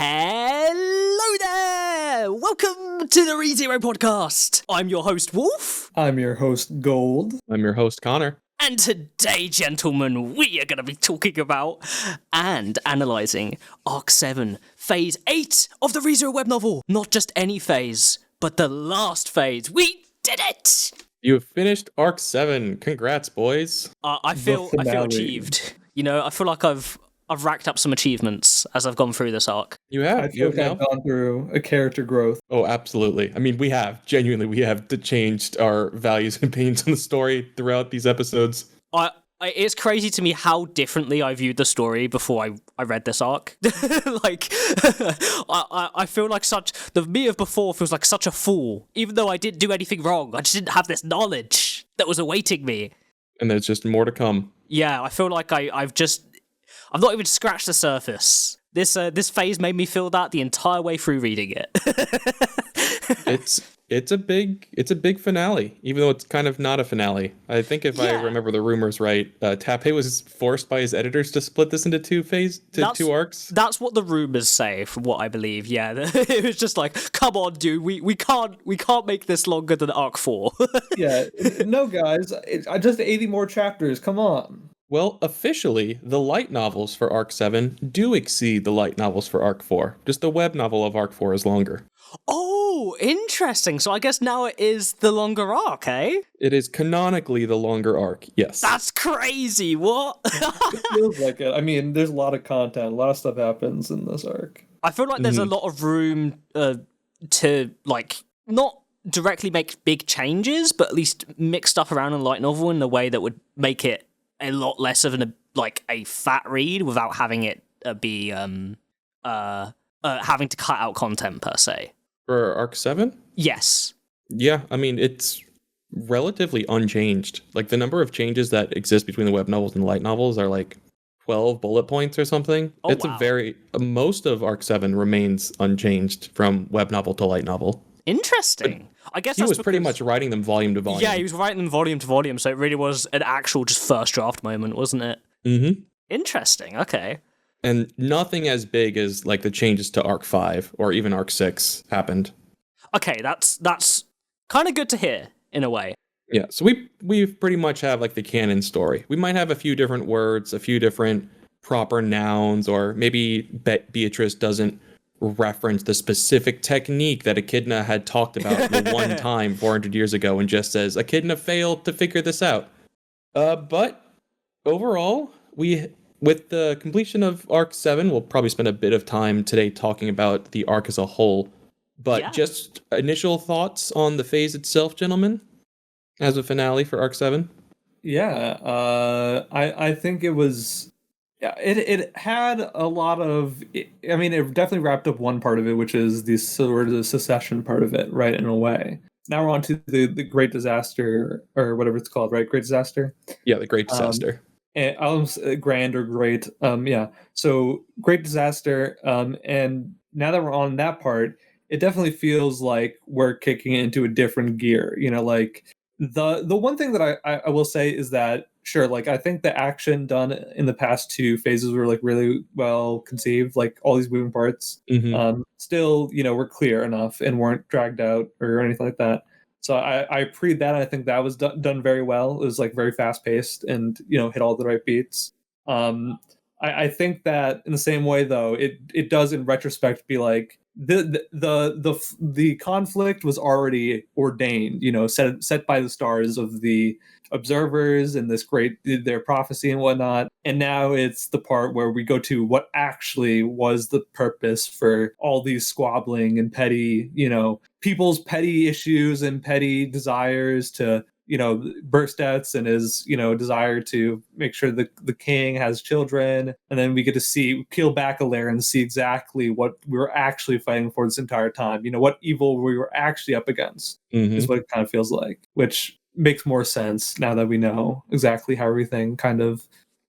Hello there! Welcome to the ReZero podcast. I'm your host, Wolf. I'm your host, Gold. I'm your host, Connor. And today, gentlemen, we are going to be talking about and analysing Arc 7, Phase 8 of the ReZero web novel. Not just any phase, but the last phase. We did it! You have finished Arc 7. Congrats, boys. I feel achieved. You know, I feel like I've racked up some achievements as I've gone through this arc. You have. I feel like I've gone through a character growth. Oh, absolutely. I mean, we have. Genuinely, we have changed our values and opinions on the story throughout these episodes. It's crazy to me how differently I viewed the story before I read this arc. Like, I feel like the me of before feels like such a fool. Even though I didn't do anything wrong, I just didn't have this knowledge that was awaiting me. And there's just more to come. Yeah, I feel like I've not even scratched the surface. This phase made me feel that the entire way through reading it. It's a big finale, even though it's kind of not a finale. I think if I remember the rumors right, Tappei was forced by his editors to split this into two arcs. That's what the rumors say, from what I believe. Yeah, it was just like, come on, dude, we can't make this longer than Arc 4. Yeah, no, guys, just 80 more chapters. Come on. Well, officially, the light novels for Arc 7 do exceed the light novels for Arc 4. Just the web novel of Arc 4 is longer. Oh, interesting. So I guess now it is the longer arc, eh? It is canonically the longer arc, yes. That's crazy. What? It feels like it. I mean, there's a lot of content. A lot of stuff happens in this arc. I feel like there's a lot of room to, like, not directly make big changes, but at least mix stuff around in the light novel in a way that would make it a lot less of a fat read without having it be having to cut out content per se. For Arc 7? Yes. Yeah, I mean, it's relatively unchanged. Like, the number of changes that exist between the web novels and the light novels are like 12 bullet points or something. Oh, it's wow. Most of Arc 7 remains unchanged from web novel to light novel. Interesting. I guess he was pretty much writing them volume to volume. Yeah, he was writing them volume to volume, so it really was an actual just first draft moment, wasn't it? Mm-hmm. Interesting, okay. And nothing as big as, like, the changes to Arc 5 or even Arc 6 happened. Okay, that's kind of good to hear, in a way. Yeah, so we pretty much have, like, the canon story. We might have a few different words, a few different proper nouns, or maybe Beatrice doesn't reference the specific technique that Echidna had talked about the one time 400 years ago and just says, Echidna failed to figure this out. But overall, with the completion of Arc 7, we'll probably spend a bit of time today talking about the arc as a whole. But just initial thoughts on the phase itself, gentlemen, as a finale for Arc 7? Yeah, I think it was... Yeah, it had a lot of... I mean, it definitely wrapped up one part of it, which is the sort of the secession part of it, right, in a way. Now we're on to the Great Disaster, or whatever it's called, right? Great Disaster? Yeah, the Great Disaster. Grand or great. Yeah. So Great Disaster. And now that we're on that part, it definitely feels like we're kicking into a different gear. You know, like the one thing that I will say is that, sure, like, I think the action done in the past two phases were, like, really well conceived, like all these moving parts. Mm-hmm. Still, you know, were clear enough and weren't dragged out or anything like that. So I appreciate that. I think that was done very well. It was, like, very fast paced and, you know, hit all the right beats. I think that in the same way, though, it does in retrospect be like the conflict was already ordained, you know, set by the stars of the observers and their prophecy and whatnot. And now it's the part where we go to what actually was the purpose for all these squabbling and petty, you know, people's petty issues and petty desires to, you know, Burstets and his, you know, desire to make sure the king has children. And then we get to peel back a layer and see exactly what we were actually fighting for this entire time. You know, what evil we were actually up against is what it kind of feels like, which makes more sense now that we know exactly how everything kind of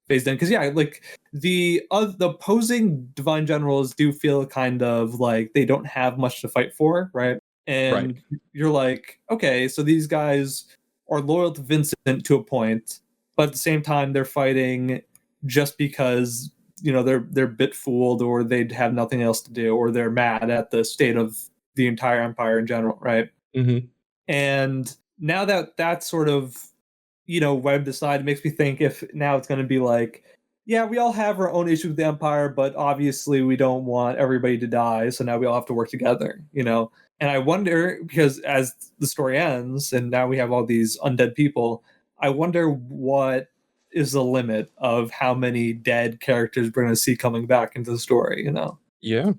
phased in. Because, yeah, like, the opposing divine generals do feel kind of like they don't have much to fight for, right? And you're like, okay, so these guys are loyal to Vincent to a point, but at the same time they're fighting just because they're a bit fooled, or they'd have nothing else to do, or they're mad at the state of the entire empire in general, right? Mm-hmm. And now that that's sort of webbed aside, it makes me think if now it's going to be like, yeah, we all have our own issues with the empire, but obviously we don't want everybody to die, so now we all have to work together, And I wonder, because as the story ends and now we have all these undead people, I wonder what is the limit of how many dead characters we're going to see coming back into the story, Yeah.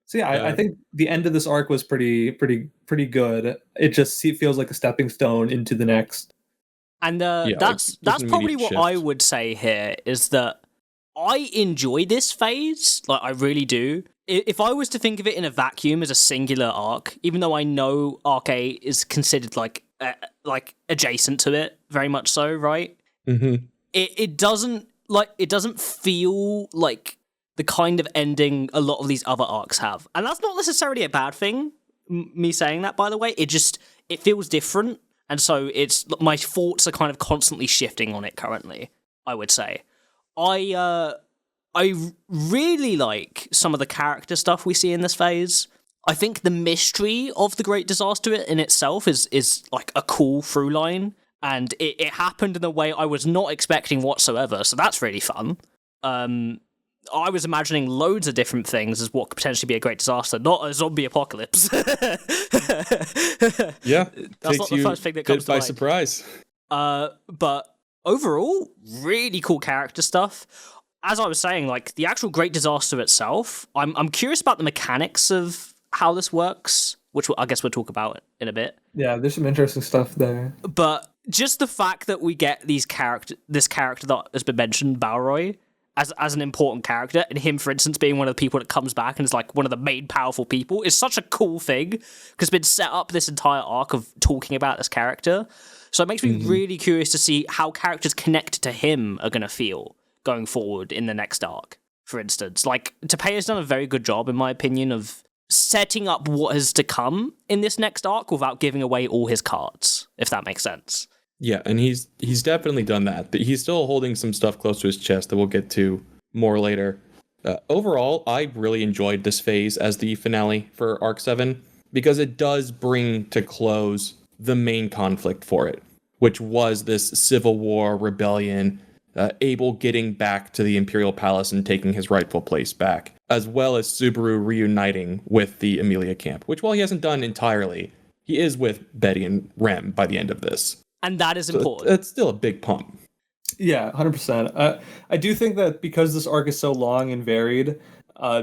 So yeah, I think the end of this arc was pretty good. It just feels like a stepping stone into the next. And that's probably what I would say here, is that I enjoy this phase, like I really do. If I was to think of it in a vacuum as a singular arc, even though I know Arc A is considered like adjacent to it, very much so, right? Mm-hmm. It doesn't feel like the kind of ending a lot of these other arcs have, and that's not necessarily a bad thing. Me saying that, by the way, it feels different, and so my thoughts are kind of constantly shifting on it currently. I would say, I really like some of the character stuff we see in this phase. I think the mystery of the Great Disaster in itself is like a cool through line, and it happened in a way I was not expecting whatsoever, so that's really fun. I was imagining loads of different things as what could potentially be a great disaster, not a zombie apocalypse. Yeah, that's not the first thing that comes to mind. By surprise. But overall, really cool character stuff. As I was saying, like the actual great disaster itself, I'm curious about the mechanics of how this works, which I guess we'll talk about in a bit. Yeah, there's some interesting stuff there. But just the fact that we get this character that has been mentioned, Balroy, as an important character, and him, for instance, being one of the people that comes back and is like one of the main powerful people, is such a cool thing, because it's been set up this entire arc of talking about this character. So it makes me really curious to see how characters connected to him are going to feel going forward in the next arc, for instance. Like, Tepeya's has done a very good job, in my opinion, of setting up what is to come in this next arc without giving away all his cards, if that makes sense. Yeah, and he's definitely done that. But he's still holding some stuff close to his chest that we'll get to more later. Overall, I really enjoyed this phase as the finale for Arc 7, because it does bring to close the main conflict for it, which was this civil war rebellion, Abel getting back to the Imperial Palace and taking his rightful place back, as well as Subaru reuniting with the Emilia camp, which, while he hasn't done entirely, he is with Betty and Rem by the end of this. And that is important. It's still a big pump. Yeah, 100%. I do think that because this arc is so long and varied,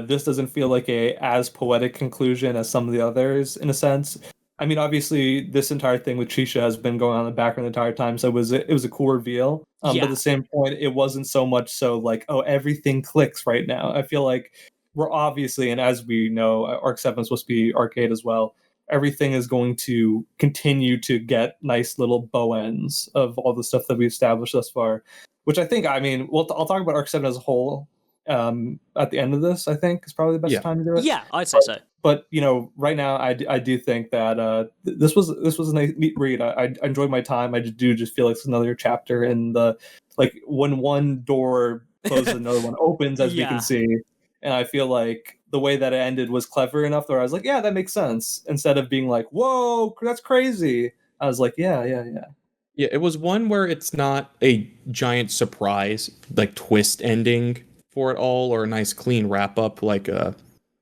this doesn't feel like as poetic conclusion as some of the others, in a sense. I mean, obviously, this entire thing with Chisha has been going on in the background the entire time, so it was a cool reveal. But at the same point, it wasn't so much so like, oh, everything clicks right now. I feel like we're obviously, and as we know, Arc 7 is supposed to be Arc 8 as well, everything is going to continue to get nice little bow ends of all the stuff that we've established thus far, which I think, I mean, I'll talk about Arc 7 as a whole at the end of this. I think is probably the best time to do it. Yeah, I'd say so. But right now, I do think that this was a neat read. I enjoyed my time. I do just feel like it's another chapter in the, like, when one door closes, another one opens, as we can see. And I feel like the way that it ended was clever enough that I was like, yeah, that makes sense. Instead of being like, whoa, that's crazy. I was like, yeah. Yeah, it was one where it's not a giant surprise, like twist ending for it all, or a nice clean wrap up like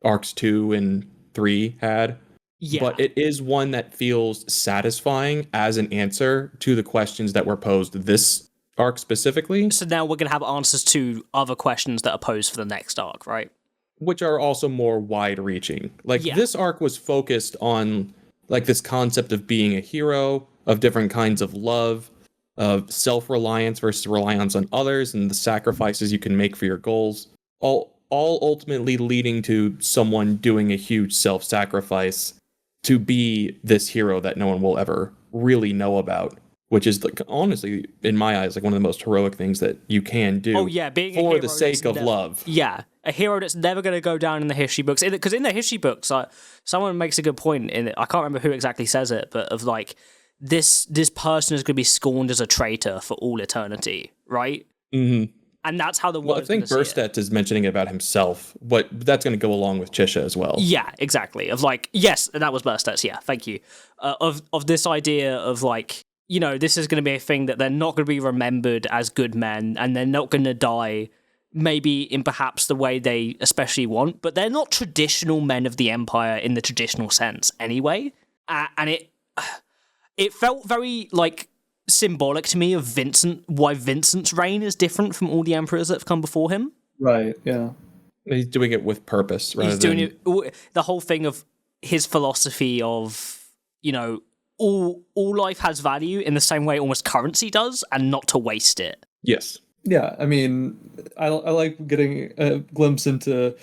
Arcs 2 and 3 had. Yeah. But it is one that feels satisfying as an answer to the questions that were posed this arc specifically. So now we're going to have answers to other questions that are posed for the next arc, right? Which are also more wide-reaching. Like, this arc was focused on, like, this concept of being a hero, of different kinds of love, of self-reliance versus reliance on others, and the sacrifices you can make for your goals. All ultimately leading to someone doing a huge self-sacrifice to be this hero that no one will ever really know about. Which is, like, honestly, in my eyes, like one of the most heroic things that you can do. Being for the sake of love. Yeah, a hero that's never going to go down in the history books. Because in the history books, someone makes a good point in it. I can't remember who exactly says it, but of like, this person is going to be scorned as a traitor for all eternity, right? Mm-hmm. And that's how the Well, I world think is going to see it. Burstedt is mentioning it about himself, but that's going to go along with Chisha as well. Yeah, exactly. Of like, yes, that was Bursted's. Yeah, thank you. Of this idea of like, this is going to be a thing that they're not going to be remembered as good men, and they're not going to die, maybe in perhaps the way they especially want, but they're not traditional men of the Empire in the traditional sense anyway. And it felt very like symbolic to me of why Vincent's reign is different from all the emperors that have come before him. Right, yeah. He's doing it with purpose. He's doing it. The whole thing of his philosophy of, all life has value in the same way almost currency does, and not to waste it. Yes. Yeah, I mean, I like getting a glimpse into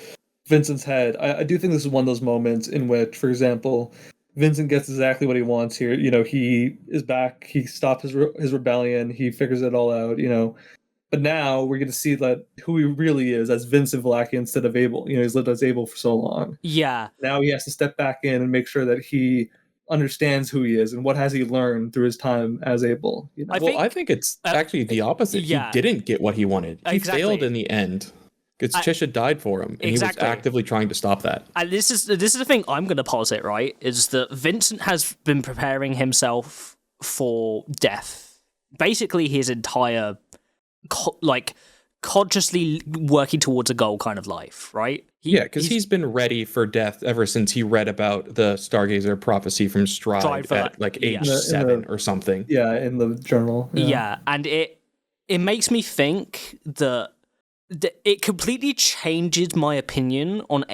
Vincent's head. I do think this is one of those moments in which, for example, Vincent gets exactly what he wants here. He is back. He stopped his rebellion. He figures it all out. But now we're going to see that who he really is as Vincent Vlacki instead of Abel. He's lived as Abel for so long. Yeah. Now he has to step back in and make sure that he understands who he is and what has he learned through his time as Abel. I think it's actually the opposite. Yeah. He didn't get what he wanted. He Exactly. failed in the end. Because Chisha died for him, and Exactly. he was actively trying to stop that. And this is the thing I'm going to posit, right? Is that Vincent has been preparing himself for death, basically his entire, consciously working towards a goal kind of life, right? Because he's been ready for death ever since he read about the Stargazer prophecy from Stride at age 7 or something. Yeah, in the journal. Yeah, and it makes me think that it completely changes my opinion on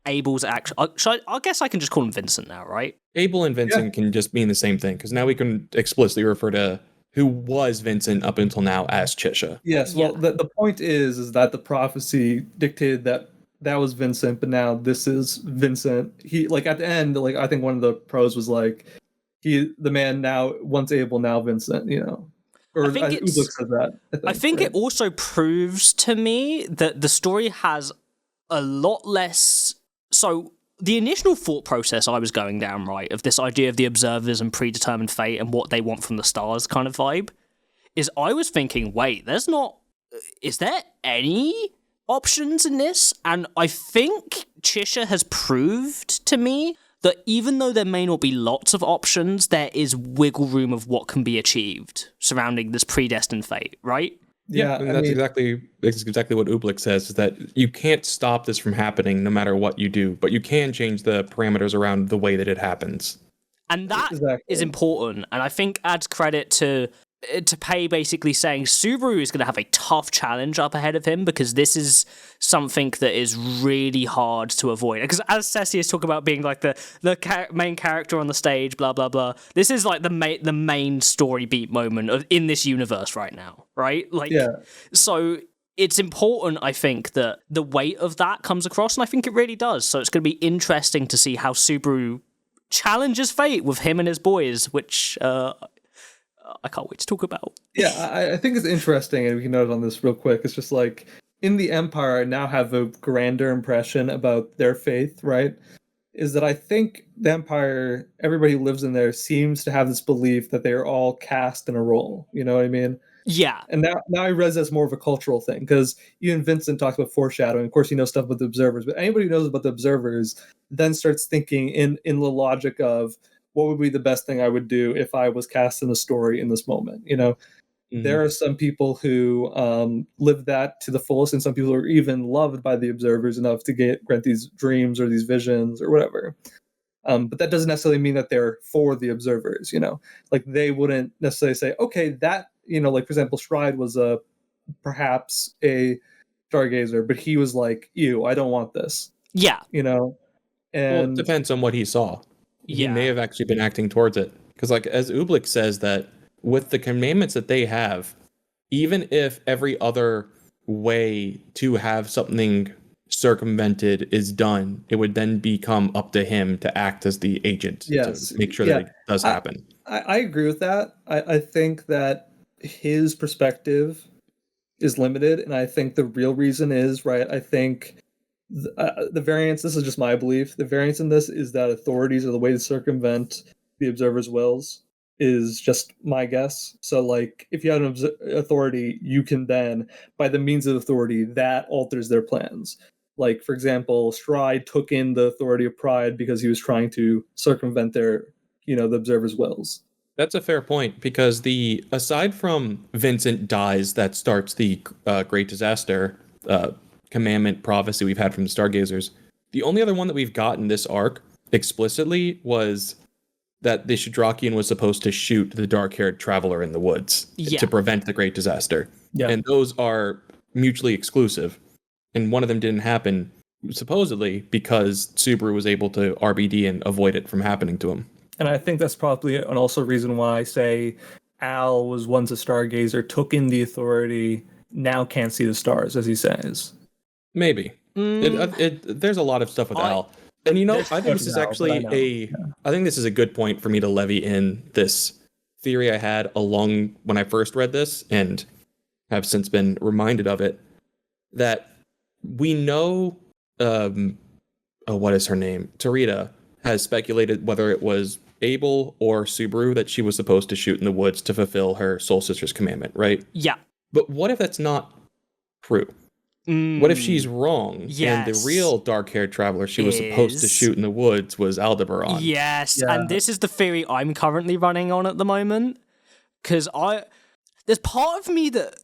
Abel's action. I guess I can just call him Vincent now, right? Abel and Vincent can just mean the same thing, because now we can explicitly refer to who was Vincent up until now as Chisha. Yes, well, the point is that the prophecy dictated that was Vincent, but now this is Vincent. He, at the end, I think one of the pros was the man now, once Abel, now Vincent, Or I think Ublik said that. I think it also proves to me that the story has a lot less. So the initial thought process I was going down, right, of this idea of the observers and predetermined fate and what they want from the stars kind of vibe, is I was thinking, wait, is there any options in this? And I think Chisha has proved to me that even though there may not be lots of options, there is wiggle room of what can be achieved surrounding this predestined fate, right? Yeah, that's exactly what Ublik says, is that you can't stop this from happening no matter what you do, but you can change the parameters around the way that it happens. And that is important, and I think adds credit to Pei basically saying Subaru is going to have a tough challenge up ahead of him, because this is something that is really hard to avoid. Because as Ceci is talking about being the main character on the stage, blah blah blah, this is the main story beat moment in this universe right now, right? So it's important, I think, that the weight of that comes across, and I think it really does. So it's going to be interesting to see how Subaru challenges fate with him and his boys, which I can't wait to talk about. Yeah, I think it's interesting, and we can note on this real quick. It's just in the Empire, I now have a grander impression about their faith, right? Is that I think the Empire, everybody who lives in there seems to have this belief that they are all cast in a role. You know what I mean? Yeah. And now I realize that's more of a cultural thing, because even Vincent talks about foreshadowing. Of course, he knows stuff about the observers, but anybody who knows about the observers then starts thinking in the logic of, what would be the best thing I would do if I was cast in a story in this moment? There are some people who live that to the fullest, and some people are even loved by the observers enough to grant these dreams or these visions or whatever. But that doesn't necessarily mean that they're for the observers. They wouldn't necessarily say, okay, that, for example, Stride was perhaps a Stargazer, but he was like, ew, I don't want this. Yeah. And well, it depends on what he saw. He may have actually been acting towards it. Because as Ublik says, that with the commandments that they have, even if every other way to have something circumvented is done, it would then become up to him to act as the agent to make sure that it does happen. I agree with that. I think that his perspective is limited, and I think the real reason is, right, I think the variance, this is just my belief, the variance in this is that authorities are the way to circumvent the observer's wills. is just my guess. So, like, if you have an authority, you can then, by the means of authority, that alters their plans. Like, for example, Stride took in the authority of Pride because he was trying to circumvent their, the observers' wills. That's a fair point, because aside from Vincent dies, that starts the Great Disaster commandment prophecy we've had from the Stargazers. The only other one that we've got in this arc explicitly was that the Shidrakian was supposed to shoot the dark-haired traveler in the woods to prevent the Great Disaster. Yeah. And those are mutually exclusive. And one of them didn't happen, supposedly, because Subaru was able to RBD and avoid it from happening to him. And I think that's probably an also reason why, say, Al was once a Stargazer, took in the authority, now can't see the stars, as he says. Maybe. There's a lot of stuff with Al. And I think this is actually I think this is a good point for me to levy in this theory I had along when I first read this, and have since been reminded of it, that we know, what is her name? Tarita has speculated whether it was Abel or Subaru that she was supposed to shoot in the woods to fulfill her soul sister's commandment, right? Yeah. But what if that's not true? What if she's wrong? Yes. And the real dark-haired traveler she was supposed to shoot in the woods was Aldebaran? Yes, and this is the theory I'm currently running on at the moment. Because there's part of me that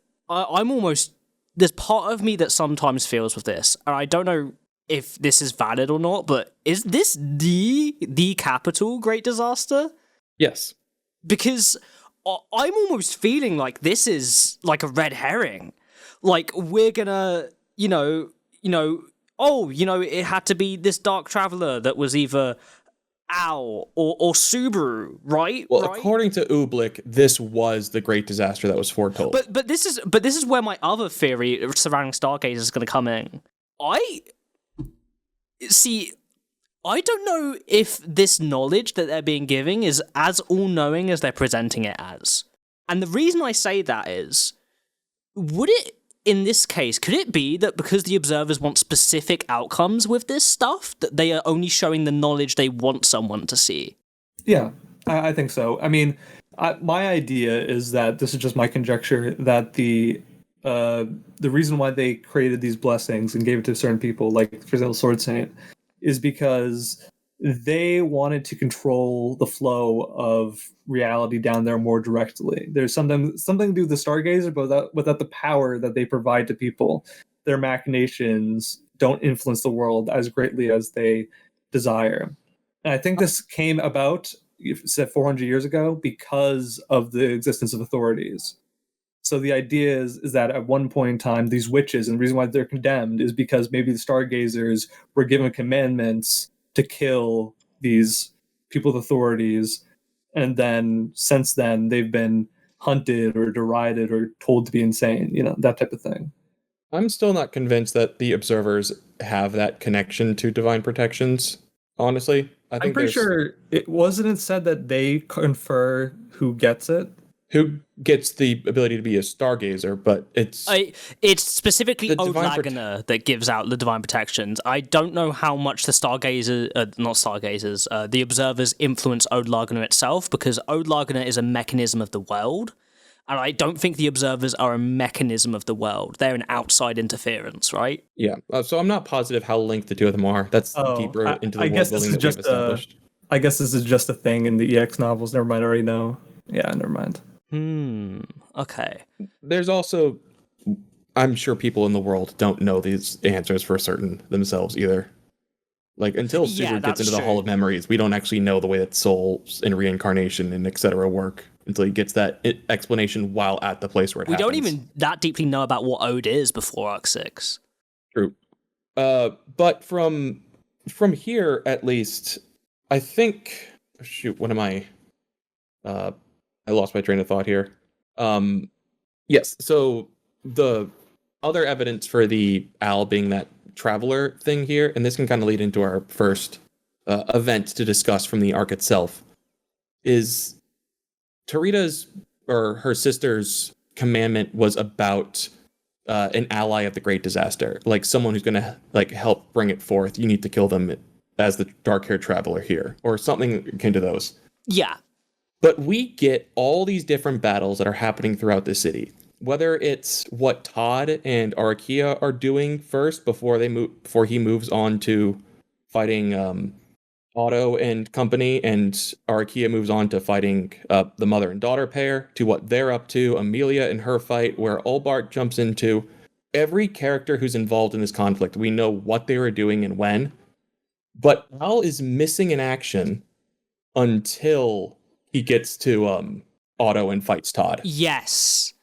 there's part of me that sometimes feels with this, and I don't know if this is valid or not, but is this the capital Great Disaster? Yes. Because I'm almost feeling like this is like a red herring. Like, we're gonna, it had to be this dark traveler that was either Al or Subaru, right? Well, right? According to Ooblik, this was the Great Disaster that was foretold. But this is where my other theory surrounding Stargazer is going to come in. I don't know if this knowledge that they're being giving is as all-knowing as they're presenting it as. And the reason I say that is, in this case, could it be that because the observers want specific outcomes with this stuff, that they are only showing the knowledge they want someone to see? Yeah, I think so. I mean, my idea is that, this is just my conjecture, that the reason why they created these blessings and gave it to certain people, like, for example, Sword Saint, is because they wanted to control the flow of reality down there more directly. There's something to do with the Stargazer, but without the power that they provide to people, their machinations don't influence the world as greatly as they desire. And I think this came about, you said 400 years ago, because of the existence of authorities. So the idea is that at one point in time, these witches, and the reason why they're condemned is because maybe the Stargazers were given commandments to kill these people with authorities, and then since then they've been hunted or derided or told to be insane, that type of thing. I'm still not convinced that the observers have that connection to divine protections, honestly. I'm pretty sure it said that they confer who gets it. Who gets the ability to be a Stargazer, but it's specifically Odlagana that gives out the divine protections. I don't know how much the the observers influence Odlagana itself, because Odlagana is a mechanism of the world, and I don't think the observers are a mechanism of the world. They're an outside interference, right? Yeah, so I'm not positive how linked the two of them are. That's deeper into the world building that we've established. I guess this is just a thing in the EX novels. Never mind, I already know. Yeah, never mind. Okay. There's also, I'm sure people in the world don't know these answers for certain themselves either. Like, until Subaru gets into the Hall of Memories, we don't actually know the way that souls and reincarnation and etc. work until he gets that explanation while at the place where it happens. We don't even that deeply know about what Ode is before Arc 6. True. But from here, at least, I think... Shoot, what am I... I lost my train of thought here. Yes, so the other evidence for the Al being that traveler thing here, and this can kind of lead into our first event to discuss from the arc itself, is Tarita's or her sister's commandment was about an ally of the Great Disaster, like someone who's going to help bring it forth. You need to kill them as the dark-haired traveler here, or something akin to those. Yeah. But we get all these different battles that are happening throughout the city. Whether it's what Todd and Arakia are doing first before he moves on to fighting Otto and company, and Arakia moves on to fighting the mother and daughter pair, to what they're up to, Emilia and her fight, where Ulbart jumps into. Every character who's involved in this conflict, we know what they were doing and when, but Al is missing in action until he gets to Otto and fights Todd. Yes.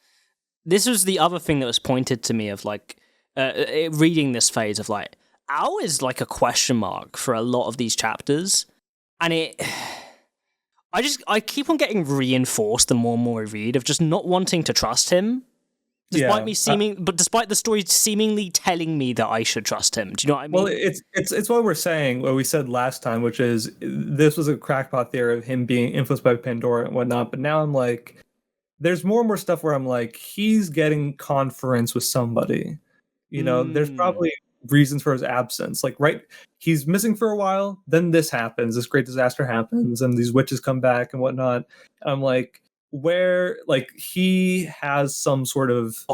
This was the other thing that was pointed to me of like reading this phase of like, Al is like a question mark for a lot of these chapters, and I keep on getting reinforced the more and more I read of just not wanting to trust him, despite despite the story seemingly telling me that I should trust him. Do you know what I mean? Well, it's what we're saying, what we said last time, which is this was a crackpot theory of him being influenced by Pandora and whatnot. But now I'm like, there's more and more stuff where I'm like, he's getting conference with somebody. You know, there's probably reasons for his absence. Like, right, he's missing for a while, then this happens, this great disaster happens, and these witches come back and whatnot. I'm like, where, like, he has some sort of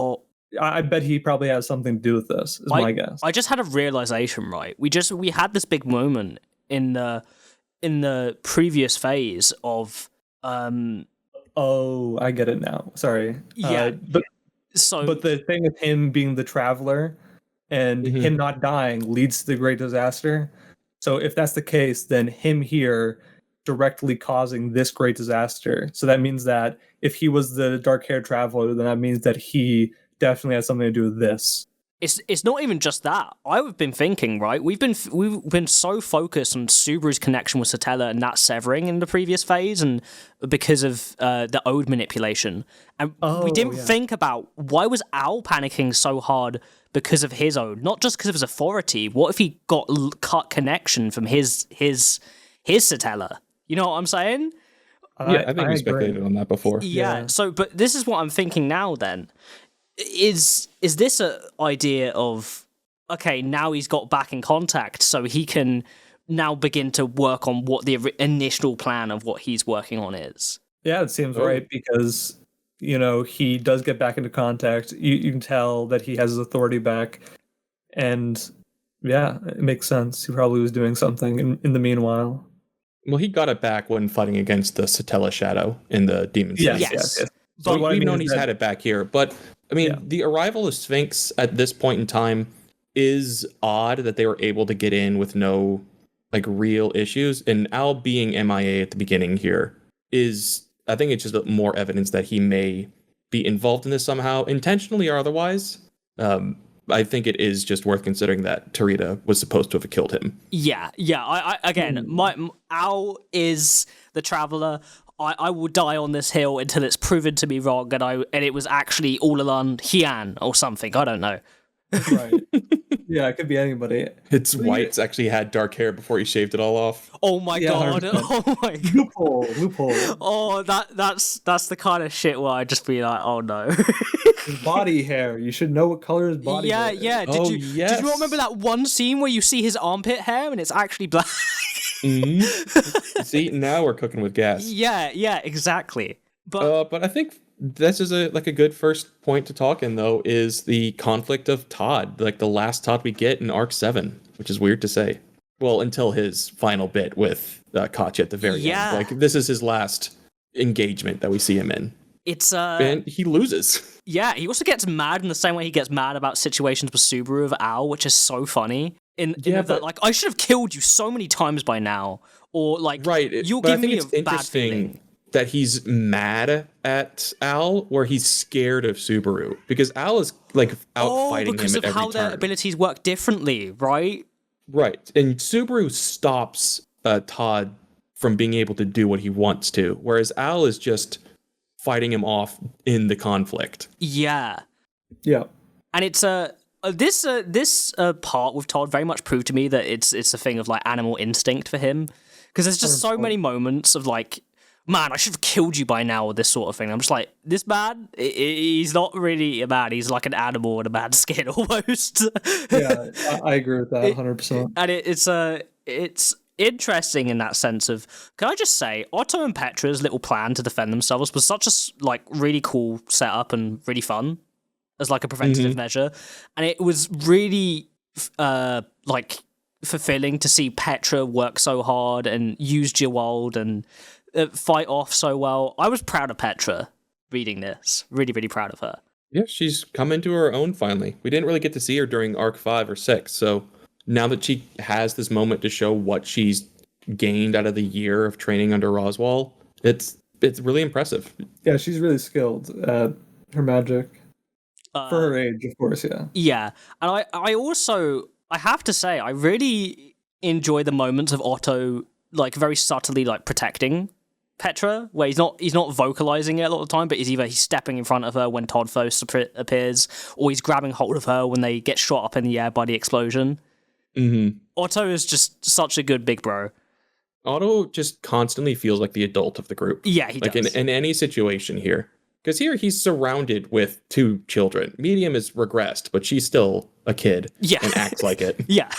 I bet he probably has something to do with this, is my guess. I just had a realization, right? We had this big moment in the previous phase of oh, I get it now. Sorry. Yeah. But the thing with him being the traveler and him not dying leads to the great disaster. So if that's the case, then him here directly causing this great disaster. So that means that if he was the dark-haired traveler, then that means that he definitely has something to do with this. It's not even just that. I've been thinking, right? We've been so focused on Subaru's connection with Satella and that severing in the previous phase, and because of the ode manipulation, and we didn't think about why was Al panicking so hard because of his ode, not just because of his authority. What if he got cut connection from his Satella? You know what I'm saying? Yeah, I think we speculated on that before. Yeah. So, but this is what I'm thinking now. Then. Is this an idea of, okay, now he's got back in contact, so he can now begin to work on what the initial plan of what he's working on is? Yeah, it seems right, because, you know, he does get back into contact. You can tell that he has his authority back, and yeah, it makes sense. He probably was doing something in the meanwhile. Well, he got it back when fighting against the Satella Shadow in the Demon City. Yes. So we've known he's had it back here, but I mean, the arrival of Sphinx at this point in time is odd that they were able to get in with no, like, real issues. And Al being MIA at the beginning here is, I think it's just more evidence that he may be involved in this somehow, intentionally or otherwise. I think it is just worth considering that Tarita was supposed to have killed him. Yeah. Al is the traveler. I will die on this hill until it's proven to be wrong, and it was actually all along Hian or something. I don't know. Right. Yeah, it could be anybody. It's White's actually had dark hair before he shaved it all off. Oh my god! 100%. Oh my god! Loophole. Oh, that's the kind of shit where I'd just be like, oh no. His body hair. You should know what color his body hair is. Yeah. Did you not remember that one scene where you see his armpit hair and it's actually black? Mm-hmm. See, now we're cooking with gas. Yeah, exactly. But I think this is a good first point to talk in, though, is the conflict of Todd, like the last Todd we get in Arc 7, which is weird to say. Well, until his final bit with Katya at the very end. Like, this is his last engagement that we see him in. And he loses. Yeah, he also gets mad in the same way he gets mad about situations with Subaru of Al, which is so funny. But like, I should have killed you so many times by now, or like, you're giving me a bad feeling. That he's mad at Al, where he's scared of Subaru, because Al is like out fighting him at every turn. Because of how their abilities work differently, right? Right, and Subaru stops Todd from being able to do what he wants to, whereas Al is just fighting him off in the conflict. Yeah, and it's this part with Todd very much proved to me that it's a thing of like animal instinct for him, because there's just so many moments of like, man, I should have killed you by now, or this sort of thing. I'm just like, this man, he's not really a man. He's like an animal with a bad skin almost. Yeah, I agree with that 100%. And interesting in that sense of, can I just say, Otto and Petra's little plan to defend themselves was such a like really cool setup and really fun as like a preventative measure, and it was really like fulfilling to see Petra work so hard and use Gewald and fight off so well. I was proud of Petra reading this, really, really proud of her. Yeah, she's come into her own finally. We didn't really get to see her during arc 5 or 6, so now that she has this moment to show what she's gained out of the year of training under Roswaal, it's really impressive. Yeah, she's really skilled at her magic. For her age, of course, yeah. Yeah, and I also, I have to say, I really enjoy the moments of Otto, like, very subtly, like, protecting Petra, where he's not vocalizing it a lot of the time, but he's stepping in front of her when Todd first appears, or he's grabbing hold of her when they get shot up in the air by the explosion. Otto is just such a good big bro. Otto just constantly feels like the adult of the group. Yeah, he does. Like in any situation here. Because here he's surrounded with 2 children. Medium is regressed, but she's still a kid and acts like it. Yeah.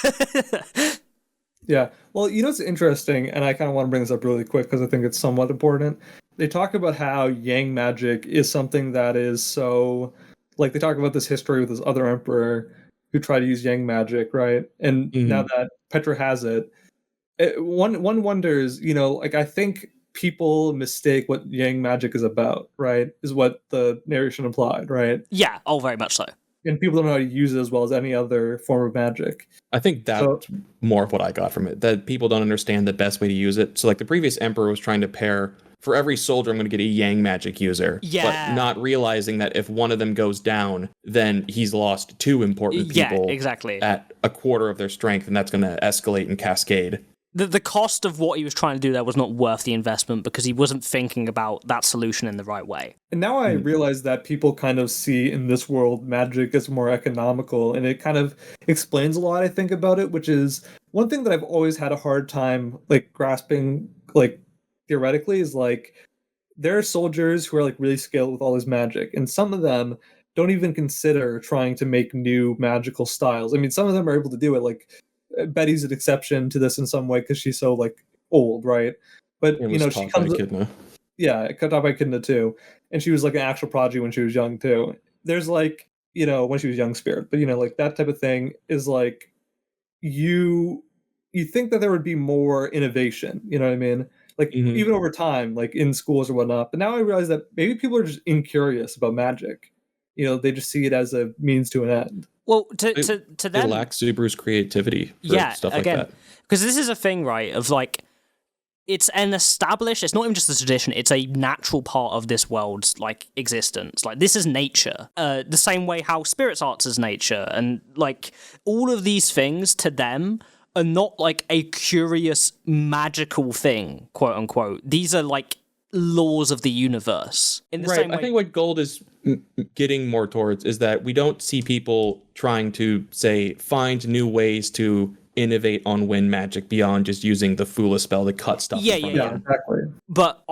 Yeah. Well, you know what's interesting, and I kind of want to bring this up really quick because I think it's somewhat important. They talk about how Yang magic is something that is so... Like, they talk about this history with this other emperor who tried to use Yang magic, right? And now that Petra has it, one wonders, you know, like, I think people mistake what Yang magic is about, right? Is what the narration implied, right? Yeah, very much so. And people don't know how to use it as well as any other form of magic. I think that's more of what I got from it, that people don't understand the best way to use it. So like the previous emperor was trying to pair, for every soldier I'm going to get a Yang magic user, but not realizing that if one of them goes down, then he's lost 2 important people at a quarter of their strength, and that's going to escalate and cascade. The cost of what he was trying to do there was not worth the investment because he wasn't thinking about that solution in the right way. And now I realize that people kind of see in this world magic as more economical, and it kind of explains a lot, I think, about it, which is one thing that I've always had a hard time like grasping, like theoretically, is like there are soldiers who are like really skilled with all this magic, and some of them don't even consider trying to make new magical styles. I mean, some of them are able to do it, like Betty's an exception to this in some way because she's so like old, right? But you know, she comes Echidna. Yeah, cut off by Echidna too, and she was like an actual prodigy when she was young too. There's like, you know, when she was young spirit, but you know, like that type of thing is like you think that there would be more innovation, you know what I mean? Like even over time, like in schools or whatnot. But now I realize that maybe people are just incurious about magic. You know, they just see it as a means to an end. Well, to They them, lack Subaru's creativity for stuff like that. Because this is a thing, right, of like, it's an established, it's not even just a tradition, it's a natural part of this world's like existence. Like, this is nature. The same way how spirits arts is nature. And like, all of these things to them are not like a curious magical thing, quote unquote. These are like laws of the universe. In the same way, I think what Gold is getting more towards is that we don't see people trying to, say, find new ways to innovate on wind magic beyond just using the Fula spell to cut stuff. Yeah, exactly. But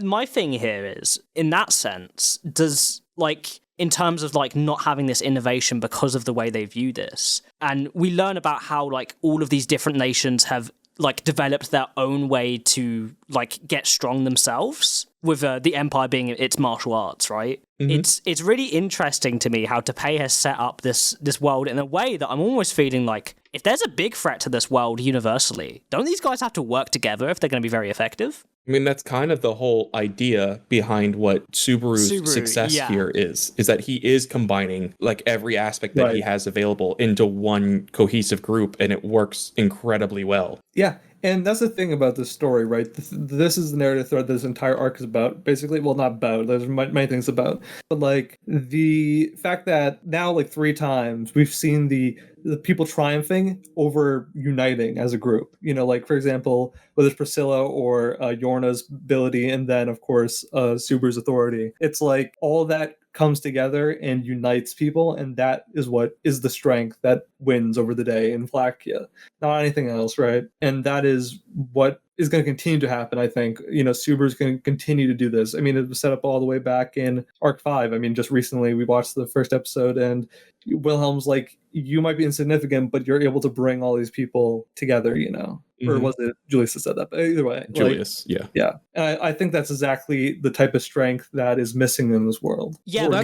my thing here is, in that sense, does like, in terms of like not having this innovation because of the way they view this, and we learn about how like all of these different nations have like developed their own way to like get strong themselves, with the Empire being its martial arts, right? It's really interesting to me how Tepe has set up this world in a way that I'm almost feeling like, if there's a big threat to this world universally, don't these guys have to work together if they're going to be very effective? I mean, that's kind of the whole idea behind what Subaru's success here is that he is combining like every aspect that he has available into one cohesive group, and it works incredibly well. Yeah, and that's the thing about this story, right? This is the narrative thread this entire arc is about, basically. Well, not about, there's many things about, but like the fact that now like 3 times we've seen the people triumphing over uniting as a group. You know, like for example, whether it's Priscilla or Yorna's ability, and then of course Subaru's authority. It's like all that comes together and unites people, and that is what is the strength that wins over the day in Vlakia, not anything else, right? And that is what is going to continue to happen, I think. You know, Subaru's going to continue to do this. I mean, it was set up all the way back in Arc 5. I mean, just recently we watched the first episode, and Wilhelm's like, you might be insignificant, but you're able to bring all these people together, you know? or was it Julius that said that? But either way, Julius, yeah. And I think that's exactly the type of strength that is missing in this world. Yeah, well,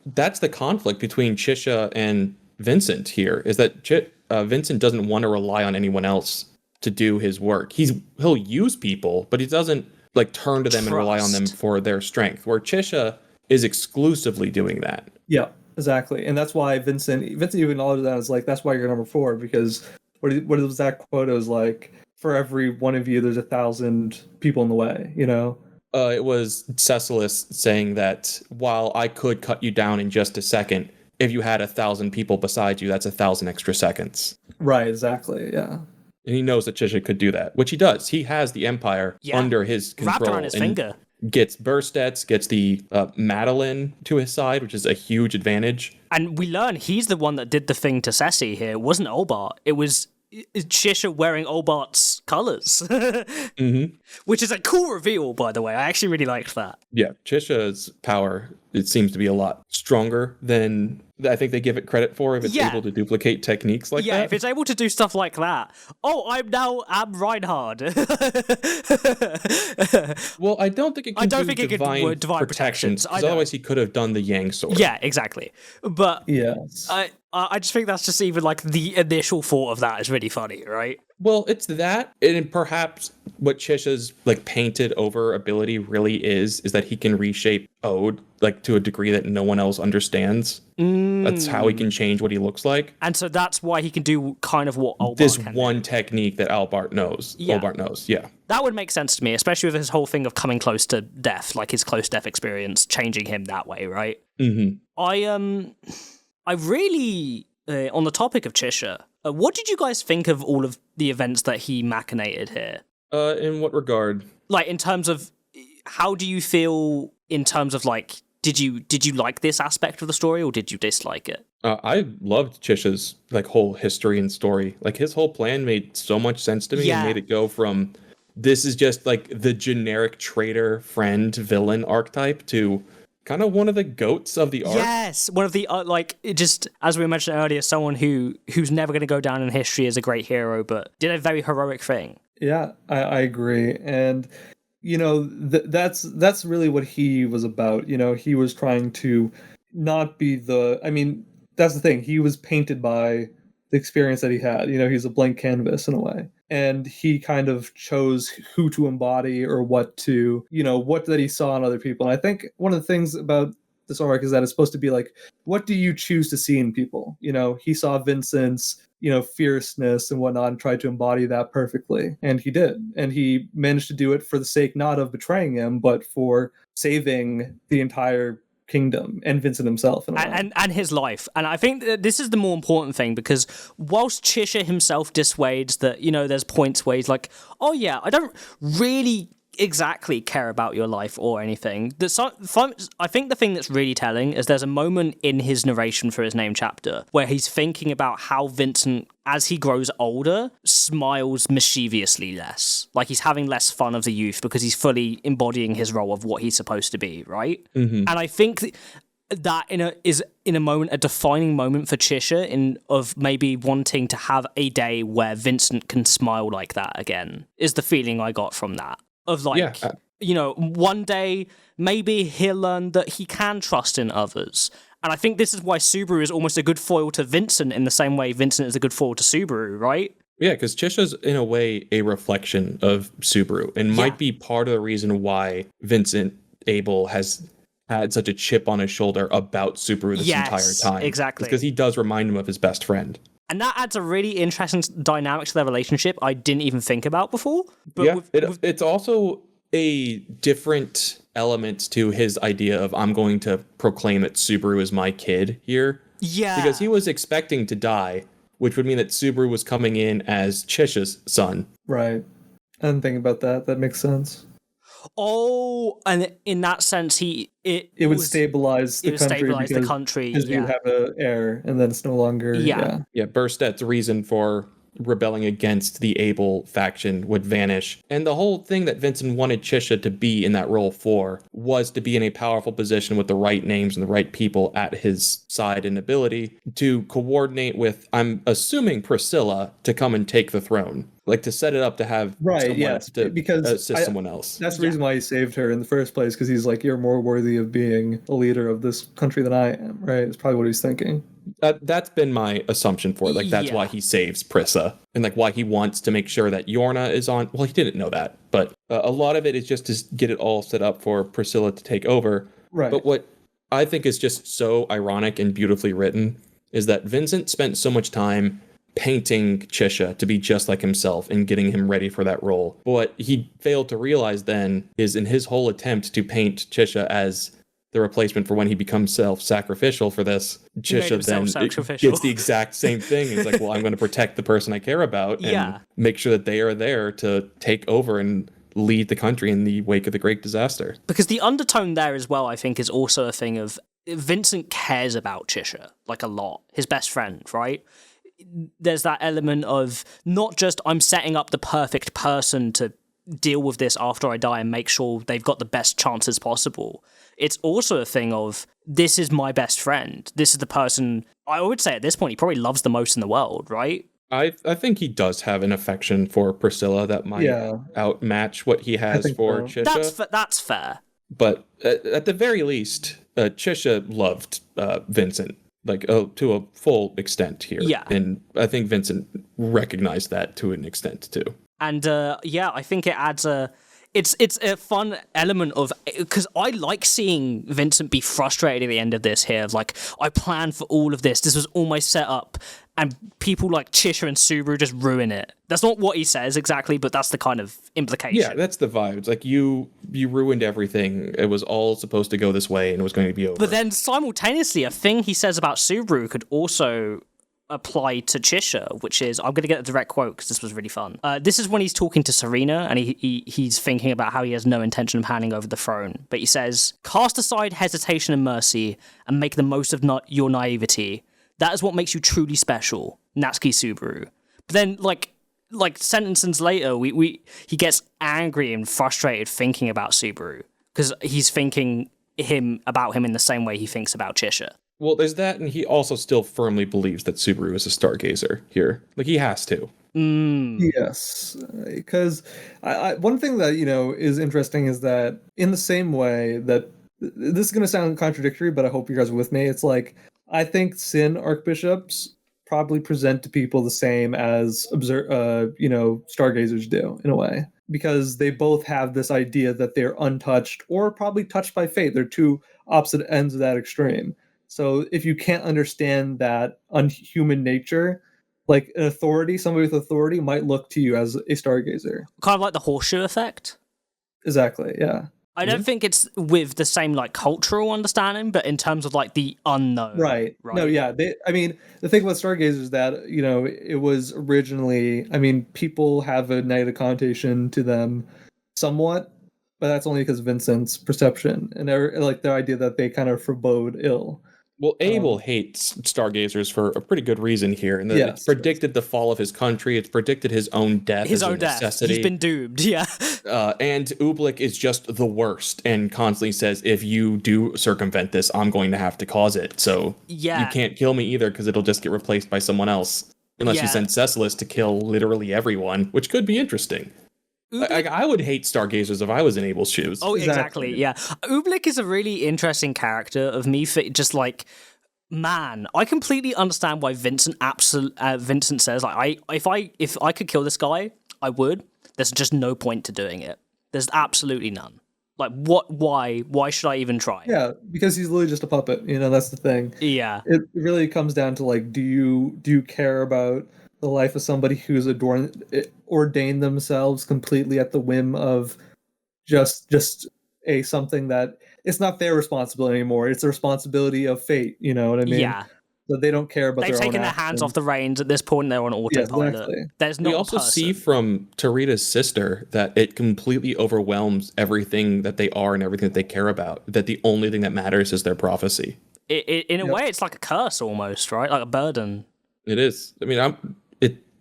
that's the conflict between Chisha and Vincent here, is that Vincent doesn't want to rely on anyone else to do his work. He'll use people, but he doesn't like turn to them and rely on them for their strength, where Chisha is exclusively doing that. Yeah, exactly. And that's why Vincent even acknowledged that as like, that's why you're number 4, because what was that quote? It was like, for every one of you, there's 1,000 people in the way, you know? It was Cecilis saying that while I could cut you down in just a second, if you had 1,000 people beside you, that's 1,000 extra seconds. Right, exactly, yeah. And he knows that Chisha could do that, which he does. He has the Empire under his control. Wrapped around his finger. Gets Burstets, gets the Madeline to his side, which is a huge advantage. And we learn he's the one that did the thing to Ceci here. It wasn't Olbart. It was Chisha wearing Olbart's colors. Which is a cool reveal, by the way. I actually really liked that. Yeah, Chisha's power, it seems to be a lot stronger than I think they give it credit for, if it's able to duplicate techniques like that. Yeah, if it's able to do stuff like that. Oh, I'm Reinhard. Well, I don't think it can do divine protections, because otherwise he could have done the Yang sword. Yeah, exactly. But yes. I just think that's just even like the initial thought of that is really funny, right? Well, it's that, and perhaps what Chisha's like painted over ability really is that he can reshape Ode like to a degree that no one else understands. That's how he can change what he looks like. And so that's why he can do kind of what Olbart this can one do. Technique that Olbart knows. Yeah. That would make sense to me, especially with his whole thing of coming close to death, like his close death experience, changing him that way, right? I really, on the topic of Chisha, what did you guys think of all of the events that he machinated here? In what regard? Like, in terms of, how do you feel in terms of, like, did you like this aspect of the story, or did you dislike it? I loved Chisha's, like, whole history and story. Like, his whole plan made so much sense to me and made it go from, this is just, like, the generic traitor, friend, villain archetype to kind of one of the goats of the arc. Yes, one of the just as we mentioned earlier, someone who's never going to go down in history as a great hero, but did a very heroic thing. Yeah, I agree, and you know that's really what he was about. You know, he was trying to not be the. I mean, that's the thing. He was painted by the experience that he had. You know, he's a blank canvas in a way. And he kind of chose who to embody or what to, you know, what that he saw in other people. And I think one of the things about this arc is that it's supposed to be like, what do you choose to see in people? You know, he saw Vincent's, you know, fierceness and whatnot and tried to embody that perfectly. And he did. And he managed to do it for the sake not of betraying him, but for saving the entire kingdom and Vincent himself and his life. And I think that this is the more important thing, because whilst Chisha himself dissuades that, you know, there's points where he's like, oh yeah, I don't really exactly care about your life or anything. I think the thing that's really telling is there's a moment in his narration for his name chapter where he's thinking about how Vincent, as he grows older, smiles mischievously less. Like he's having less fun of the youth because he's fully embodying his role of what he's supposed to be, right? And I think that is in a moment, a defining moment for Chisha of maybe wanting to have a day where Vincent can smile like that again, is the feeling I got from that. Of like, you know, one day maybe he'll learn that he can trust in others. And I think this is why Subaru is almost a good foil to Vincent in the same way Vincent is a good foil to Subaru, right? Yeah, because Chisha's in a way a reflection of Subaru and might be part of the reason why Vincent Abel has had such a chip on his shoulder about Subaru this entire time. Exactly. Because he does remind him of his best friend. And that adds a really interesting dynamic to their relationship I didn't even think about before. But it's also a different element to his idea of, I'm going to proclaim that Subaru is my kid here. Yeah. Because he was expecting to die, which would mean that Subaru was coming in as Chisha's son. Right. I didn't think about that. That makes sense. Oh, and in that sense, it would stabilize the country because you have an heir, and then it's no longer. Yeah. Burstet's reason for rebelling against the Abel faction would vanish, and the whole thing that Vincent wanted Chisha to be in that role for was to be in a powerful position with the right names and the right people at his side and ability to coordinate with, I'm assuming, Priscilla to come and take the throne. like to set it up to have someone yes, to because assist someone else. That's the reason why he saved her in the first place, because he's like, you're more worthy of being a leader of this country than I am, right? It's probably what he's thinking. That's been my assumption for it. Like, that's why he saves Prissa, and like why he wants to make sure that Yorna is on. Well, he didn't know that, but a lot of it is just to get it all set up for Priscilla to take over. Right. But what I think is just so ironic and beautifully written is that Vincent spent so much time painting Chisha to be just like himself and getting him ready for that role. But what he failed to realize then is in his whole attempt to paint Chisha as the replacement for when he becomes self-sacrificial for this, Chisha then gets the exact same thing. He's like, well, I'm going to protect the person I care about and make sure that they are there to take over and lead the country in the wake of the great disaster. Because the undertone there as well, I think, is also a thing of Vincent cares about Chisha, like, a lot. His best friend, right? There's that element of not just I'm setting up the perfect person to deal with this after I die and make sure they've got the best chances possible. It's also a thing of this is my best friend. This is the person I would say at this point he probably loves the most in the world, right? I think he does have an affection for Priscilla that might outmatch what he has for Chisha. That's fair. But at the very least, Chisha loved Vincent, like to a full extent here. Yeah. And I think Vincent recognized that to an extent too. And I think it adds it's a fun element of, because I like seeing Vincent be frustrated at the end of this here, of like, I planned for all of this. This was all my setup. And people like Chisha and Subaru just ruin it. That's not what he says exactly, but that's the kind of implication. Yeah, that's the vibe. It's like you ruined everything. It was all supposed to go this way and it was going to be over. But then simultaneously, a thing he says about Subaru could also apply to Chisha, which is, I'm going to get a direct quote because this was really fun. This is when he's talking to Serena and he's thinking about how he has no intention of handing over the throne. But he says, cast aside hesitation and mercy and make the most of your naivety. That is what makes you truly special, Natsuki Subaru. But then, like sentences later, he gets angry and frustrated thinking about Subaru because he's thinking about him in the same way he thinks about Chisha. Well, there's that, and he also still firmly believes that Subaru is a Stargazer here. Like, he has to. Yes, because one thing that, is interesting is that in the same way that, this is going to sound contradictory, but I hope you guys are with me, it's like, I think Sin archbishops probably present to people the same as Stargazers do, in a way, because they both have this idea that they're untouched or probably touched by fate. They're two opposite ends of that extreme. So if you can't understand that unhuman nature, like an authority, somebody with authority might look to you as a Stargazer. Kind of like the horseshoe effect. Exactly, yeah. I don't think it's with the same like cultural understanding, but in terms of like the unknown. Right. No, yeah. The thing about Stargazer is that, it was originally, people have a negative connotation to them somewhat, but that's only because of Vincent's perception and their idea that they kind of forebode ill. Well, Abel hates Stargazers for a pretty good reason here, and it's predicted the fall of his country. It's predicted his own death. His own death. Necessity. He's been doomed. Yeah. And Ublik is just the worst, and constantly says, "If you do circumvent this, I'm going to have to cause it. So you can't kill me either, because it'll just get replaced by someone else, unless you send Cecilus to kill literally everyone, which could be interesting." I would hate Stargazers if I was in Abel's shoes. Oh, exactly. Yeah. Ublik is a really interesting character of me for just like, man, I completely understand why Vincent says, like, if I could kill this guy, I would. There's just no point to doing it. There's absolutely none. Like, why should I even try? Yeah, because he's literally just a puppet. That's the thing. Yeah. It really comes down to like, do you care about the life of somebody who's ordained themselves completely at the whim of just something that it's not their responsibility anymore. It's the responsibility of fate. You know what I mean? Yeah. So they don't care about They've taken their hands off the reins at this point. They're on autopilot. Yeah, exactly. There's no. We also see from Tarita's sister that it completely overwhelms everything that they are and everything that they care about. That the only thing that matters is their prophecy. In a way, it's like a curse almost, right? Like a burden. It is.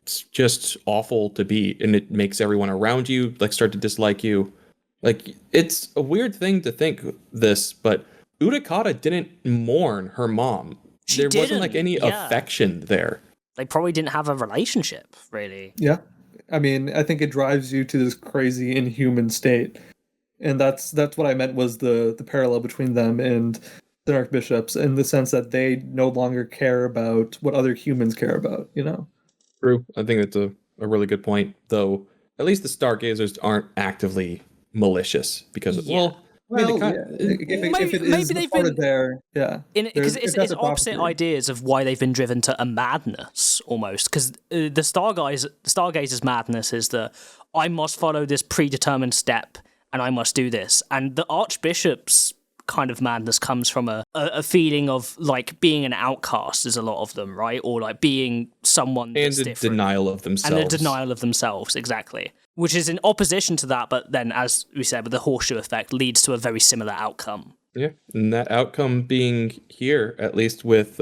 It's just awful to be, and it makes everyone around you like start to dislike you. Like, it's a weird thing to think this, but Utakata didn't mourn her mom. There wasn't like any affection there. They probably didn't have a relationship, really. Yeah. I mean, I think it drives you to this crazy inhuman state. And that's what I meant was the parallel between them and the archbishops, in the sense that they no longer care about what other humans care about, you know? True. I think that's a really good point, though. At least the Stargazers aren't actively malicious because, well, I mean, If it is maybe they've part been of their, because it's opposite ideas of why they've been driven to a madness almost. Because the Stargazer's madness is that I must follow this predetermined step and I must do this, and the Archbishop's kind of madness comes from a feeling of like being an outcast, is a lot of them, right? Or like being someone that's and different. denial of themselves. And the denial of themselves, exactly. Which is in opposition to that, but then, as we said, with the horseshoe effect, leads to a very similar outcome. Yeah, and that outcome being here, at least with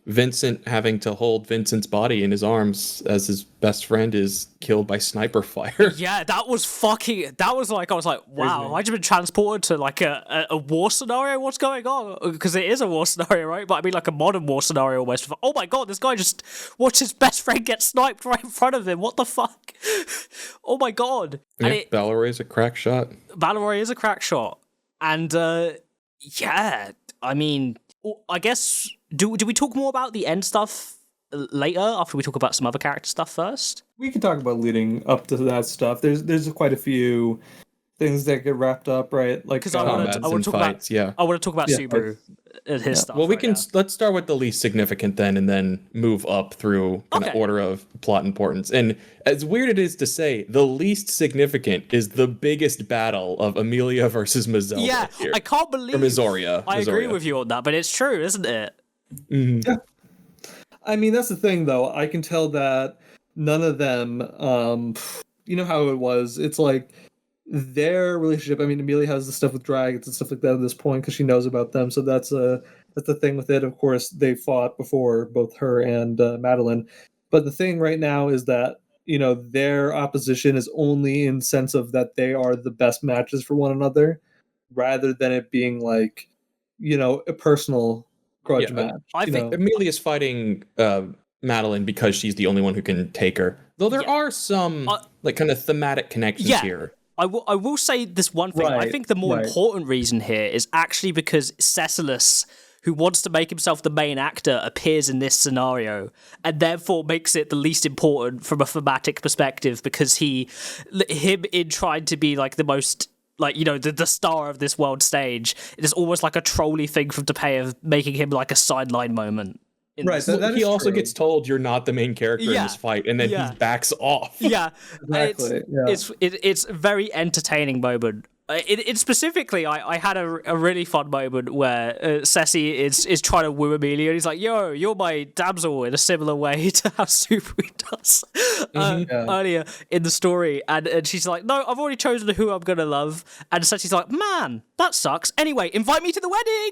Vincent having to hold Vincent's body in his arms as his best friend is killed by sniper fire. Yeah, that was like, I was like, wow, have I just been transported to like a war scenario? What's going on? Because it is a war scenario, right? But I mean like a modern war scenario almost. Oh my god, this guy just watched his best friend get sniped right in front of him. What the fuck? Oh my god. Yeah, Balleroy's a crack shot. Balleroy is a crack shot. And yeah, I mean, I guess, do we talk more about the end stuff later after we talk about some other character stuff first? We can talk about leading up to that stuff. There's quite a few things that get wrapped up, right? Like because I want to talk about Subaru and his stuff. Well, let's start with the least significant then, and then move up through kind of order of plot importance. And as weird it is to say, the least significant is the biggest battle of Emilia versus Mazelda. Yeah, here. I can't believe. Or Mizoria. I agree with you on that, but it's true, isn't it? Mm-hmm. Yeah. I mean, that's the thing, though. I can tell that none of them, you know how it was. It's like their relationship. I mean, Emilia has the stuff with dragons and stuff like that at this point because she knows about them. So that's the thing with it. Of course, they fought before, both her and Madeline. But the thing right now is that, you know, their opposition is only in sense of that they are the best matches for one another, rather than it being like, you know, a personal grudge match. I think Emilia's fighting Madeline because she's the only one who can take her. Though there are some like kind of thematic connections here. I will say this one thing. I think the more important reason here is actually because Cecilus, who wants to make himself the main actor, appears in this scenario, and therefore makes it the least important from a thematic perspective, because him in trying to be like the most, like, you know, the star of this world stage, it is almost like a trolly thing from Tepei of making him like a sideline moment. Right, that he also gets told you're not the main character in this fight, and then he backs off. Yeah, exactly. It's a very entertaining moment. It specifically, I had a really fun moment where Ceci is trying to woo Emilia, and he's like, "Yo, you're my damsel," in a similar way to how Subaru does earlier in the story, and she's like, "No, I've already chosen who I'm gonna love," and Ceci's like, "Man, that sucks. Anyway, invite me to the wedding."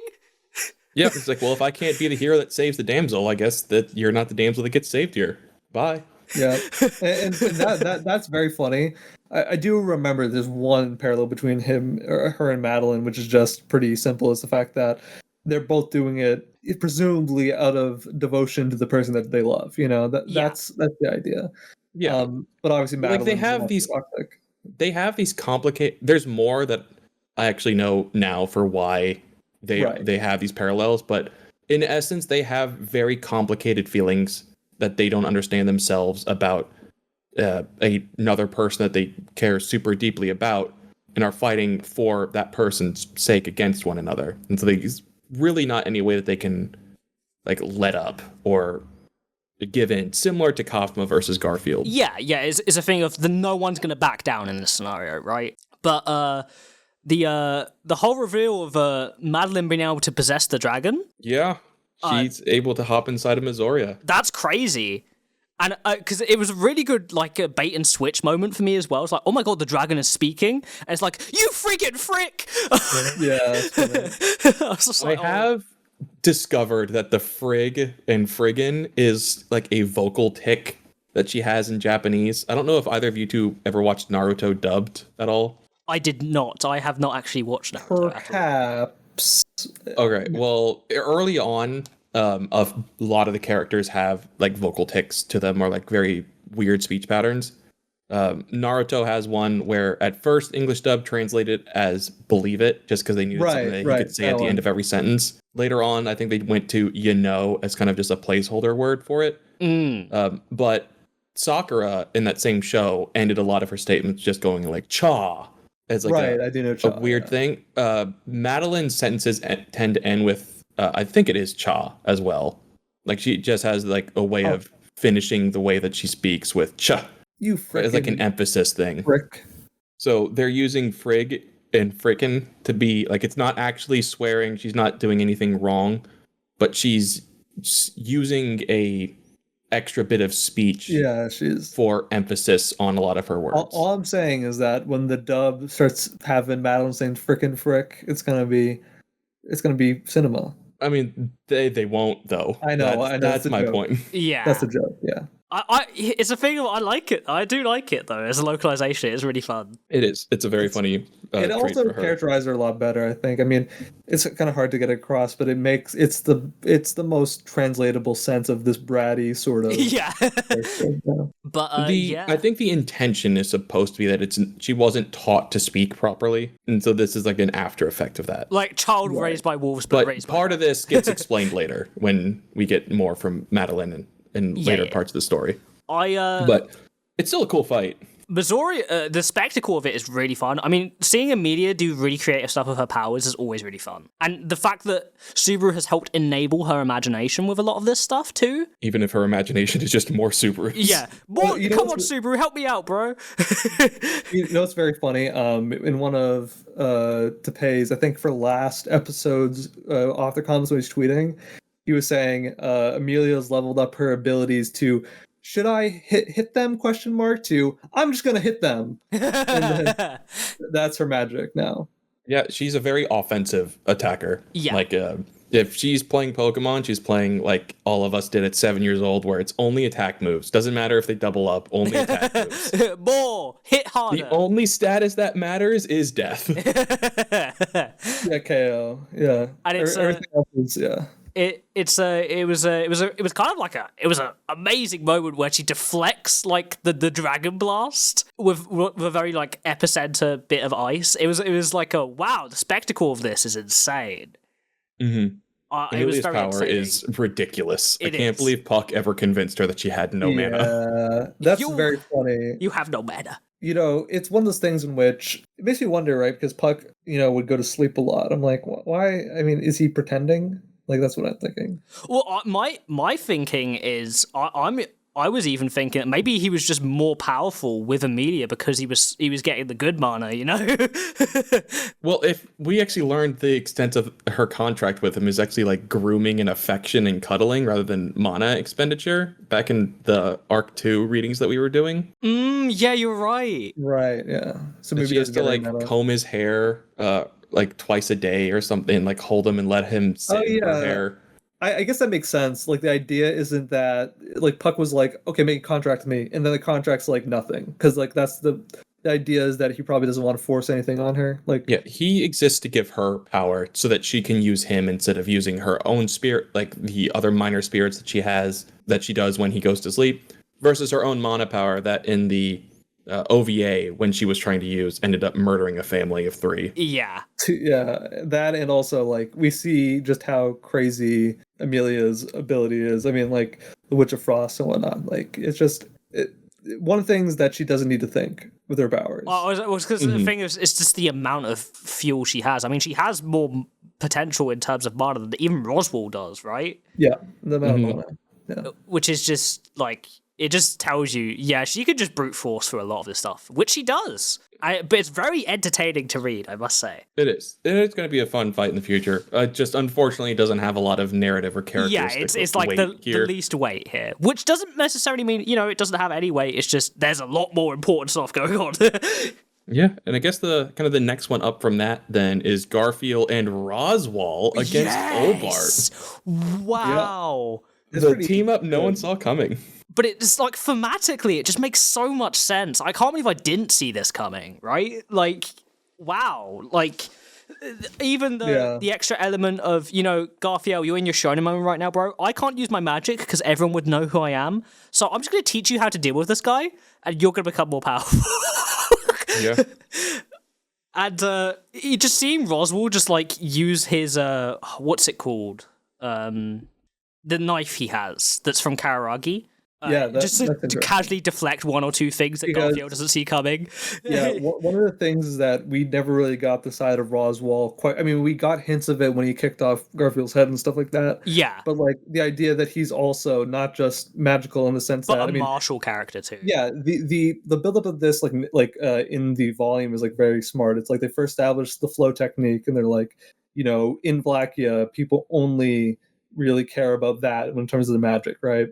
Yeah, it's like, well, if I can't be the hero that saves the damsel, I guess that you're not the damsel that gets saved here. Bye. Yeah, and that's very funny. I do remember there's one parallel between her and Madeline, which is just pretty simple. It's the fact that they're both doing it presumably out of devotion to the person that they love. You know, that's the idea. Yeah, but obviously Madeline, like they have these complicated. There's more that I actually know now for why they have these parallels, but in essence, they have very complicated feelings that they don't understand themselves about another person that they care super deeply about, and are fighting for that person's sake against one another. And so there's really not any way that they can like let up or give in, similar to Kaufma versus Garfield. Yeah, it's a thing of no one's going to back down in this scenario, right? But the whole reveal of Madeline being able to possess the dragon. Yeah, she's able to hop inside of Mizoria. That's crazy. And because it was a really good like a bait and switch moment for me as well. It's like, oh my god, the dragon is speaking, and it's like, you friggin' frick. Yeah. I have discovered that the frig and friggin is like a vocal tick that she has in Japanese. I don't know if either of you two ever watched Naruto dubbed at all. I did not. I have not actually watched Naruto. Perhaps. Okay. Well, early on, a lot of the characters have like vocal tics to them, or like very weird speech patterns. Naruto has one where at first English dub translated as "believe it," just because they needed something that he could say at the end of every sentence. Later on, I think they went to as kind of just a placeholder word for it. But Sakura in that same show ended a lot of her statements just going like "cha" as like I do know cha, a weird thing. Madeline's sentences tend to end with I think it is "cha" as well. Like she just has like a way of finishing the way that she speaks with "cha." You frickin'. It's like an emphasis thing. Frick. So they're using frig and frickin' to be like, it's not actually swearing. She's not doing anything wrong, but she's using a extra bit of speech for emphasis on a lot of her words. All I'm saying is that when the dub starts having Madeline saying frickin' frick, it's gonna be cinema. I mean, they won't though. I know. That's my point. Yeah, that's a joke. Yeah. It's a thing. I like it. I do like it though. As a localization, it's really fun. It is. It's a very funny. It also characterized her a lot better, I think. I mean, it's kind of hard to get across, but it's the most translatable sense of this bratty sort of. Yeah. But I think the intention is supposed to be that she wasn't taught to speak properly, and so this is like an after effect of that. Like child raised by wolves, but raised by part of this gets explained later when we get more from Madeline in later parts of the story. But it's still a cool fight. Missouri, the spectacle of it is really fun. I mean, seeing Emilia do really creative stuff with her powers is always really fun. And the fact that Subaru has helped enable her imagination with a lot of this stuff too. Even if her imagination is just more Subaru. Yeah. Come on, Subaru, help me out, bro. You know what's very funny? In one of Tepe's, I think for last episode's author comments when he's tweeting, he was saying Emilia's leveled up her abilities to should I hit them ? To I'm just gonna hit them. And then, that's her magic now. Yeah, she's a very offensive attacker. Yeah. Like if she's playing Pokemon, she's playing like all of us did at 7 years old, where it's only attack moves. Doesn't matter if they double up, only attack moves. More, hit harder. The only status that matters is death. Yeah, KO. Yeah. And it's everything else is, yeah. It was kind of like an amazing moment where she deflects like the dragon blast with a very like epicenter bit of ice. It was like a wow, the spectacle of this is insane. Mm-hmm. Emilia's power exciting. Is ridiculous. I can't believe Puck ever convinced her that she had no mana. That's very funny. You have no mana. You know, it's one of those things in which it makes me wonder, right? Because Puck, would go to sleep a lot. I'm like, why? I mean, is he pretending? Like, that's what I'm thinking. Well, my thinking is I was even thinking that maybe he was just more powerful with Emilia because he was getting the good mana, Well, if we actually learned the extent of her contract with him is actually like grooming and affection and cuddling rather than mana expenditure back in the Arc 2 readings that we were doing. Yeah, you're right. Right, yeah. So maybe she has to like comb his hair like twice a day or something, like hold him and let him sit in her hair. I guess that makes sense. Like, the idea isn't that like Puck was like, okay, make a contract with me, and then the contract's like nothing, because like that's the idea is that he probably doesn't want to force anything on her. Like, yeah, he exists to give her power so that she can use him instead of using her own spirit, like the other minor spirits that she does when he goes to sleep, versus her own mana power that in the OVA, when she was trying to use, ended up murdering a family of 3. Yeah. Yeah, that, and also like we see just how crazy Emilia's ability is. I mean, like the Witch of Frost and whatnot. Like, it's just one of the things that she doesn't need to think with her powers. Well, because the thing is, it's just the amount of fuel she has. I mean, she has more potential in terms of mana than even Roswaal does, right? Yeah, the amount of mana. Yeah. Which is just like, it just tells you, yeah, she could just brute force through a lot of this stuff, which she does. But it's very entertaining to read, I must say. It is. It's going to be a fun fight in the future. Just unfortunately, it doesn't have a lot of narrative or characteristics. Yeah, it's like the least weight here, which doesn't necessarily mean, it doesn't have any weight. It's just there's a lot more important stuff going on. Yeah, and I guess the next one up from that then is Garfiel and Roswaal against Obart. Wow. Yeah. The team up no one saw coming. But it's like thematically, it just makes so much sense. I can't believe I didn't see this coming, right? Like, wow. Like, even the extra element of, Garfiel, you're in your shining moment right now, bro. I can't use my magic because everyone would know who I am. So I'm just going to teach you how to deal with this guy, and you're going to become more powerful. Yeah. And you just seeing Roswaal just like use his what's it called? The knife he has that's from Kararagi. Just to casually deflect one or two things that Garfield doesn't see coming. One of the things is that we never really got the side of Roswaal quite. I mean, we got hints of it when he kicked off Garfield's head and stuff like that. Yeah, but like the idea that he's also not just magical in the sense that a martial character too. Yeah, the build-up of this in the volume is like very smart. It's like they first established the flow technique, and they're like, in Vlachia, people only really care about that in terms of the magic, right?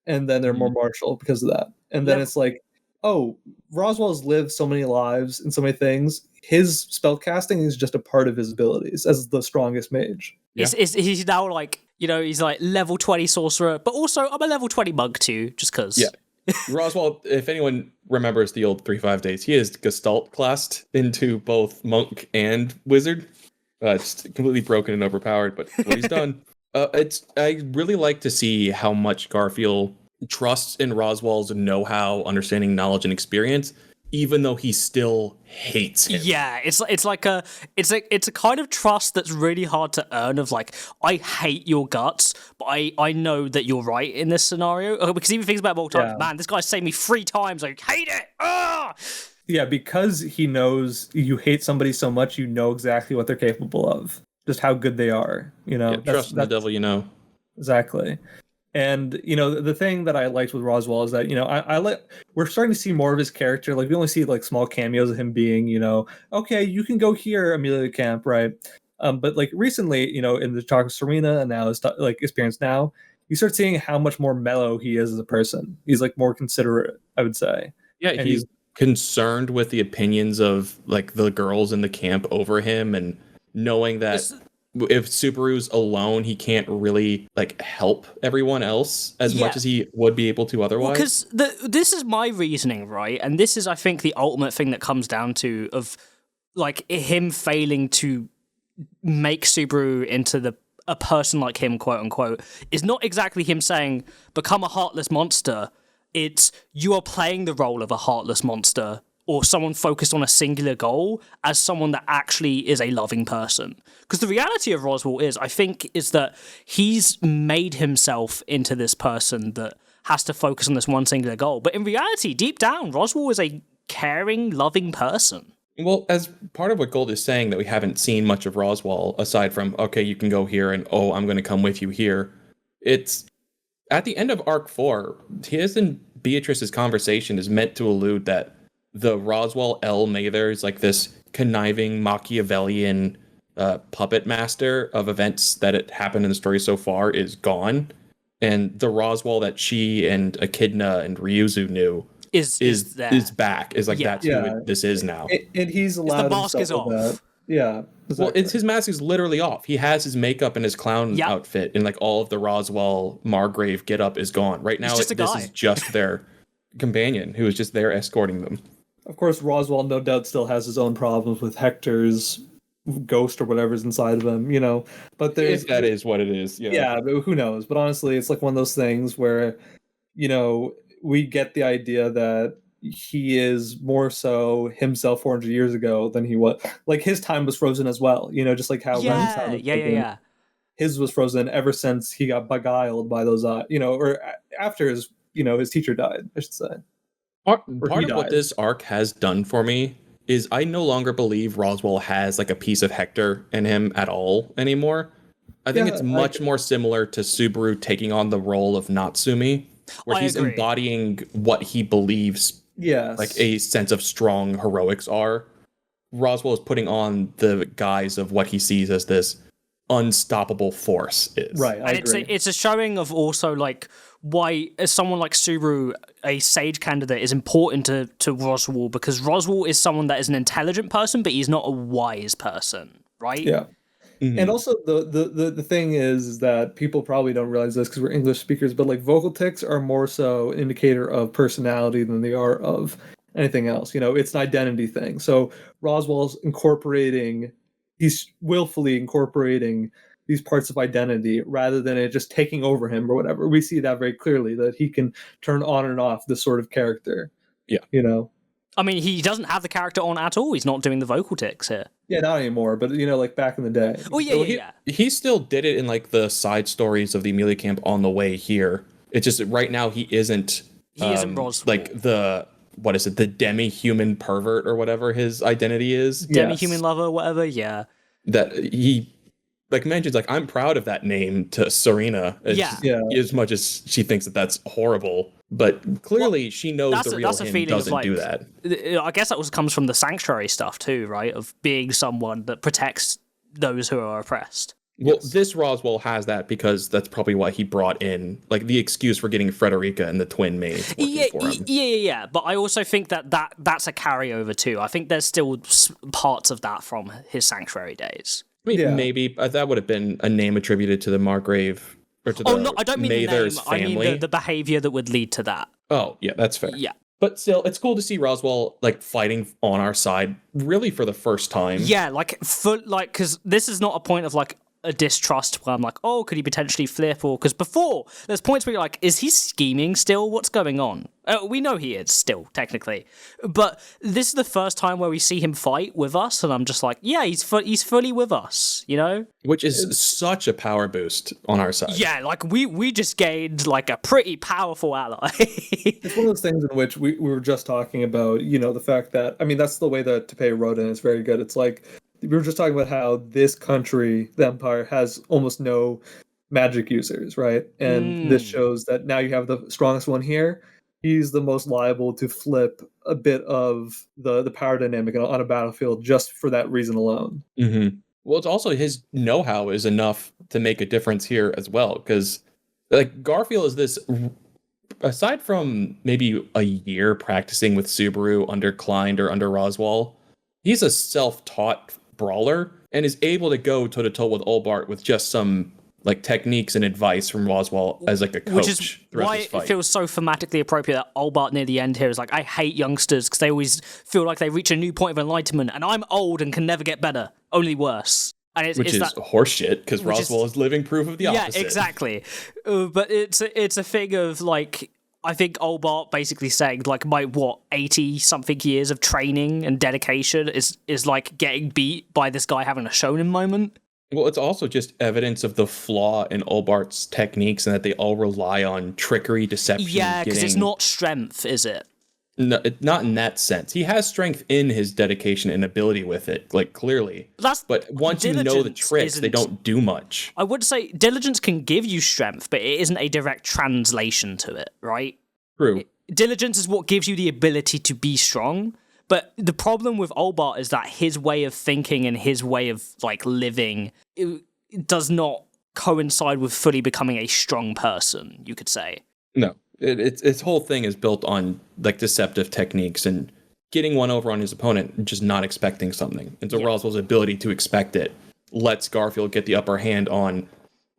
And then they're more martial because of that. And then it's like, oh, Roswaal's lived so many lives and so many things. His spellcasting is just a part of his abilities as the strongest mage. Yeah. He's now like, he's like level 20 sorcerer, but also I'm a level 20 monk too, just because. Yeah. Roswaal, if anyone remembers the old 3-5 days, he is Gestalt classed into both monk and wizard. It's completely broken and overpowered, but what he's done. I really like to see how much Garfield trusts in Roswaal's know-how, understanding, knowledge, and experience, even though he still hates him. Yeah, it's a kind of trust that's really hard to earn. Of like, I hate your guts, but I know that you're right in this scenario because even thinks about it multiple times. Man, this guy saved me 3 times. I hate it. Ah. Yeah, because he knows you hate somebody so much, you know exactly what they're capable of. Just how good they are, trust the devil, exactly. And the thing that I liked with Roswaal is that we're starting to see more of his character. Like we only see like small cameos of him being, okay, you can go here, Emilia camp, right? But like recently, in the Talk of Serena and now his like experience now, you start seeing how much more mellow he is as a person. He's like more considerate, I would say. Yeah, and he's concerned with the opinions of like the girls in the camp over him, and knowing that if Subaru's alone, he can't really like help everyone else as much as he would be able to otherwise. Because this is my reasoning, right? And this is, I think, the ultimate thing that comes down to of like him failing to make Subaru into a person like him, quote unquote, is not exactly him saying become a heartless monster. It's you are playing the role of a heartless monster or someone focused on a singular goal as someone that actually is a loving person. Because the reality of Roswaal is that he's made himself into this person that has to focus on this one singular goal. But in reality, deep down, Roswaal is a caring, loving person. Well, as part of what Gold is saying, that we haven't seen much of Roswaal, aside from, okay, you can go here, and oh, I'm going to come with you here. It's at the end of Arc 4, his and Beatrice's conversation is meant to allude that the Roswaal L. Mather is like this conniving Machiavellian puppet master of events that had happened in the story so far is gone. And the Roswaal that she and Echidna and Ryuzu knew is back. Is like that's who this is now. And he's allowed the mask is off. That. Yeah. Exactly. Well, his mask is literally off. He has his makeup and his clown outfit, and like all of the Roswaal Margrave getup is gone. Right now, this is just their companion who is just there escorting them. Of course, Roswaal no doubt still has his own problems with Hector's ghost or whatever's inside of him, But if that is what it is, yeah, but who knows? But honestly, it's like one of those things where, we get the idea that he is more so himself 400 years ago than he was. Like his time was frozen as well, just like how Rem's time was frozen. His was frozen ever since he got beguiled by those, or after his teacher died, I should say. Part of what this arc has done for me is I no longer believe Roswaal has like a piece of Hector in him at all anymore. I think it's much more similar to Subaru taking on the role of Natsumi, where he's embodying what he believes like a sense of strong heroics are. Roswaal is putting on the guise of what he sees as this unstoppable force is. Right, I agree. It's a showing of also like why someone like Subaru, a sage candidate, is important to Roswaal, because Roswaal is someone that is an intelligent person, but he's not a wise person, right? Yeah. Mm-hmm. And also the thing is that people probably don't realize this because we're English speakers, but like vocal tics are more so an indicator of personality than they are of anything else. It's an identity thing. So Roswaal's incorporating he's willfully incorporating these parts of identity rather than it just taking over him or whatever. We see that very clearly, that he can turn on and off this sort of character. Yeah. You know? I mean, he doesn't have the character on at all. He's not doing the vocal tics here. Yeah, not anymore, but like back in the day. Oh, yeah. He still did it in like the side stories of the Emilia camp on the way here. It's just right now he isn't Roswaal. like the demi-human pervert or whatever his identity is. Demi-human lover, whatever, yeah. That he like mentions, like, I'm proud of that name to Serena as much as she thinks that that's horrible. But clearly she knows the real him doesn't do that. I guess that also comes from the sanctuary stuff too, right? Of being someone that protects those who are oppressed. Well, this Roswaal has that because that's probably why he brought in, like, the excuse for getting Frederica and the twin maids working for him. Yeah. But I also think that's a carryover too. I think there's still parts of that from his sanctuary days. I mean, maybe that would have been a name attributed to the Margrave or to the I don't mean Mather's the name. family. I mean the behavior that would lead to that. Oh, yeah, that's fair. Yeah. But still, it's cool to see Roswaal like fighting on our side, really for the first time. Yeah, because this is not a point of like a distrust where I'm like, oh, could he potentially flip? Or because before there's points where you're like, is he scheming still? What's going on? We know he is still technically, but this is the first time where we see him fight with us, and I'm just like, yeah, he's fully with us, you know, which is such a power boost on our side. Yeah, like we just gained like a pretty powerful ally. It's one of those things in which we were just talking about, the fact that, I mean, that's the way that Tepe wrote it, and it's very good. It's like, we were just talking about how this country, the Empire, has almost no magic users, right? And this shows that now you have the strongest one here. He's the most liable to flip a bit of the power dynamic on a battlefield just for that reason alone. Mm-hmm. Well, it's also his know-how is enough to make a difference here as well, because like Garfiel is this, aside from maybe a year practicing with Subaru under Klein or under Roswaal, he's a self-taught brawler and is able to go toe-to-toe with Olbart with just some like techniques and advice from Roswaal as like a coach. Which is why it feels so thematically appropriate that Olbart near the end here is like, I hate youngsters because they always feel like they reach a new point of enlightenment, and I'm old and can never get better, only worse. And which is horseshit, because Roswaal is living proof of the opposite. Yeah, exactly. But it's a thing of like, I think Olbart basically saying like my 80-something years of training and dedication is like getting beat by this guy having a shonen moment. Well, it's also just evidence of the flaw in Olbart's techniques and that they all rely on trickery, deception. Yeah, because it's not strength, is it? No, not in that sense. He has strength in his dedication and ability with it, like clearly. But once you know the tricks, they don't do much. I would say diligence can give you strength, but it isn't a direct translation to it, right? True. Diligence is what gives you the ability to be strong. But the problem with Olbart is that his way of thinking and his way of like living it does not coincide with fully becoming a strong person, you could say. No, its whole thing is built on like deceptive techniques and getting one over on his opponent and just not expecting something. And so Roswell's ability to expect it lets Garfield get the upper hand on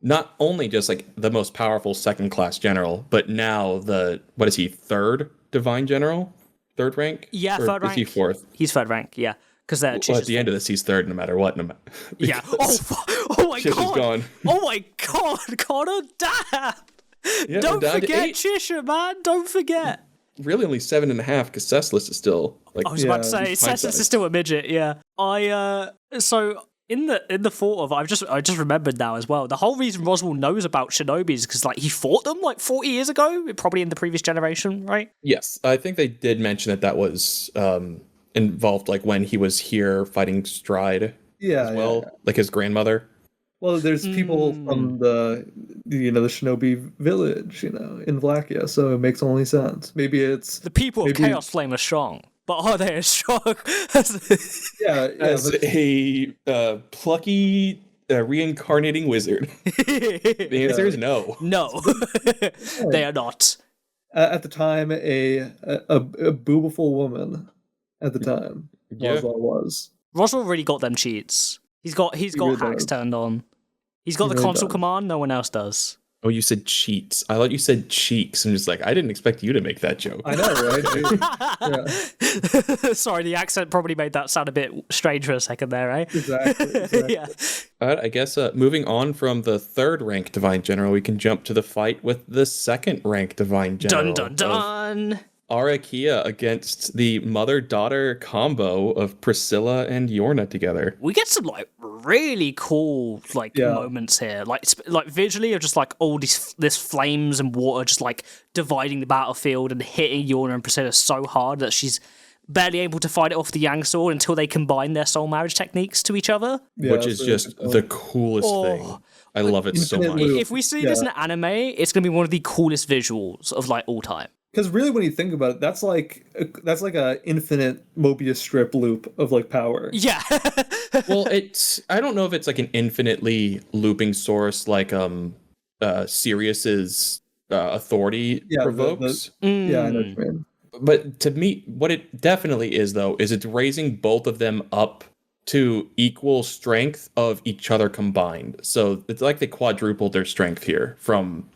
not only just like the most powerful second class general, but now what is he, third divine general? Third rank? Yeah, third rank. Is he fourth? He's third rank, yeah. Because at the end of this, he's third no matter what. Yeah. Oh my god. Gone. Oh my god, Connor, damn. Yeah, don't forget Chisha, man. Don't forget. Really only 7.5 because Cecilus is still like. I was about to say Cecilus is still a midget. Yeah. So in the thought of I just remembered now as well. The whole reason Roswaal knows about Shinobi is because like he fought them like 40 years ago, probably in the previous generation, right? Yes, I think they did mention that was involved like when he was here fighting Stride. As well, like his grandmother. Well, there's people from the Shinobi village, in Vlachia, so it makes only sense. Maybe it's the people of Chaos Flame are strong. But are they as strong as a plucky reincarnating wizard? The answer is no. No, they are not. At the time, a boobiful woman. At the time, Roswaal was. Roswaal really got them cheats. He's got really hacks turned on. He's got the console command. No one else does. Oh, you said cheats. I thought you said cheeks. I'm just like, I didn't expect you to make that joke. I know, right? Yeah. Sorry, the accent probably made that sound a bit strange for a second there, eh? Exactly. Yeah. All right, I guess moving on from the third rank Divine General, we can jump to the fight with the second rank Divine General. Dun dun dun. Arakia against the mother-daughter combo of Priscilla and Yorna together. We get some like really cool moments here, like visually of just like all this flames and water just like dividing the battlefield and hitting Yorna and Priscilla so hard that she's barely able to fight it off the Yang sword until they combine their soul marriage techniques to each other, which is just the coolest thing. I love it so much. If we see this in an anime, it's gonna be one of the coolest visuals of like all time. Because really, when you think about it, that's like a infinite Mobius strip loop of like power. Yeah. Well, I don't know if it's like an infinitely looping source like Sirius's authority provokes. Yeah, I know what you mean. But to me, what it definitely is though is it's raising both of them up to equal strength of each other combined. So it's like they quadrupled their strength here from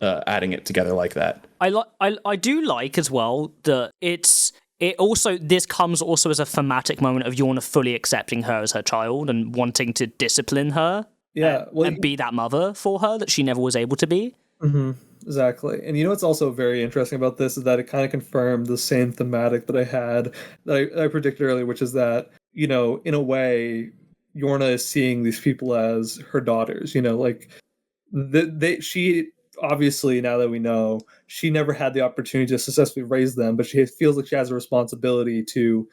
adding it together like that. I do like as well that this comes also as a thematic moment of Yorna fully accepting her as her child and wanting to discipline her, and be that mother for her that she never was able to be. Mm-hmm. Exactly. And you know what's also very interesting about this is that it kind of confirmed the same thematic that I had that I predicted earlier, which is that, you know, in a way, Yorna is seeing these people as her daughters. You know, like she obviously, now that we know, she never had the opportunity to successfully raise them, but she feels like she has a responsibility to,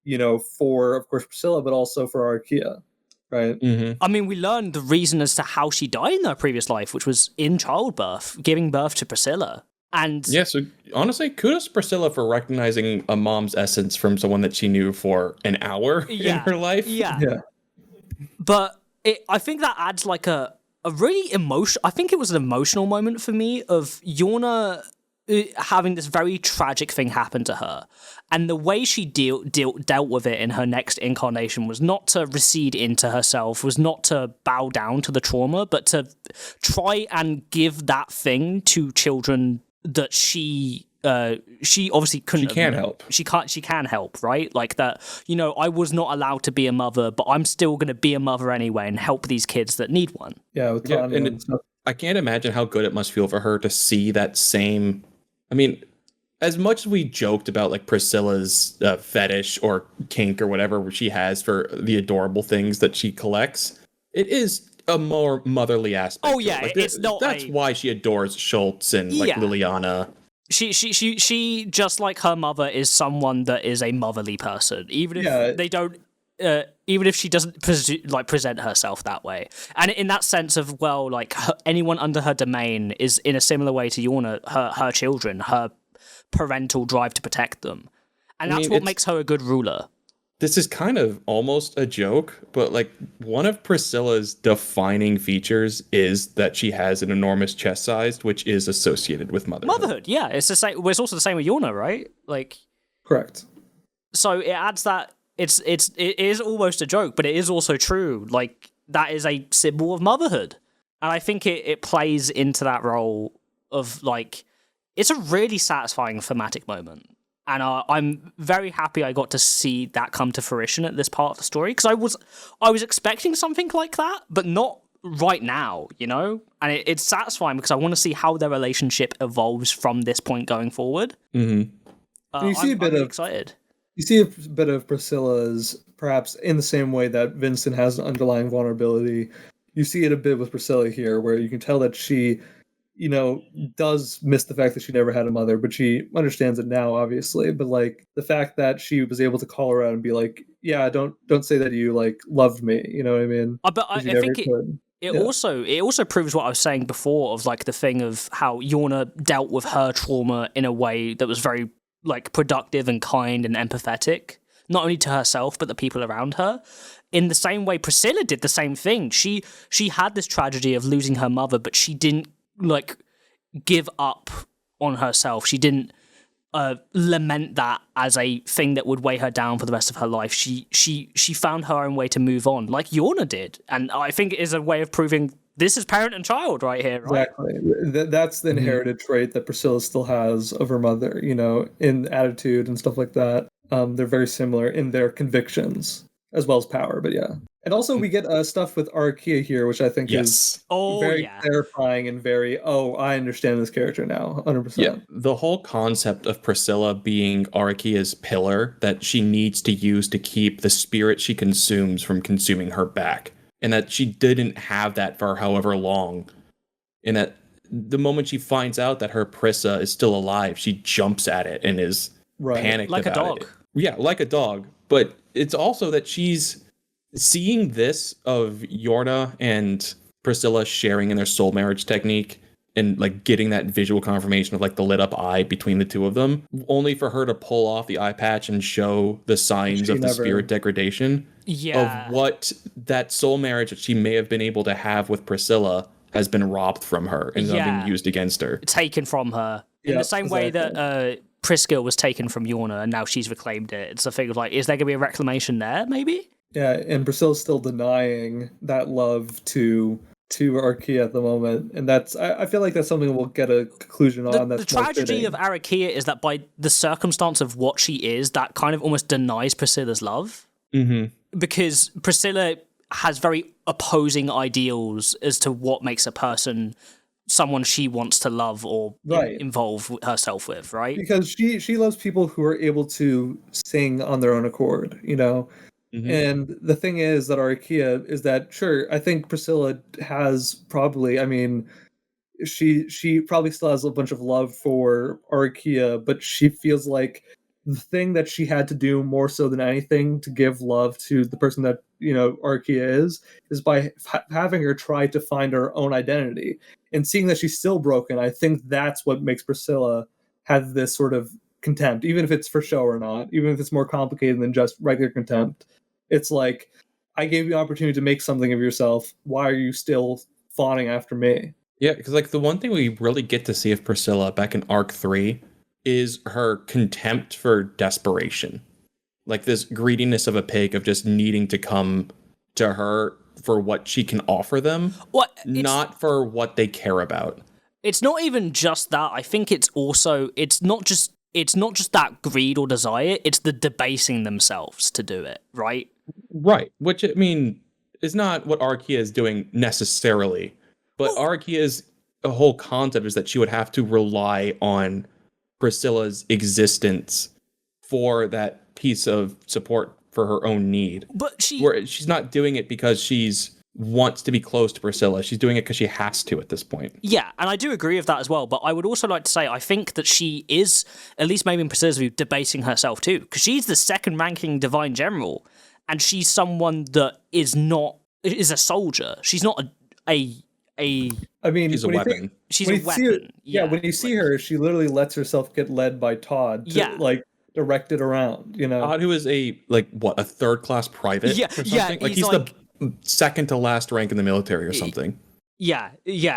you know, for, of course, Priscilla, but also for Arakia, right? Mm-hmm. I mean, we learned the reason as to how she died in her previous life, which was in childbirth, giving birth to Priscilla. And yeah, so honestly, kudos to Priscilla for recognizing a mom's essence from someone that she knew for an hour in her life. Yeah. But I think that adds like a really I think it was an emotional moment for me of Yorna having this very tragic thing happen to her, and the way she dealt with it in her next incarnation was not to recede into herself, was not to bow down to the trauma, but to try and give that thing to children that she obviously couldn't. She can help. She can help, right? Like that, you know, I was not allowed to be a mother, but I'm still going to be a mother anyway and help these kids that need one. Yeah, with Todd and stuff. I can't imagine how good it must feel for her to see that same. I mean, as much as we joked about like Priscilla's fetish or kink or whatever she has for the adorable things that she collects, it is a more motherly aspect. Oh yeah, like, it's not. That's why she adores Schultz and like Liliana. She just like her mother is someone that is a motherly person, even if they don't. Even if she doesn't present herself that way, and in that sense of anyone under her domain is in a similar way to Yorna, her children, her parental drive to protect them, and that's what makes her a good ruler. This is kind of almost a joke, but like one of Priscilla's defining features is that she has an enormous chest size, which is associated with motherhood. Yeah, it's the same. Well, it's also the same with Yorna, right? Like, correct. So it adds that. It is almost a joke, but it is also true. Like, that is a symbol of motherhood. And I think it plays into that role of, like, it's a really satisfying thematic moment. And I'm very happy I got to see that come to fruition at this part of the story, because I was expecting something like that, but not right now, you know? And it's satisfying because I want to see how their relationship evolves from this point going forward. Mm-hmm. You see I'm excited. You see a bit of Priscilla's, perhaps in the same way that Vincent has an underlying vulnerability. You see it a bit with Priscilla here, where you can tell that she, you know, does miss the fact that she never had a mother, but she understands it now, obviously. But like the fact that she was able to call her out and be like, "Yeah, don't say that you like loved me," you know what I mean? But I think it also proves what I was saying before of like the thing of how Yorna dealt with her trauma in a way that was very like productive and kind and empathetic, not only to herself but the people around her. In the same way, Priscilla did the same thing. She had this tragedy of losing her mother, but she didn't like give up on herself. She didn't lament that as a thing that would weigh her down for the rest of her life. She found her own way to move on, like Yorna did, and I think it is a way of proving this is parent and child right here, right? Exactly. That's the inherited trait that Priscilla still has of her mother, in attitude and stuff like that. They're very similar in their convictions as well as power, but yeah. And also we get stuff with Arakia here, which I think is very clarifying and very, I understand this character now, 100%. Yeah, the whole concept of Priscilla being Arakia's pillar that she needs to use to keep the spirit she consumes from consuming her back. And that she didn't have that for however long. And that the moment she finds out that her Prissa is still alive, she jumps at it and is panicked like about a dog. it. Yeah, like a dog. But it's also that she's seeing this of Yorna and Priscilla sharing in their soul marriage technique and like getting that visual confirmation of like the lit up eye between the two of them, only for her to pull off the eye patch and show the signs of the spirit degradation of what that soul marriage that she may have been able to have with Priscilla has been robbed from her and not being used against her. Taken from her. In the same way that Prisca was taken from Yorna and now she's reclaimed it. It's a thing of like, is there going to be a reclamation there, maybe? Yeah, and Priscilla's still denying that love to Arakia at the moment, and I feel like that's something we'll get a conclusion on. The tragedy of Arakia is that by the circumstance of what she is, that kind of almost denies Priscilla's love. Mm-hmm. Because Priscilla has very opposing ideals as to what makes a person someone she wants to love or involve herself with, right? Because she loves people who are able to sing on their own accord, Mm-hmm. And the thing is that Arakia is that, sure, I think Priscilla has probably, she probably still has a bunch of love for Arakia, but she feels like the thing that she had to do more so than anything to give love to the person that, Arakia is by having her try to find her own identity. And seeing that she's still broken, I think that's what makes Priscilla have this sort of contempt, even if it's for show or not, even if it's more complicated than just regular contempt. It's like, I gave you an opportunity to make something of yourself. Why are you still fawning after me? Yeah, because like the one thing we really get to see of Priscilla back in Arc 3 is her contempt for desperation. Like this greediness of a pig of just needing to come to her for what she can offer them, not for what they care about. It's not even just that. I think it's also, it's not just that greed or desire, it's the debasing themselves to do it, right? Right, which, is not what Arakia is doing necessarily, but Arakia's whole concept is that she would have to rely on Priscilla's existence for that piece of support for her own need. But she's not doing it because she's wants to be close to Priscilla. She's doing it because she has to at this point. Yeah, and I do agree with that as well, but I would also like to say I think that she is, at least maybe in Priscilla's view, debasing herself too, because she's the second ranking Divine General, and she's someone that is a soldier. She's not a she's a weapon. She's a weapon. When you see her, she literally lets herself get led by Todd to direct it around, Todd, who is a third class private or something? Yeah, he's the second to last rank in the military or something. Yeah,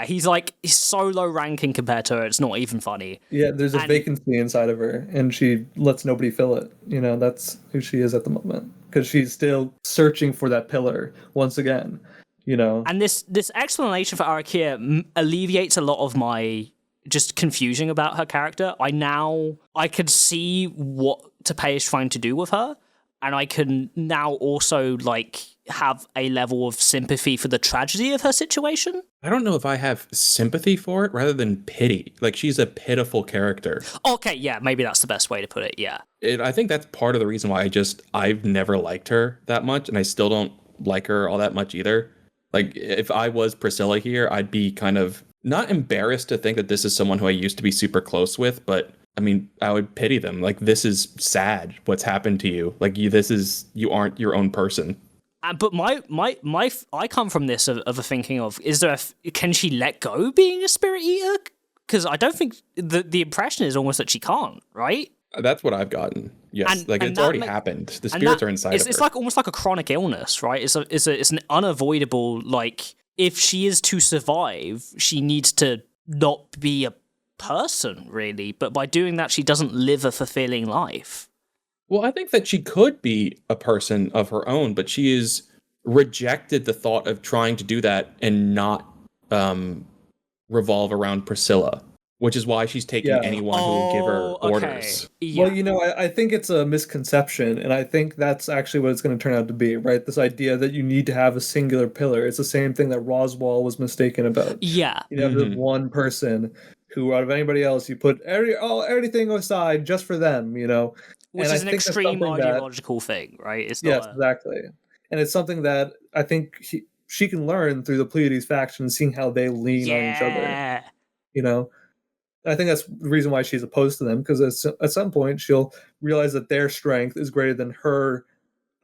he's so low ranking compared to her, it's not even funny. Yeah, there's a vacancy inside of her, and she lets nobody fill it. That's who she is at the moment, because she's still searching for that pillar once again. And this explanation for Arakia alleviates a lot of my just confusion about her character. I could see what Tepe is trying to do with her, and I can now also have a level of sympathy for the tragedy of her situation. I don't know if I have sympathy for it rather than pity. She's a pitiful character. Okay, yeah, maybe that's the best way to put it, yeah. I think that's part of the reason why I've never liked her that much, and I still don't like her all that much either. If I was Priscilla here, I'd be kind of not embarrassed to think that this is someone who I used to be super close with, but I would pity them. This is sad what's happened to you. You aren't your own person. But I come from this of a thinking of, can she let go being a spirit eater? Because I don't think the impression is almost that she can't, right? That's what I've gotten. Yes, it's already happened. The spirits are inside of her. It's almost like a chronic illness, right? It's an unavoidable, if she is to survive, she needs to not be a person, really. But by doing that, she doesn't live a fulfilling life. Well, I think that she could be a person of her own, but she has rejected the thought of trying to do that and not revolve around Priscilla, which is why she's taking anyone who will give her orders. Yeah. Well, I think it's a misconception, and I think that's actually what it's going to turn out to be, right? This idea that you need to have a singular pillar. It's the same thing that Roswaal was mistaken about. Yeah. You have this one person who, out of anybody else, you put everything aside just for them, Which is an extreme ideological thing, right? It's not yes, exactly. And it's something that I think she can learn through the Pleiades faction, seeing how they lean on each other. I think that's the reason why she's opposed to them, because at some point she'll realize that their strength is greater than her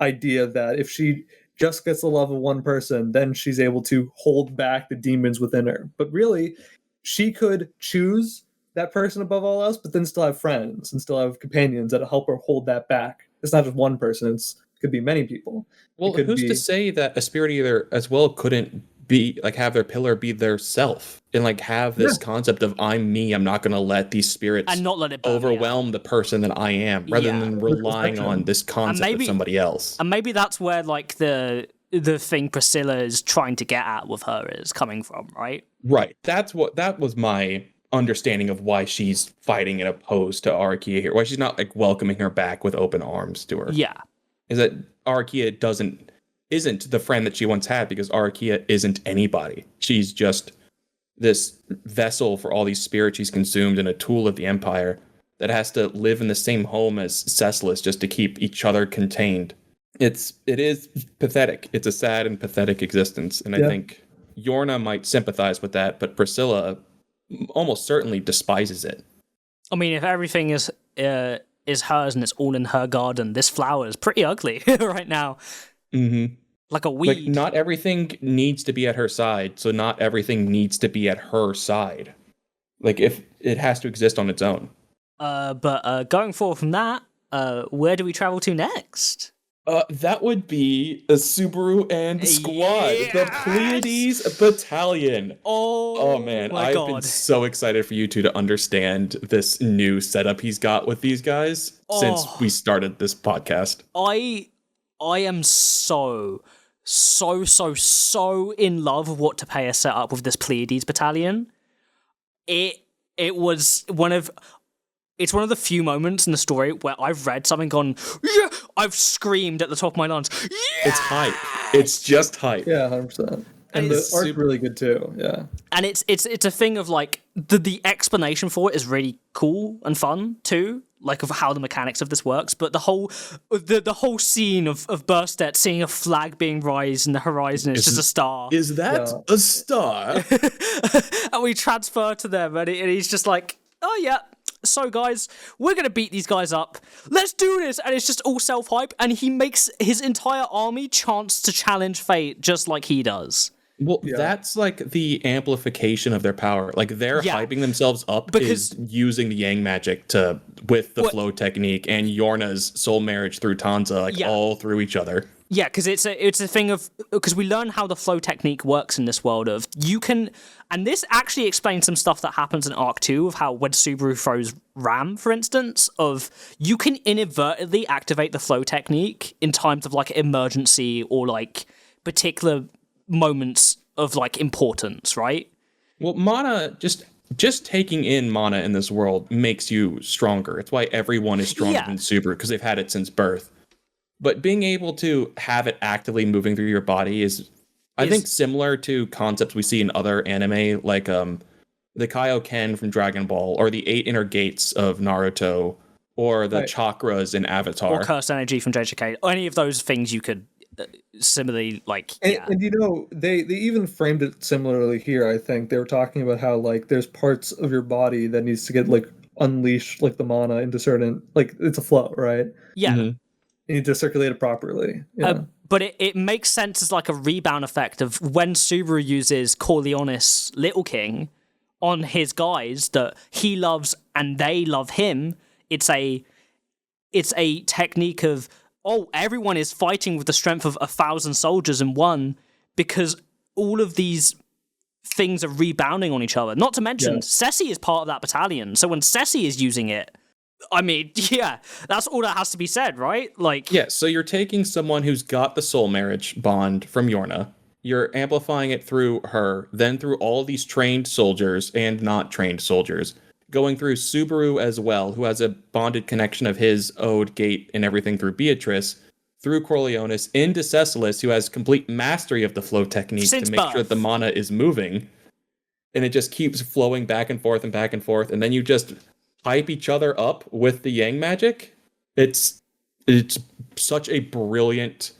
idea that if she just gets the love of one person, then she's able to hold back the demons within her. But really, she could choose that person above all else, but then still have friends and still have companions that help her hold that back. It's not just one person, it could be many people. Well, who's to say that a spirit eater as well couldn't be like have their pillar be their self and like have this concept of I'm me, I'm not going to let these spirits and not let it overwhelm the person that I am, rather than relying on this concept of somebody else. And maybe that's where like the thing Priscilla is trying to get at with her is coming from, right? Right. That was my understanding of why she's fighting and opposed to Arakia here. Why she's not like welcoming her back with open arms to her. Yeah. Is that Arakia isn't the friend that she once had, because Arakia isn't anybody. She's just this vessel for all these spirits she's consumed and a tool of the Empire that has to live in the same home as Cecilus just to keep each other contained. It is pathetic. It's a sad and pathetic existence. And I think Yorna might sympathize with that, but Priscilla almost certainly despises it. I mean, if everything is hers and it's all in her garden, this flower is pretty ugly right now. Mm-hmm. Like a weed. Like, not everything needs to be at her side, so not everything needs to be at her side. Like, if it has to exist on its own. But going forward from that, where do we travel to next? That would be the Subaru and Squad, the Pleiades Battalion. Oh man, I've been so excited for you two to understand this new setup he's got with these guys since we started this podcast. I am so in love with what Tapea set up with this Pleiades Battalion. It's one of the few moments in the story where I've read something gone, yeah! I've screamed at the top of my lungs, yeah! It's hype. It's just hype. Yeah, 100%. And the art's really good too, yeah. And it's a thing of like, the explanation for it is really cool and fun too, like of how the mechanics of this works, but the whole scene of Burstet seeing a flag being raised in the horizon, it's just a star. Is that a star? And we transfer to them, and he's just like, oh yeah, so guys, we're gonna beat these guys up. Let's do this! And it's just all self-hype, and he makes his entire army chance to challenge fate just like he does. Well, that's like the amplification of their power. Like, they're hyping themselves up because using the Yang magic with the flow technique and Yorna's soul marriage through Tanza, all through each other. Yeah, because it's a thing of, because we learn how the flow technique works in this world of, you can, and this actually explains some stuff that happens in Arc 2 of how when Subaru throws Ram, for instance, of you can inadvertently activate the flow technique in times of like emergency or like particular moments of like importance, right? Well, mana, just taking in mana in this world makes you stronger. It's why everyone is stronger than Subaru, because they've had it since birth. But being able to have it actively moving through your body is I think, similar to concepts we see in other anime, like the Kaioken from Dragon Ball, or the 8 inner gates of Naruto, or the chakras in Avatar. Or Cursed Energy from JJK. Any of those things you could similarly, like, and you know, they even framed it similarly here, I think. They were talking about how, like, there's parts of your body that needs to get, like, unleashed, like, the mana into certain, like, it's a flow, right? Yeah. Mm-hmm. You need to circulate it properly. Yeah. But it makes sense as like a rebound effect of when Subaru uses Corleonis Little King on his guys that he loves and they love him. It's a technique of, oh, everyone is fighting with the strength of 1,000 soldiers in one, because all of these things are rebounding on each other. Not to mention, Ceci is part of that battalion. So when Ceci is using it, I mean, yeah, that's all that has to be said, right? Like, yeah, so you're taking someone who's got the soul marriage bond from Yorna, you're amplifying it through her, then through all these trained soldiers and not trained soldiers, going through Subaru as well, who has a bonded connection of his ode, gate, and everything through Beatrice, through Corleones, into Cecilis, who has complete mastery of the flow technique Since to make sure birth. that the mana is moving. And it just keeps flowing back and forth and back and forth, and then you just hype each other up with the Yang magic. It's such a brilliant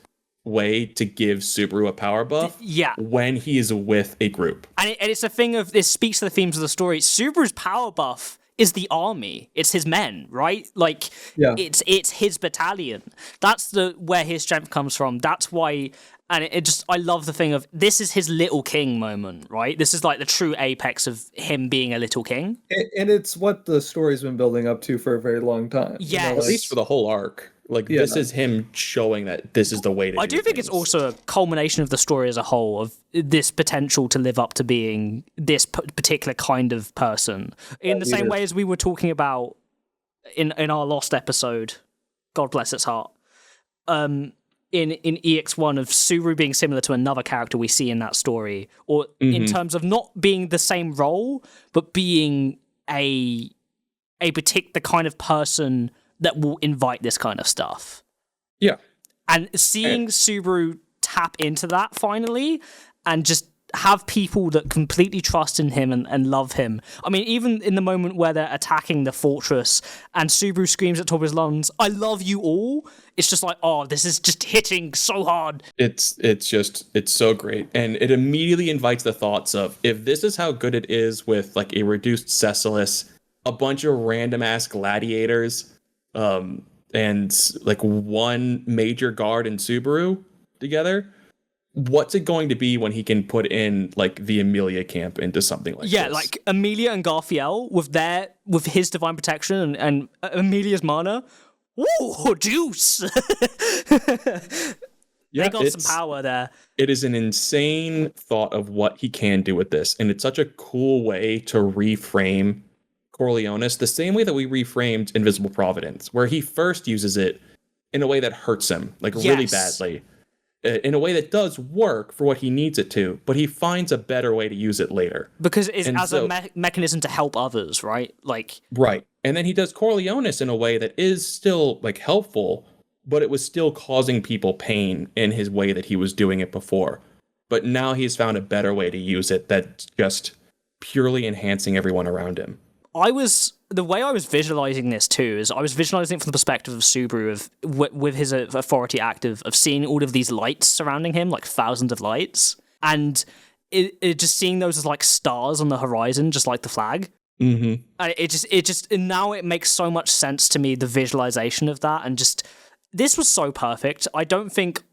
way to give Subaru a power buff when he is with a group. And it's a thing of, this speaks to the themes of the story. Subaru's power buff is the army. It's his men, right? Like, it's his battalion. That's where his strength comes from. That's why, and I love the thing of, this is his little king moment, right? This is like the true apex of him being a little king. And it's what the story's been building up to for a very long time. Yes. At least for the whole arc. Like, this is him showing that this is the way to I do think it's also a culmination of the story as a whole, of this potential to live up to being this particular kind of person. In the same way as we were talking about in our Lost episode, God bless its heart, in EX1, of Subaru being similar to another character we see in that story, or in terms of not being the same role, but being a particular kind of person that will invite this kind of stuff. Yeah. And seeing Subaru tap into that finally, and just have people that completely trust in him and love him. I mean, even in the moment where they're attacking the fortress and Subaru screams at top of his lungs, "I love you all," it's just like, oh, this is just hitting so hard. It's so great. And it immediately invites the thoughts of, if this is how good it is with like a reduced Cecilis, a bunch of random ass gladiators, and like one major guard in Subaru together, what's it going to be when he can put in like the Emilia camp into something like this? Yeah, like Emilia and Garfiel with his divine protection and Emilia's mana. Ooh, juice! They got some power there. It is an insane thought of what he can do with this, and it's such a cool way to reframe Corleones, the same way that we reframed Invisible Providence, where he first uses it in a way that hurts him, like really badly, in a way that does work for what he needs it to, but he finds a better way to use it later. Because it's a mechanism to help others, right? Right. And then he does Corleones in a way that is still like helpful, but it was still causing people pain in his way that he was doing it before. But now he's found a better way to use it that's just purely enhancing everyone around him. The way I was visualizing this too is I was visualizing it from the perspective of Subaru, of with his authority active, of seeing all of these lights surrounding him, like thousands of lights, and it just seeing those as like stars on the horizon, just like the flag. Mm-hmm. And now it makes so much sense to me, the visualization of that, and just this was so perfect. I don't think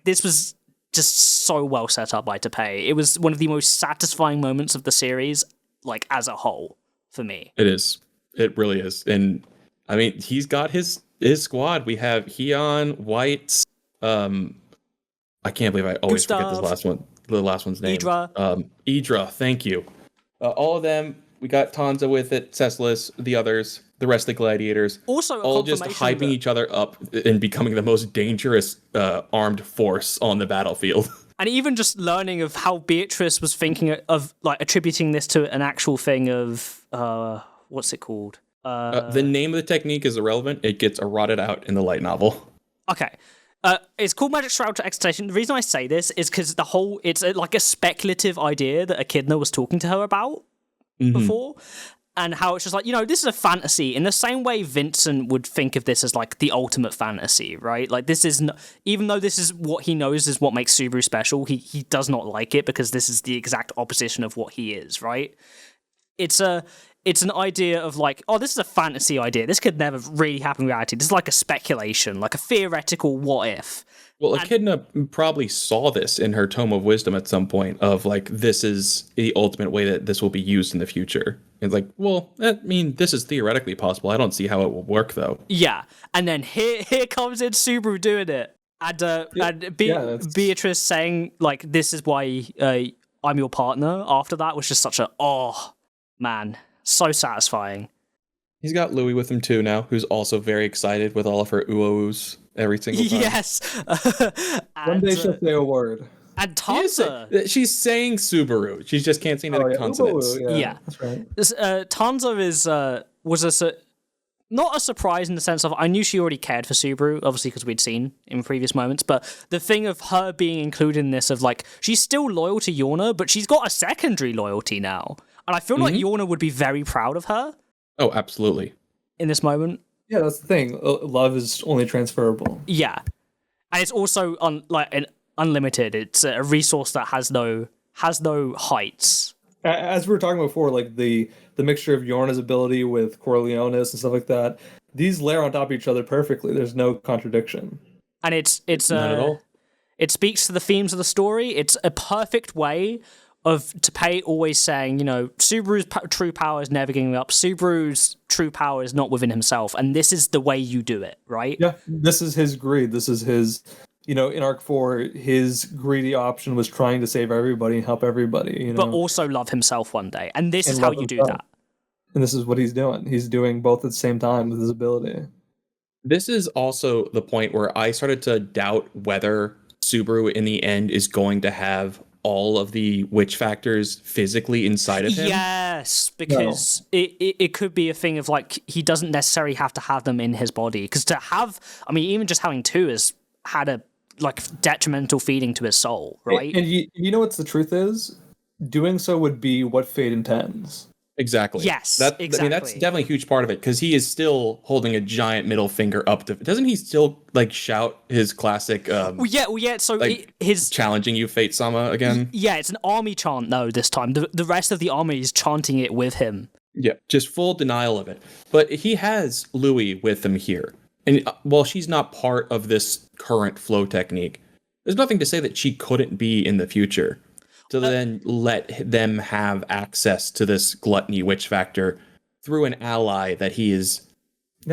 this was just so well set up by Taipei. It was one of the most satisfying moments of the series, like as a whole. For me, it is. It really is. And I mean, he's got his squad. We have Heon, White. I can't believe I always forget this last one. The last one's name. Idra. Thank you. All of them. We got Tanza with it. Cecilis, the others, the rest of the gladiators. Also, all just hyping each other up and becoming the most dangerous armed force on the battlefield. And even just learning of how Beatrice was thinking of like attributing this to an actual thing of what's it called? The name of the technique is irrelevant. It gets eroded out in the light novel. Okay. It's called Magic Shroud to Excitation. The reason I say this is because it's like a speculative idea that Echidna was talking to her about before. And how it's just like, this is a fantasy in the same way Vincent would think of this as like the ultimate fantasy, right? Like this is, even though this is what he knows is what makes Subaru special, he does not like it because this is the exact opposition of what he is, right? It's an idea of like, oh, this is a fantasy idea. This could never really happen in reality. This is like a speculation, like a theoretical what if. Well, Echidna probably saw this in her Tome of Wisdom at some point of like, this is the ultimate way that this will be used in the future. It's like, well, I mean, this is theoretically possible. I don't see how it will work, though. Yeah, and then here comes in Subaru doing it. And Beatrice saying, like, this is why I'm your partner after that was just such a, oh, man, so satisfying. He's got Louis with him, too, now, who's also very excited with all of her ooh-oohs every single time. Yes. One day she'll say a word. And Tanza, she's saying Subaru. She just can't say the consonants. Ubaru, yeah, that's right. Tanza was not a surprise in the sense of I knew she already cared for Subaru, obviously because we'd seen in previous moments, but the thing of her being included in this of like, she's still loyal to Yorna, but she's got a secondary loyalty now. And I feel like Yorna would be very proud of her. Oh, absolutely. In this moment. Yeah, that's the thing. Love is only transferable. Yeah. And it's also unlimited. It's a resource that has no heights. As we were talking before, like the mixture of Yorna's ability with Corleone's and stuff like that, these layer on top of each other perfectly. There's no contradiction. And it's not at all. It speaks to the themes of the story. It's a perfect way of Tapei always saying, Subaru's true power is never giving up. Subaru's true power is not within himself, and this is the way you do it, right? Yeah, this is his greed. This is his, in Arc 4, his greedy option was trying to save everybody and help everybody, But also love himself one day, and this is how you do that. And this is what he's doing. He's doing both at the same time with his ability. This is also the point where I started to doubt whether Subaru in the end is going to have all of the witch factors physically inside of him. Yes, because it could be a thing of like he doesn't necessarily have to have them in his body, because to have, even just having two has had a detrimental feeding to his soul, right? And you know what the truth is? Doing so would be what fate intends. Exactly. Yes, exactly. I mean, that's definitely a huge part of it, because he is still holding a giant middle finger up to. Doesn't he still shout his classic? Yeah. So his challenging you, Fate Sama, again. Yeah, it's an army chant though. This time, the rest of the army is chanting it with him. Yeah, just full denial of it. But he has Louis with him here, and while she's not part of this current flow technique, there's nothing to say that she couldn't be in the future. To then let them have access to this gluttony witch factor through an ally that he is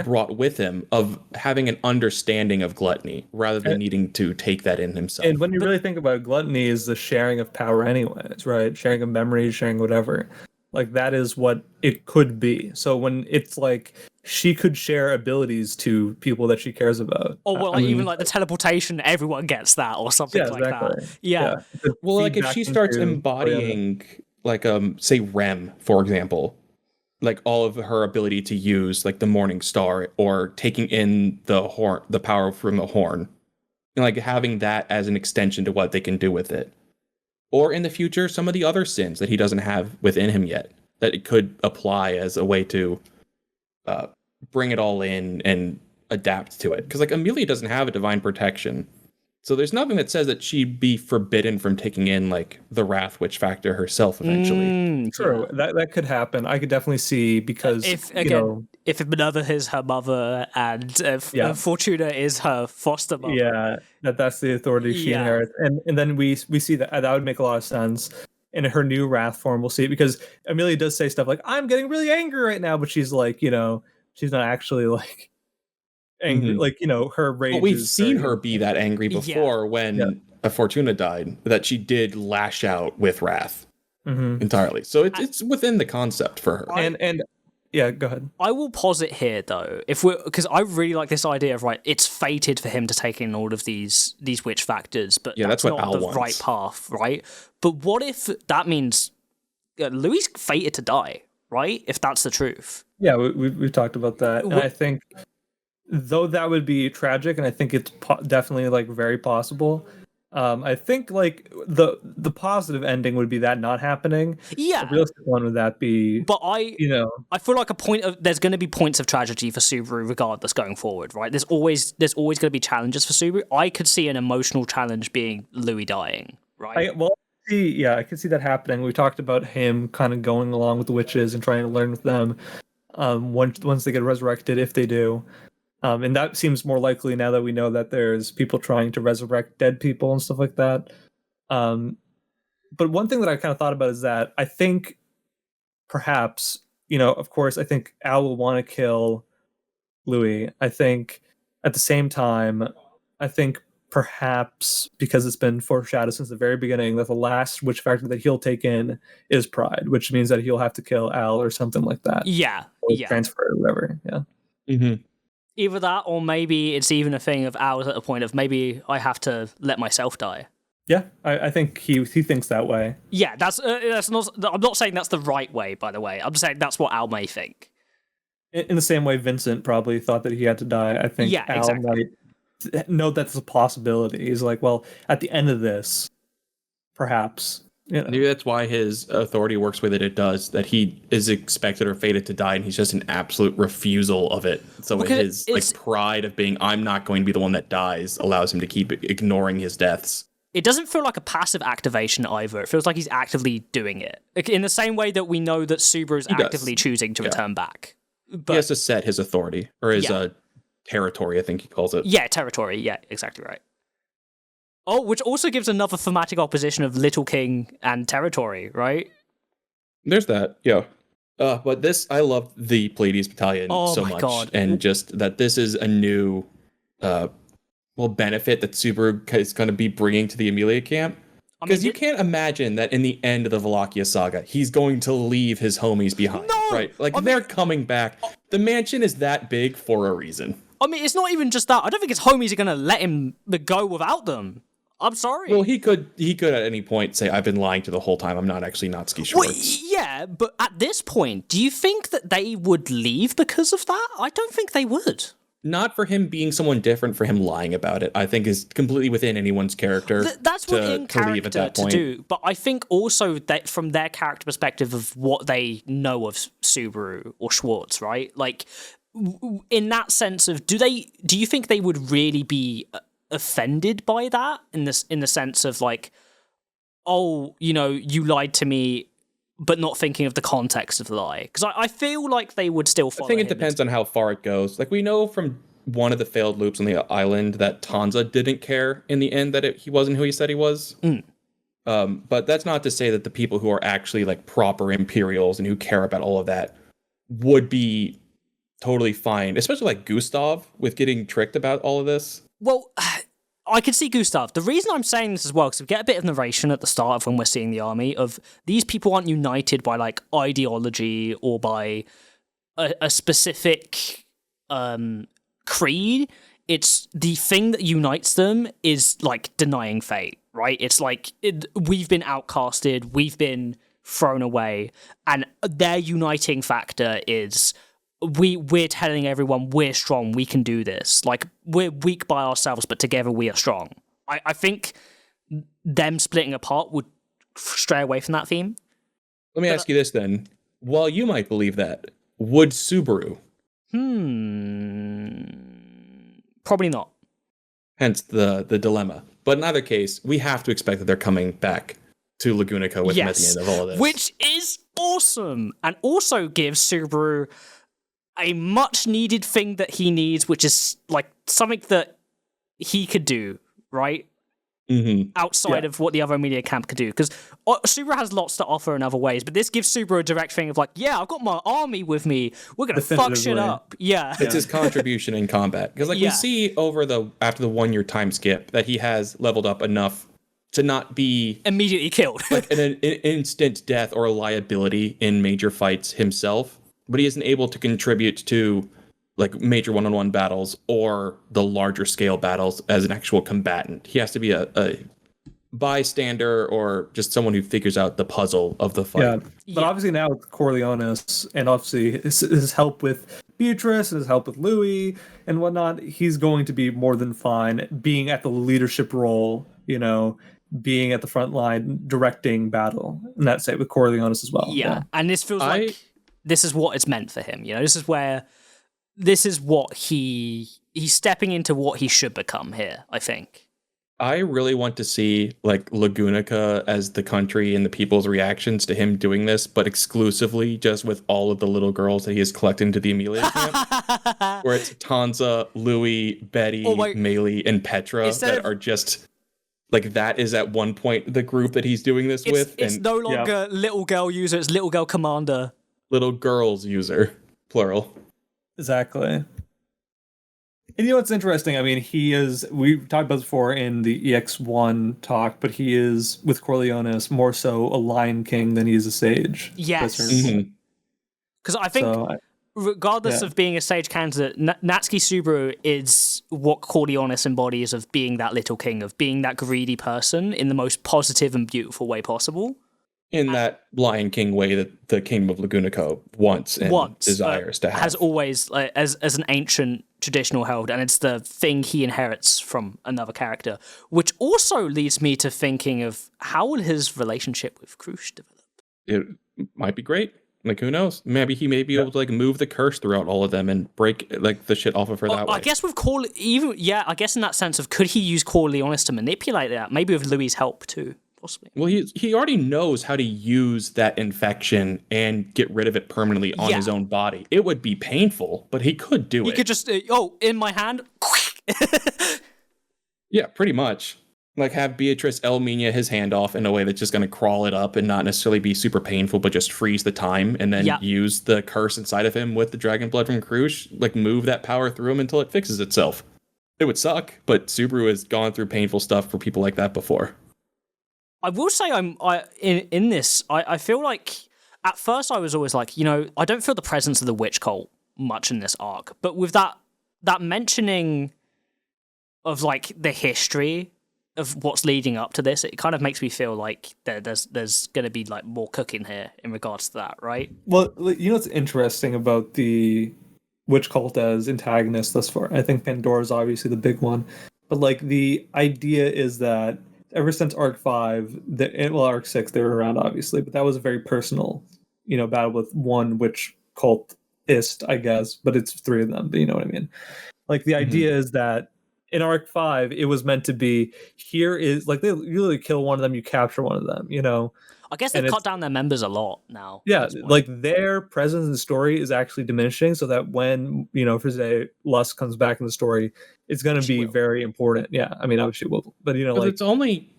brought with him, of having an understanding of gluttony rather than needing to take that in himself. And when you really think about it, gluttony is the sharing of power anyways, right? Sharing of memories, sharing whatever. Like that is what it could be. So when it's like she could share abilities to people that she cares about. Or well, even the teleportation, everyone gets that or something like that. Yeah. Well, if she starts embodying say Rem, for example, all of her ability to use the Morning Star or taking in the horn, the power from the horn, and having that as an extension to what they can do with it. Or in the future, some of the other sins that he doesn't have within him yet, that it could apply as a way to bring it all in and adapt to it. Because Emilia doesn't have a divine protection. So there's nothing that says that she'd be forbidden from taking in the Wrath Witch factor herself eventually. Sure, that could happen. I could definitely see, because if Minerva is her mother and Fortuna is her foster mother. Yeah, that's the authority she inherits. And then we see that would make a lot of sense. In her new Wrath form, we'll see it, because Emilia does say stuff like, I'm getting really angry right now, but she's she's not actually angry. Her rage. But we've seen her be that angry before when Fortuna died, that she did lash out with wrath entirely. So it's within the concept for her. And yeah, go ahead. I will posit here though, because I really like this idea of it's fated for him to take in all of these witch factors, but that's not the right path, right? But what if that means Louis fated to die, right? If that's the truth. Yeah, we've talked about that, and I think though that would be tragic, and I think it's definitely very possible. I think the positive ending would be that not happening. Yeah, the realistic one would that be. But I feel like there's going to be points of tragedy for Subaru regardless going forward, right? There's always going to be challenges for Subaru. I could see an emotional challenge being Louis dying, right? I could see that happening. We talked about him kind of going along with the witches and trying to learn with them. Once they get resurrected, if they do. And that seems more likely now that we know that there's people trying to resurrect dead people and stuff like that. But one thing that I kind of thought about is that I think perhaps, of course, I think Al will want to kill Louis. I think at the same time, I think perhaps because it's been foreshadowed since the very beginning that the last witch factor that he'll take in is pride, which means that he'll have to kill Al or something like that. Yeah. Or transfer or whatever. Yeah. Mm-hmm. Either that, or maybe it's even a thing of Al's at a point of maybe I have to let myself die. Yeah, I think he thinks that way. Yeah, that's not. I'm not saying that's the right way, by the way. I'm just saying that's what Al may think. In the same way Vincent probably thought that he had to die, I think Yeah, Al exactly. might know that's a possibility. He's like, well, at the end of this, perhaps. Maybe that's why his authority works with it does, that he is expected or fated to die, and he's just an absolute refusal of it. So his pride of being, I'm not going to be the one that dies, allows him to keep ignoring his deaths. It doesn't feel like a passive activation either. It feels like he's actively doing it. In the same way that we know that Subaru's actively choosing to return back. But he has to set his authority, or his territory, I think he calls it. Yeah, territory. Yeah, exactly right. Oh, which also gives another thematic opposition of Little King and territory, right? There's that, yeah. But this, I love the Pleiades Battalion so much. God. And just that this is a new benefit that Subaru is going to be bringing to the Emilia camp. Because you can't imagine that in the end of the Valakia saga, he's going to leave his homies behind, right? Like, they're coming back. The mansion is that big for a reason. I mean, it's not even just that. I don't think his homies are going to let him go without them. I'm sorry. Well, he could at any point say, I've been lying to the whole time. I'm not actually Natsuki Schwartz. Well, yeah, but at this point, do you think that they would leave because of that? I don't think they would. Not for him being someone different, for him lying about it. I think is completely within anyone's character. That's what in character to do. But I think also that from their character perspective of what they know of Subaru or Schwartz, right? Like, in that sense of, do you think they would really be offended by that in the sense of like, oh, you lied to me, but not thinking of the context of the lie? Because I feel like they would still follow. I think it depends on how far it goes. Like, we know from one of the failed loops on the island that Tanza didn't care in the end that he wasn't who he said he was. But that's not to say that the people who are actually like proper Imperials and who care about all of that would be totally fine, especially like Gustav with getting tricked about all of this. Well, I could see Gustav. The reason I'm saying this as well, because we get a bit of narration at the start of when we're seeing the army of these people aren't united by like ideology or by a specific creed. It's the thing that unites them is like denying fate, right? It's like we've been outcasted, we've been thrown away, and their uniting factor is we're telling everyone we're strong, we can do this. Like, we're weak by ourselves, but together we are strong. I think them splitting apart would stray away from that theme. Let me ask you this then. While you might believe that, would Subaru? Probably not. Hence the dilemma. But in either case, we have to expect that they're coming back to Lagunica with him at the end of all of this. Which is awesome, and also gives Subaru a much needed thing that he needs, which is like something that he could do, right? Outside of what the other Emilia camp could do. Because Subaru has lots to offer in other ways, but this gives Subaru a direct thing of like, yeah, I've got my army with me. We're going to fuck shit up. Yeah. It's his contribution in combat. Because we see after the 1 year time skip that he has leveled up enough to not be immediately killed. like an instant death or a liability in major fights himself. But he isn't able to contribute to like major one-on-one battles or the larger scale battles as an actual combatant. He has to be a bystander or just someone who figures out the puzzle of the fight. But obviously now with Corleones and obviously his help with Beatrice and his help with Louis and whatnot, he's going to be more than fine being at the leadership role, being at the front line, directing battle. And that's it with Corleones as well. Yeah. And this feels like this is what it's meant for him. This is what he's stepping into what he should become here, I think. I really want to see like Lagunica as the country and the people's reactions to him doing this, but exclusively just with all of the little girls that he is collecting to the Emilia camp. Where it's Tanza, Louis, Betty, Meili, and Petra that are just like, that is at one point the group that he's doing this with. It's no longer little girl user, it's little girl commander. Little girls user, plural. Exactly. And what's interesting, I mean, we talked about this before in the EX1 talk, but he is, with Corleones, more so a Lion King than he is a sage. Yes. Because I think, regardless of being a sage candidate, Natsuki Subaru what Corleonis embodies of being that little king, of being that greedy person in the most positive and beautiful way possible. In that Lion King way that the Kingdom of Lagunico wants and desires to have. Has always, as an ancient traditional held, and it's the thing he inherits from another character, which also leads me to thinking of how will his relationship with Krush develop? It might be great. Like, who knows? Maybe he may be able to like move the curse throughout all of them and break like the shit off of her that way. I guess with I guess in that sense of could he use Corleonis to manipulate that? Maybe with Louis' help too. Possibly. Well, he already knows how to use that infection and get rid of it permanently on his own body. It would be painful, but he could do it. He could just, in my hand. Yeah, pretty much. Like have Beatrice Elminia his hand off in a way that's just going to crawl it up and not necessarily be super painful, but just freeze the time and then use the curse inside of him with the dragon blood from Krush, like move that power through him until it fixes itself. It would suck, but Subaru has gone through painful stuff for people like that before. I will say I feel like at first I was always like, I don't feel the presence of the witch cult much in this arc, but with that mentioning of like the history of what's leading up to this, it kind of makes me feel like there's going to be like more cooking here in regards to that, right? Well, what's interesting about the witch cult as antagonist thus far? I think Pandora's obviously the big one, but like the idea is that ever since Arc 5, Arc 6, they were around, obviously, but that was a very personal, battle with one witch cultist, I guess, but it's 3 of them, but you know what I mean? Like, the idea is that in Arc 5, it was meant to be, here is, like, they usually kill one of them, you capture one of them, I guess they've cut down their members a lot now. Yeah, like, their presence in the story is actually diminishing, so that when, for say, Lust comes back in the story, it's going to be very important. Yeah, I mean, obviously it will. But, like... it's only...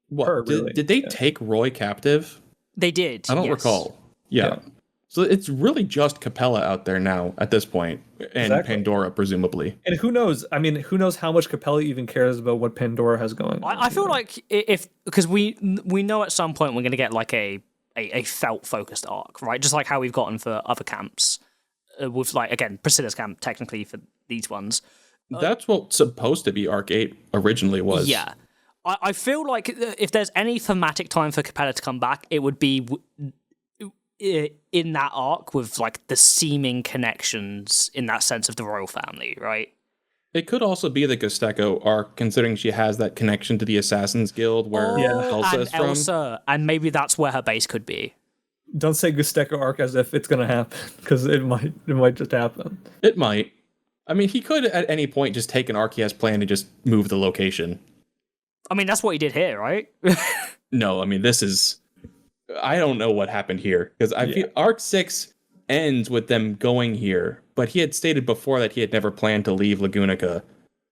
What? Her, really. Did they take Roy captive? They did, I don't recall. Yeah. So it's really just Capella out there now at this point, and Pandora, presumably. And who knows? I mean, who knows how much Capella even cares about what Pandora has going on? I feel like because we know at some point we're going to get like a felt-focused arc, right? Just like how we've gotten for other camps. With, like, again, Priscilla's camp, technically, for these ones. That's what's supposed to be Arc 8 originally was. Yeah. I feel like if there's any thematic time for Capella to come back, it would be in that arc with, like, the seeming connections in that sense of the royal family, right? It could also be the Gusteco arc, considering she has that connection to the Assassin's Guild where Elsa is from. Elsa, and maybe that's where her base could be. Don't say Gusteco arc as if it's going to happen, because it might just happen. It might. I mean, he could at any point just take an arc he has planned and just move the location. I mean, that's what he did here, right? No, I mean, this is... I don't know what happened here, because I feel Arc 6 ends with them going here, but he had stated before that he had never planned to leave Lagunica.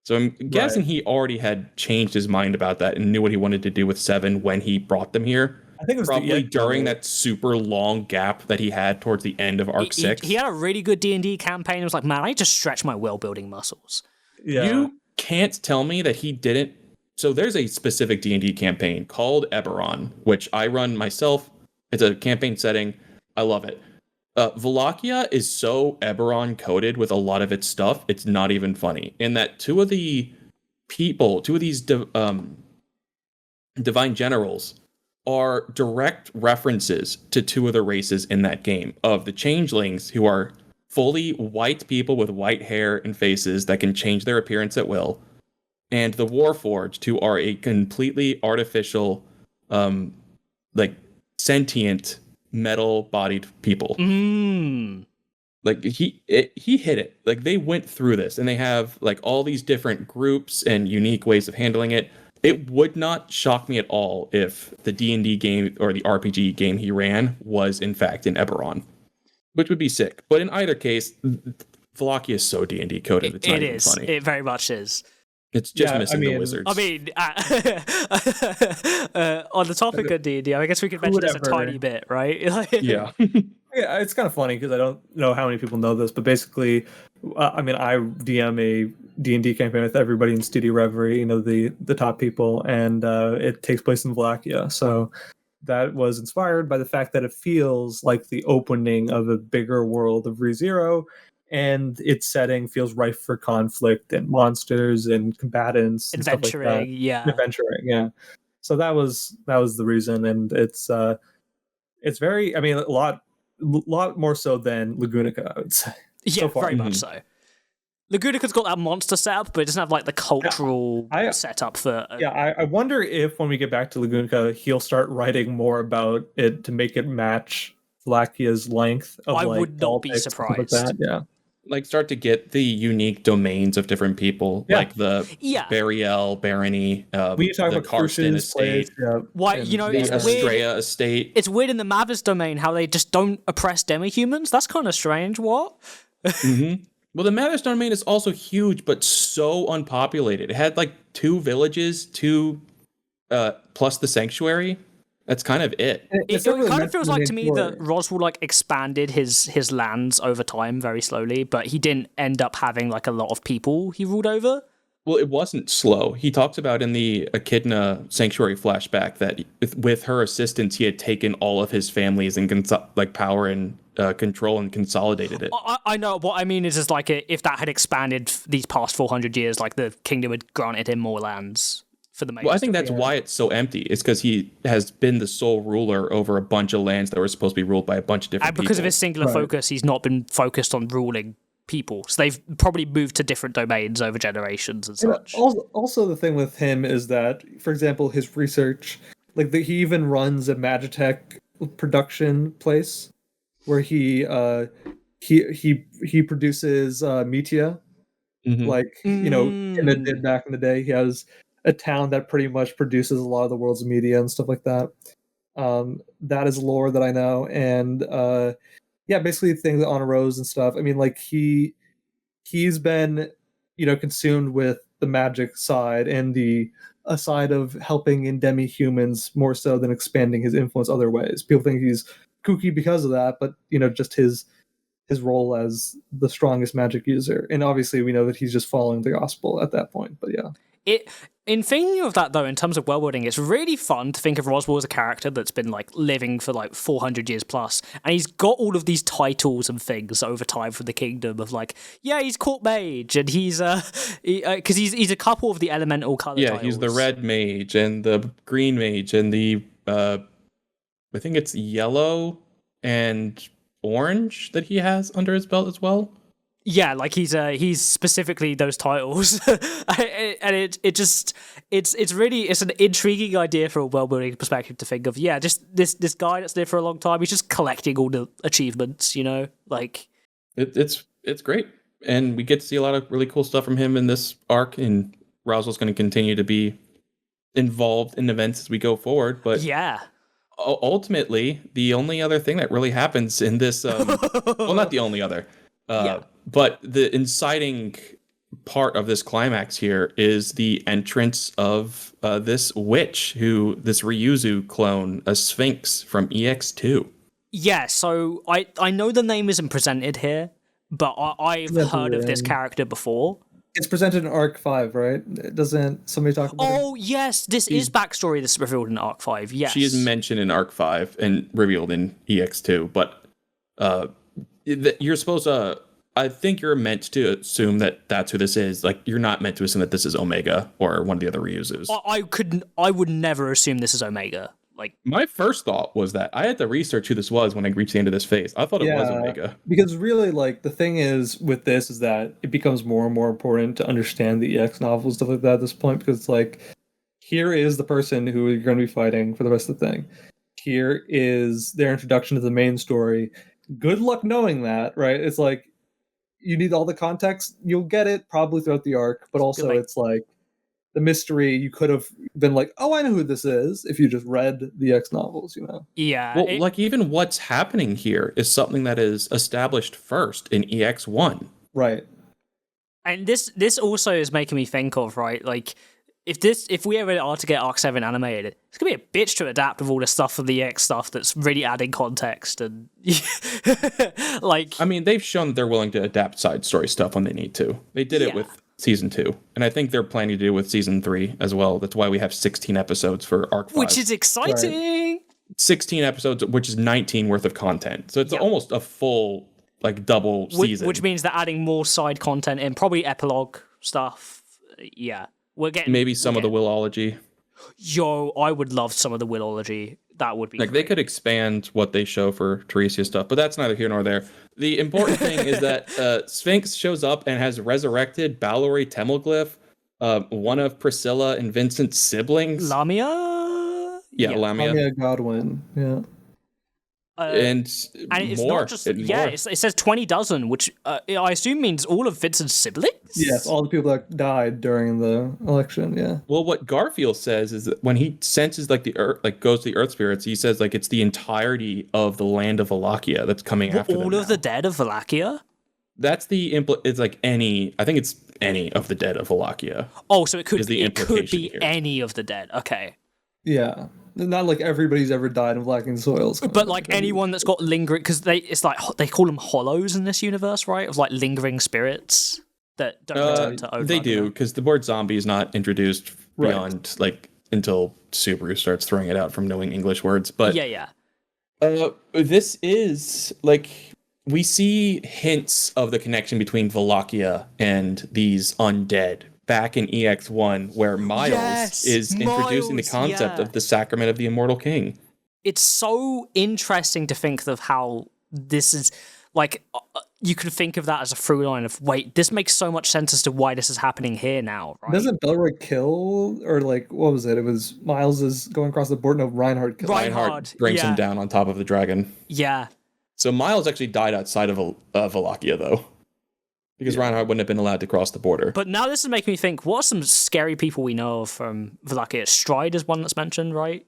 So I'm guessing he already had changed his mind about that and knew what he wanted to do with 7 when he brought them here. I think it was probably during that super long gap that he had towards the end of Arc 6. He had a really good D&D campaign. It was like, man, I need to stretch my world-building muscles. Yeah. You can't tell me that he didn't. So there's a specific D&D campaign called Eberron, which I run myself. It's a campaign setting. I love it. Wallachia is so Eberron coded with a lot of its stuff, it's not even funny. In that two of these divine generals are direct references to 2 of the races in that game, of the changelings, who are fully white people with white hair and faces that can change their appearance at will, and the Warforged, who are a completely artificial, like, sentient, metal-bodied people. Like, he hit it. Like, they went through this, and they have, like, all these different groups and unique ways of handling it. It would not shock me at all if the D&D game or the RPG game he ran was, in fact, in Eberron, which would be sick. But in either case, Wallachia is so D&D coded, it's not even funny. It very much is. It's just missing the wizards. I mean, on the topic of D&D, I guess we could mention this a tiny bit, right? Yeah, it's kind of funny because I don't know how many people know this, but basically, I mean, I DM a D&D campaign with everybody in Studio Reverie, the top people, and it takes place in Wallachia. So that was inspired by the fact that it feels like the opening of a bigger world of ReZero, and its setting feels rife for conflict and monsters and combatants and stuff like that. Adventuring, yeah. So that was the reason, and it's very, I mean, a lot more so than Lagunica, I would say. Yeah, so far. Very much so. Lagunica's got that monster setup, but it doesn't have like the cultural setup for. I wonder if when we get back to Lagunica, he'll start writing more about it to make it match Valakia's length of I would not be surprised. Like that. Yeah. Like start to get the unique domains of different people, like the Bariel, Barony, we talk the about Karsten estate, why the Estrella estate. It's weird in the Mavis domain how they just don't oppress demi-humans. That's kind of strange. What? Well, the Mavis domain is also huge, but so unpopulated. It had like 2 villages, plus the sanctuary. That's kind of it. It kind of feels like to me that Roswaal like expanded his lands over time very slowly, but he didn't end up having like a lot of people he ruled over. Well, it wasn't slow. He talks about in the Echidna Sanctuary flashback that with her assistance, he had taken all of his families and power and control and consolidated it. I know. What I mean is like if that had expanded these past 400 years, like the kingdom had granted him more lands. For the main I think that's why it's so empty. It's because he has been the sole ruler over a bunch of lands that were supposed to be ruled by a bunch of different people. And because of his singular focus, he's not been focused on ruling people. So they've probably moved to different domains over generations and such. Also, the thing with him is that, for example, his research, he even runs a Magitech production place where he produces media, Emmett did back in the day. He has a town that pretty much produces a lot of the world's media and stuff like that. That is lore that I know, and basically things on a rose and stuff. I mean, he's been consumed with the magic side and the side of helping endemi humans more so than expanding his influence other ways. People think he's kooky because of that, but just his role as the strongest magic user, and obviously we know that he's just following the gospel at that point. But in thinking of that though, in terms of world building, it's really fun to think of Roswaal as a character that's been living for 400 years plus, and he's got all of these titles and things over time from the kingdom of he's court mage, and he's because he's a couple of the elemental color titles. He's the red mage and the green mage and the I think it's yellow and orange that he has under his belt as well. Yeah, he's specifically those titles, and it's an intriguing idea from a world building perspective to think of. Yeah, just this guy that's lived for a long time. He's just collecting all the achievements, It's great, and we get to see a lot of really cool stuff from him in this arc. And Roswaal's going to continue to be involved in events as we go forward. But ultimately, the only other thing that really happens in this, well, not the only other. But the inciting part of this climax here is the entrance of this witch, this Ryuzu clone, a Sphinx from EX2. Yeah, so I know the name isn't presented here, but I've heard of this character before. It's presented in Arc 5, right? Doesn't somebody talk about it? Yes, this is backstory that's revealed in Arc 5, yes. She is mentioned in Arc 5 and revealed in EX2, but you're supposed to... I think you're meant to assume that that's who this is. You're not meant to assume that this is Omega or one of the other Ryuzus. I would never assume this is Omega. My first thought was that I had to research who this was when I reached the end of this phase. I thought it was Omega. Because really, the thing is with this is that it becomes more and more important to understand the EX novels, stuff like that at this point, because here is the person who you're going to be fighting for the rest of the thing. Here is their introduction to the main story. Good luck knowing that, right? It's you need all the context. You'll get it probably throughout the arc, but also it's the mystery. You could have been oh, I know who this is if you just read the X novels, Yeah. Well, even what's happening here is something that is established first in EX1. Right. And this also is making me think of, right, if we ever are to get Arc 7 animated, it's going to be a bitch to adapt with all the stuff from the EX stuff that's really adding context and I mean, they've shown that they're willing to adapt side story stuff when they need to. They did it with Season 2, and I think they're planning to do it with Season 3 as well. That's why we have 16 episodes for Arc 5. Which is exciting! Right. 16 episodes, which is 19 worth of content. So it's almost a full like double season. Which means they're adding more side content in, probably epilogue stuff. Yeah. Maybe some of the Willology. Yo, I would love some of the Willology. That would be like great. They could expand what they show for Teresia stuff, but that's neither here nor there. The important thing is that Sphinx shows up and has resurrected Balori Temmelglyph, one of Priscilla and Vincent's siblings. Lamia? Yeah, Lamia. Lamia Godwin, yeah. And it's more. Not just, it says 20 dozen, which I assume means all of Vincent's siblings? Yes, all the people that died during the election, yeah. Well, what Garfiel says is that when he senses like the earth, like goes to the earth spirits, he says like it's the entirety of the land of Valakia that's coming after them. All of the dead of Valakia? That's the it's like any. I think it's any of the dead of Valakia. Oh, so it could be here. any of the dead. Okay. Yeah. Not like everybody's ever died of lacking soils. But like anyone that's got lingering, because it's like they call them hollows in this universe, right? Of like lingering spirits that don't return to Odin. They do, because the word zombie is not introduced beyond like until Subaru starts throwing it out from knowing English words. But yeah. This is like we see hints of the connection between Valakia and these undead. Back in EX1, where Miles is introducing the concept of the sacrament of the immortal king. It's so interesting to think of how this is, like, you could think of that as a through line of, wait, this makes so much sense as to why this is happening here now, right? Doesn't Belroy kill, or like, what was it? It was Miles is going across the board, no, Reinhardt kills him. Reinhardt brings him down on top of the dragon. Yeah. So Miles actually died outside of Valakia, though. Because Reinhardt wouldn't have been allowed to cross the border. But now this is making me think, what are some scary people we know of from Valakia? Stride is one that's mentioned, right?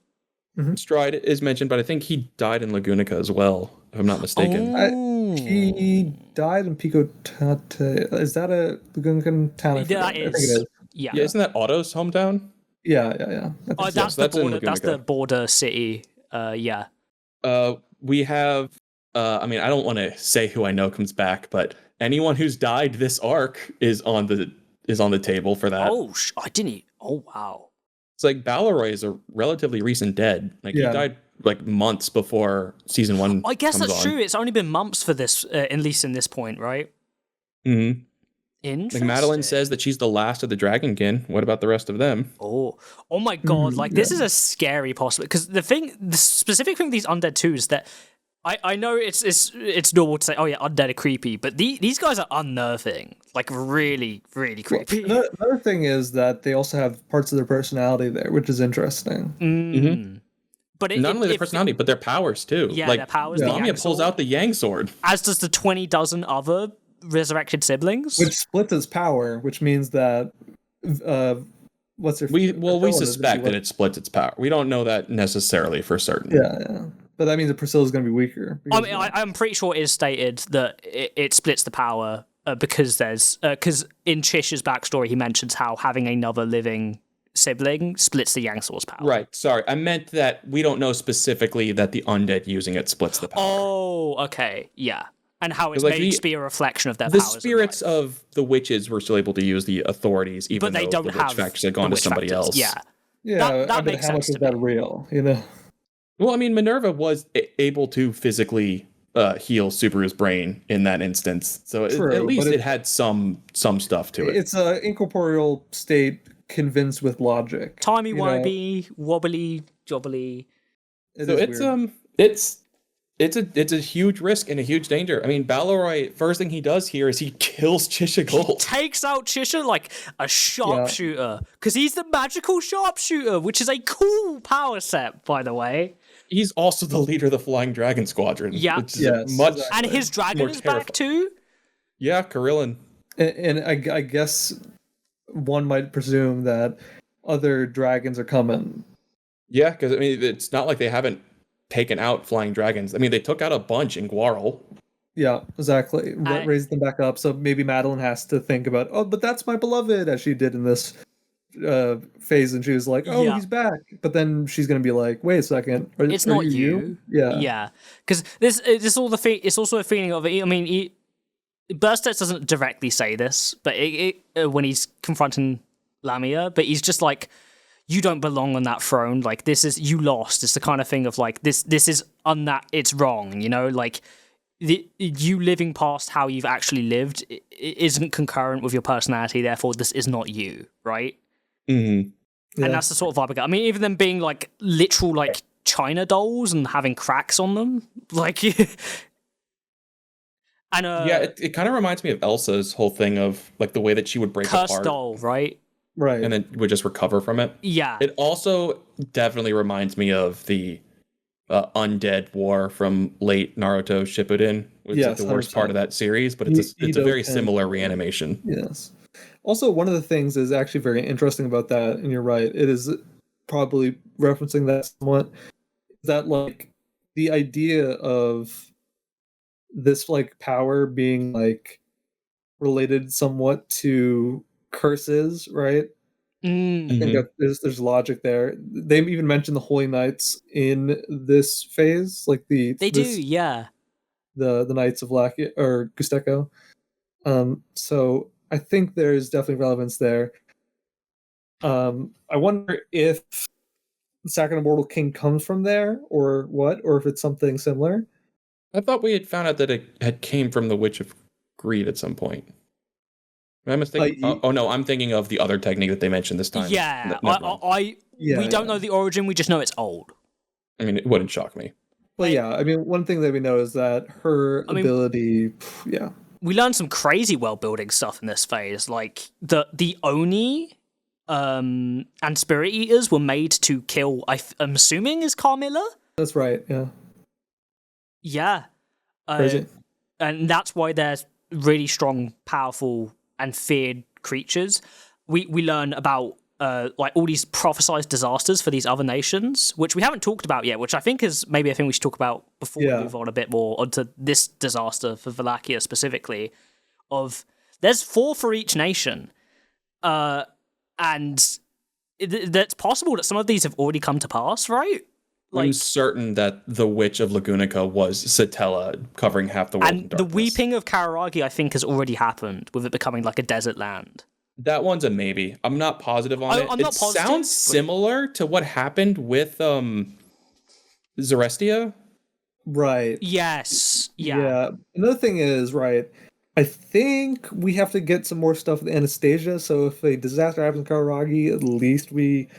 Mm-hmm. Stride is mentioned, but I think he died in Lagunica as well, if I'm not mistaken. He died in Pico Tate. Is that a Lagunican town? That is. I think it is. Yeah, isn't that Otto's hometown? Yeah. That's the border. That's the border city. Yeah. We have. I mean, I don't want to say who I know comes back, but anyone who's died this arc is on the table for that. Oh, I didn't. Oh, wow. It's like Balleroy is a relatively recent dead. Like he died like months before season 1. I guess that's true. It's only been months for this, at least in this point, right? Mm-hmm. Interesting. Like Madeline says that she's the last of the Dragonkin. What about the rest of them? Oh my God! Like this is a scary possibility, because the specific thing with these undead too is that. I know it's normal to say, oh yeah, undead are creepy, but these guys are unnerving, like really, really creepy. Well, another thing is that they also have parts of their personality there, which is interesting. Mm-hmm. But not only their personality, but their powers too. Yeah, like, their powers. Lamia pulls out the Yang sword, as does the 20 dozen other resurrected siblings, which splits its power, which means that what's their we suspect that it splits its power. We don't know that necessarily for certain. Yeah. But that means that Priscilla's going to be weaker. I mean, I'm pretty sure it is stated that it splits the power because in Chisha's backstory he mentions how having another living sibling splits the Yang Sword's power. Right. Sorry, I meant that we don't know specifically that the undead using it splits the power. Oh, okay, yeah. And how it's made to be a reflection of their powers. The spirits of the witches were still able to use the authorities, even though the witch factors had gone to somebody else. Yeah. That makes sense. How much is that real? You know. Well, I mean, Minerva was able to physically heal Subaru's brain in that instance, so at least it had some stuff to it. It's an incorporeal state convinced with logic. Timey-wimey, wobbly, jobbly. It's a huge risk and a huge danger. I mean, Balleroy, first thing he does here is he kills Chisha Gold. He takes out Chisha like a sharpshooter, because he's the magical sharpshooter, which is a cool power set, by the way. He's also the leader of the Flying Dragon Squadron. Yeah. And his dragon is back too? Yeah, Karillin. And I guess one might presume that other dragons are coming. Yeah, because, I mean, it's not like they haven't taken out flying dragons. I mean, they took out a bunch in Guarl. Yeah, exactly. Raised them back up, so maybe Madeline has to think about, but that's my beloved, as she did in this phase, and she was like, he's back, but then she's gonna be like, wait a second, it's not you. Yeah, because it's also a feeling of it. I mean, Burstedt doesn't directly say this, but when he's confronting Lamia, but he's just like, you don't belong on that throne, like you lost. It's the kind of thing of like, this is it's wrong, you know, like you living past how you've actually lived isn't concurrent with your personality. Therefore, this is not you, right? Mm-hmm. Yeah. And that's the sort of vibe I get. I mean, even them being like literal like China dolls and having cracks on them, like. And yeah, it kind of reminds me of Elsa's whole thing of like the way that she would break cursed apart, doll, right? Right. And then would just recover from it. Yeah. It also definitely reminds me of the Undead War from late Naruto Shippuden, which is like the worst 100%. part of that series, but it's a very similar reanimation. Yes. Also, one of the things is actually very interesting about that, and you're right, it is probably referencing that somewhat, that like the idea of this like power being like related somewhat to curses, right? I think that there's logic there. They even mention the Holy Knights in this phase, like the Knights of Lakia or Gusteko. So I think there's definitely relevance there. I wonder if the Second Immortal King comes from there, or what, or if it's something similar. I thought we had found out that it had came from the Witch of Greed at some point. Am I mistaken? Oh no, I'm thinking of the other technique that they mentioned this time. Yeah, we don't know the origin. We just know it's old. I mean, it wouldn't shock me. Well, yeah. I mean, one thing that we know is that her ability. Yeah, we learned some crazy world building stuff in this phase. Like the Oni, and Spirit Eaters were made to kill. I'm assuming is Carmilla. That's right. Yeah. Yeah. Crazy. And that's why they're really strong, powerful, and feared creatures. We learn about like all these prophesized disasters for these other nations, which we haven't talked about yet, which I think is maybe a thing we should talk about before we move on a bit more onto this disaster for Wallachia specifically. There's 4 for each nation, and that's possible that some of these have already come to pass, right? I'm certain that the Witch of Lagunica was Satella covering half the world in darkness. The Weeping of Kararagi, I think, has already happened, with it becoming like a desert land. That one's a maybe. I'm not positive on it. It sounds similar to what happened with Zarestia. Right. Yes. Yeah. Another thing is, right, I think we have to get some more stuff with Anastasia, so if a disaster happens in Kararagi, at least we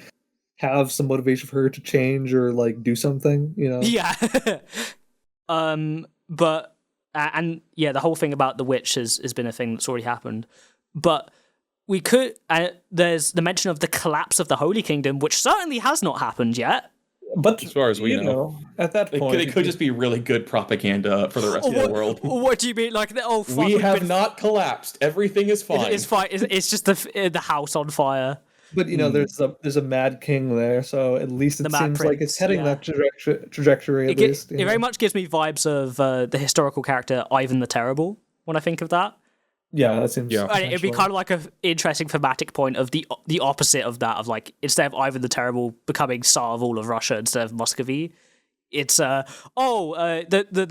have some motivation for her to change or like do something, you know? Yeah. But the whole thing about the witch has been a thing that's already happened. But we could there's the mention of the collapse of the Holy Kingdom, which certainly has not happened yet. But as far as we know, at that point, it could just be really good propaganda for the rest of the world. What do you mean? Like, fuck, we have not collapsed. Everything is fine. It's fine. It's just the house on fire. But you know, there's a Mad King there, so at least it seems like it's heading that trajectory. At least it very much gives me vibes of the historical character Ivan the Terrible when I think of that. Yeah, that seems. And it'd be kind of like an interesting thematic point of the opposite of that, of like instead of Ivan the Terrible becoming Tsar of all of Russia instead of Muscovy, it's the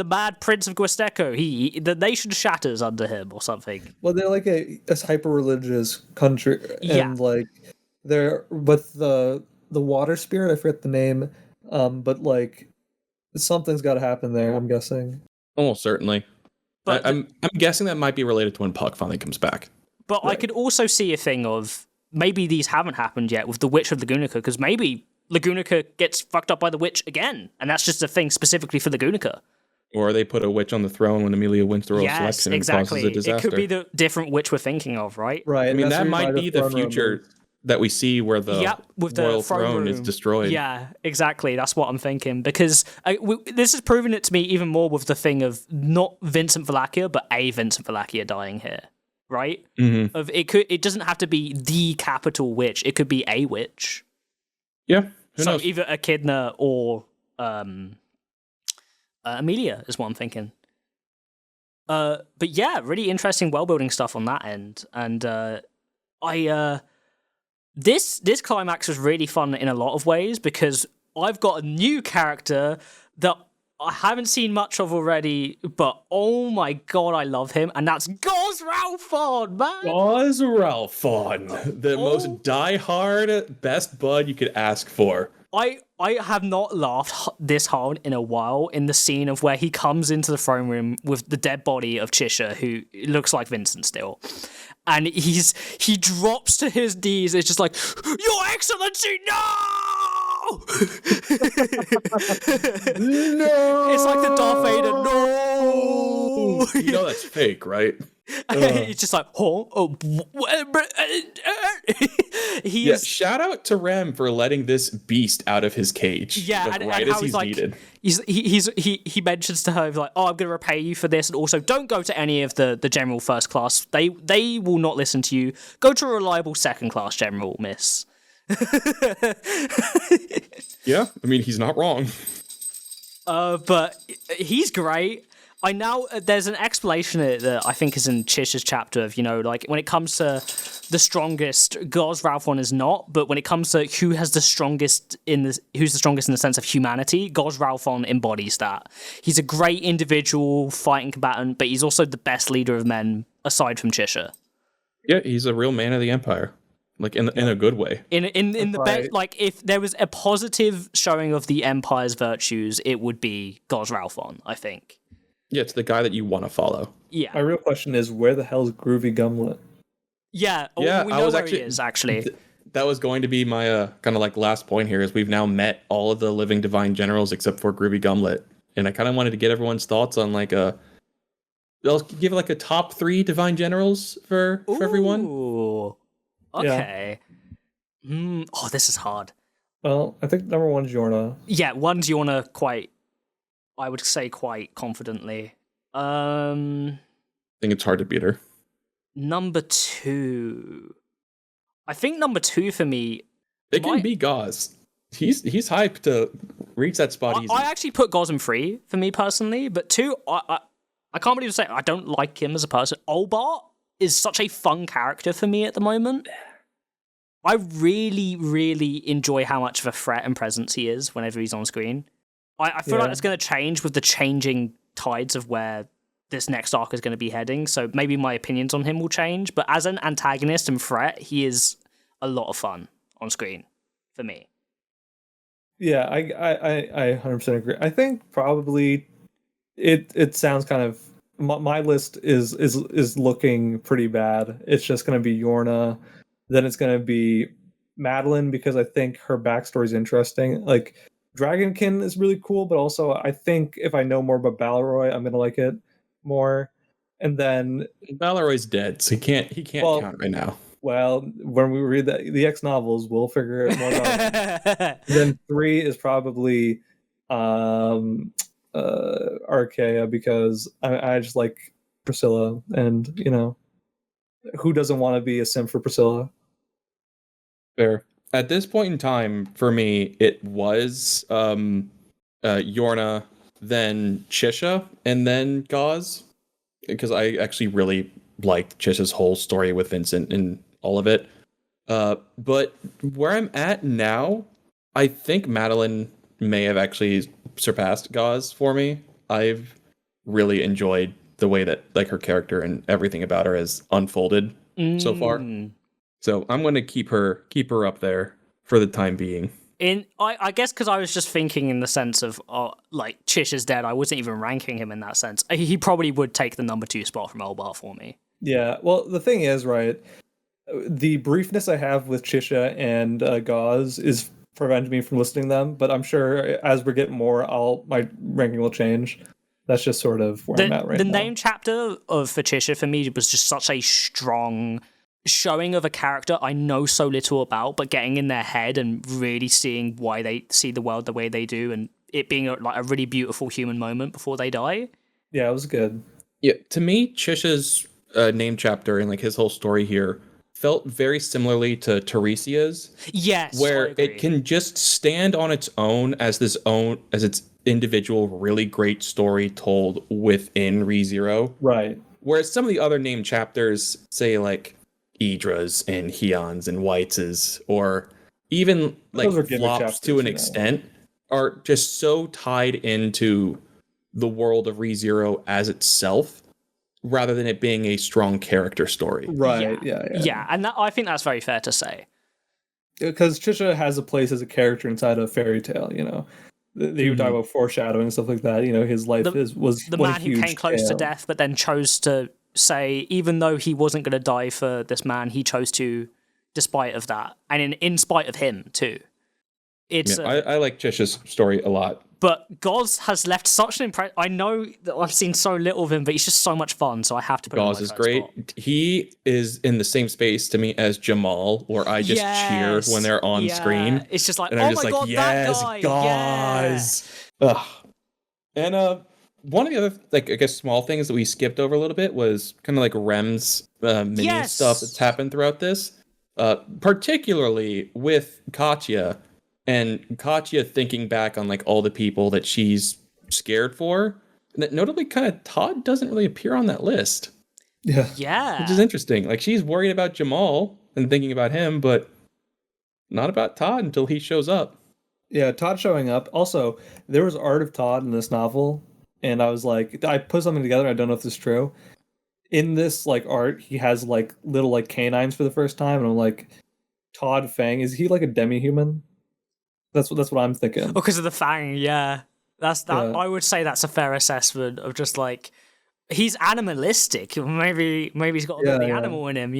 Mad Prince of Guesteco. The nation shatters under him or something. Well, they're like a hyper religious country, and like. But the water spirit, I forget the name, but like something's got to happen there. I'm guessing. Almost certainly. But I'm guessing that might be related to when Puck finally comes back. But right. I could also see a thing of maybe these haven't happened yet with the Witch of Lagunica, because maybe Lagunica gets fucked up by the witch again, and that's just a thing specifically for Lagunica. Or they put a witch on the throne when Emilia wins the royal selection and causes a disaster. It could be the different witch we're thinking of, right? Right. I mean, that might be the future that we see where the royal throne is destroyed. Yeah, exactly. That's what I'm thinking. Because this has proven it to me even more with the thing of not Vincent Wallachia, but a Vincent Wallachia dying here, right? Mm-hmm. It doesn't have to be the capital witch. It could be a witch. Yeah, who knows? Either Echidna or Emilia is what I'm thinking. But yeah, really interesting world-building stuff on that end. And This climax was really fun in a lot of ways because I've got a new character that I haven't seen much of already, but oh my god, I love him, and that's Gauze Ralphon, man! Gauze Ralphon, the most die-hard best bud you could ask for. I have not laughed this hard in a while in the scene of where he comes into the throne room with the dead body of Chisha, who looks like Vincent still. And he drops to his knees. It's just like, Your Excellency, no! No! It's like the Darth Vader, no! You know that's fake, right? It's just like, Shout out to Rem for letting this beast out of his cage. Yeah, like, and right how as he's like, needed. He mentions to her like, "Oh, I'm going to repay you for this, and also don't go to any of the general first class. They will not listen to you. Go to a reliable second class general, miss." Yeah, I mean he's not wrong. But he's great. There's an explanation that I think is in Chisha's chapter of, like when it comes to the strongest, Gauze Ralphon is not, but when it comes to who's the strongest in the sense of humanity, Gauze Ralphon embodies that. He's a great individual fighting combatant, but he's also the best leader of men aside from Chisha. Yeah, he's a real man of the Empire. Like in a good way. In the best, like if there was a positive showing of the Empire's virtues, it would be Gauze Ralphon, I think. Yeah, it's the guy that you want to follow. Yeah. My real question is, where the hell is Groovy Gumlet? Yeah, we I know was where actually, he is, actually. That was going to be my kind of like last point here, is we've now met all of the living divine generals except for Groovy Gumlet. And I kind of wanted to get everyone's thoughts on like I'll give like a top 3 divine generals for everyone. Ooh. Okay. Yeah. Oh, this is hard. Well, I think number 1 is Yorna. Yeah, one's Yorna I would say quite confidently. I think it's hard to beat her. Number 2. I think number 2 for me. It can be Gauze. He's hyped to reach that spot easy. I actually put Gosm 3 for me personally, but 2, I can't believe I'm saying I don't like him as a person. Olbart is such a fun character for me at the moment. I really, really enjoy how much of a threat and presence he is whenever he's on screen. I feel like it's going to change with the changing tides of where this next arc is going to be heading, so maybe my opinions on him will change, but as an antagonist and threat, he is a lot of fun on screen for me. Yeah, I 100% agree. I think probably it sounds kind of, my list is looking pretty bad. It's just going to be Yorna, then it's going to be Madeline, because I think her backstory is interesting. Like, Dragonkin is really cool, but also I think if I know more about Balroy, I'm gonna like it more. And then Balroy's dead, so he can't count right now. Well, when we read the X novels, we'll figure it more out. Then 3 is probably Arakia, because I just like Priscilla, and who doesn't want to be a sim for Priscilla? Fair. At this point in time, for me, it was Yorna, then Chisha, and then Gauze, because I actually really liked Chisha's whole story with Vincent and all of it. But where I'm at now, I think Madeline may have actually surpassed Gauze for me. I've really enjoyed the way that like her character and everything about her has unfolded so far. So I'm going to keep her up there for the time being. I guess because I was just thinking in the sense of, like, Chisha's dead, I wasn't even ranking him in that sense. He probably would take the number 2 spot from Olbart for me. Yeah, well, the thing is, right, the briefness I have with Chisha and Gauze is preventing me from listing them, but I'm sure as we get more, my ranking will change. That's just sort of where I'm at right now. The name chapter for Chisha for me was just such a strong showing of a character I know so little about, but getting in their head and really seeing why they see the world the way they do, and it being a really beautiful human moment before they die. Yeah, it was good. Yeah, to me, Chisha's name chapter and like his whole story here felt very similarly to Teresia's. Yes, where it can just stand on its own as its individual really great story told within ReZero. Right. Whereas some of the other named chapters, say like Idra's and Heon's and White's, or even like Flops to an extent, are just so tied into the world of ReZero as itself, rather than it being a strong character story. Right. Yeah. And I think that's very fair to say. because Chisha has a place as a character inside a fairy tale. You talk about foreshadowing and stuff like that. His life was the one man who huge came close to tale. death, but then chose to say, even though he wasn't going to die for this man, he chose to, despite of that, and in spite of him too. It's I like Chisha's story a lot. But Goz has left such an impression. I know that I've seen so little of him, but he's just so much fun, so I have to put him on my Goz is first great. spot. He is in the same space to me as Jamal, where I just cheer when they're on screen. It's just like, And oh I'm my just god, yes, that guy! Goz. Ugh. And one of the other, I guess, small things that we skipped over a little bit was kind of like Rem's mini stuff that's happened throughout this, particularly with Katya. And Katya thinking back on all the people that she's scared for. And that notably kind of Todd doesn't really appear on that list. Yeah. Which is interesting. She's worried about Jamal and thinking about him, but not about Todd until he shows up. Yeah, Todd showing up. Also, there was art of Todd in this novel, and I was like, I put something together. I don't know if this is true. In this art, he has little canines for the first time, and I'm like, Todd Fang, is he a demi-human? That's what I'm thinking. Because of the fang, yeah. That's that. Yeah. I would say that's a fair assessment of just he's animalistic. Maybe he's got a bit of the animal in him,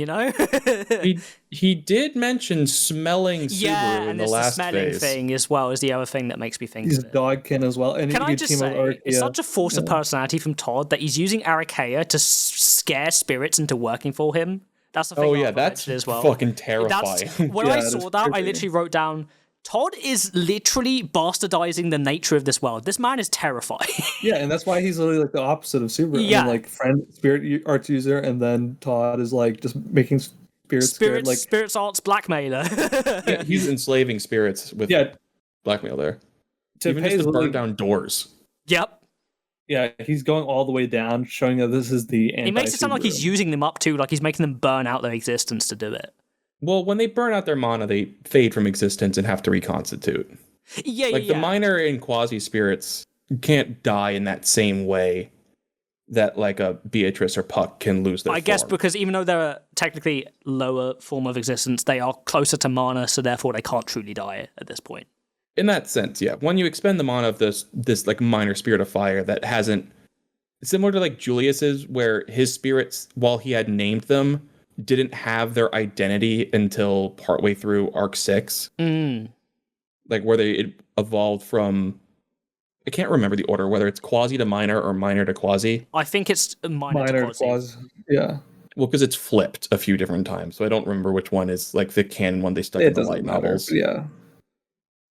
he did mention smelling Subaru in the last the smelling phase. thing as well is the other thing that makes me think He's of it. dogkin as well. And Can I just say, it's such a force of Yeah. personality from Todd that he's using Arakia to scare spirits into working for him. That's the thing. Oh yeah, that's as well. fucking terrifying. When I Yeah, saw that's that, I creepy. literally wrote down, Todd is literally bastardizing the nature of this world. This man is terrifying. Yeah, and that's why he's literally the opposite of Subaru. Yeah. I mean, friend, spirit arts user, and then Todd is just making spirits scared. Spirits arts blackmailer. Yeah, he's enslaving spirits with blackmail there. To Even pay just his to burn living- down doors. Yep. Yeah, he's going all the way down, showing that this is the He makes it sound like he's anti-Subaru. using them up too, like he's making them burn out their existence to do it. Well, when they burn out their mana, they fade from existence and have to reconstitute. Yeah, The minor and quasi spirits can't die in that same way that a Beatrice or Puck can lose their I guess form. because even though they're a technically lower form of existence, they are closer to mana, so therefore they can't truly die at this point. In that sense, yeah. When you expend the mana of this minor spirit of fire that hasn't, similar to Julius's, where his spirits, while he had named them, didn't have their identity until partway through Arc 6. Where it evolved from, I can't remember the order, whether it's quasi to minor or minor to quasi. I think it's minor to quasi. Yeah. Well, because it's flipped a few different times, so I don't remember which one is the canon one they stuck in It the doesn't light matter. novels. Yeah.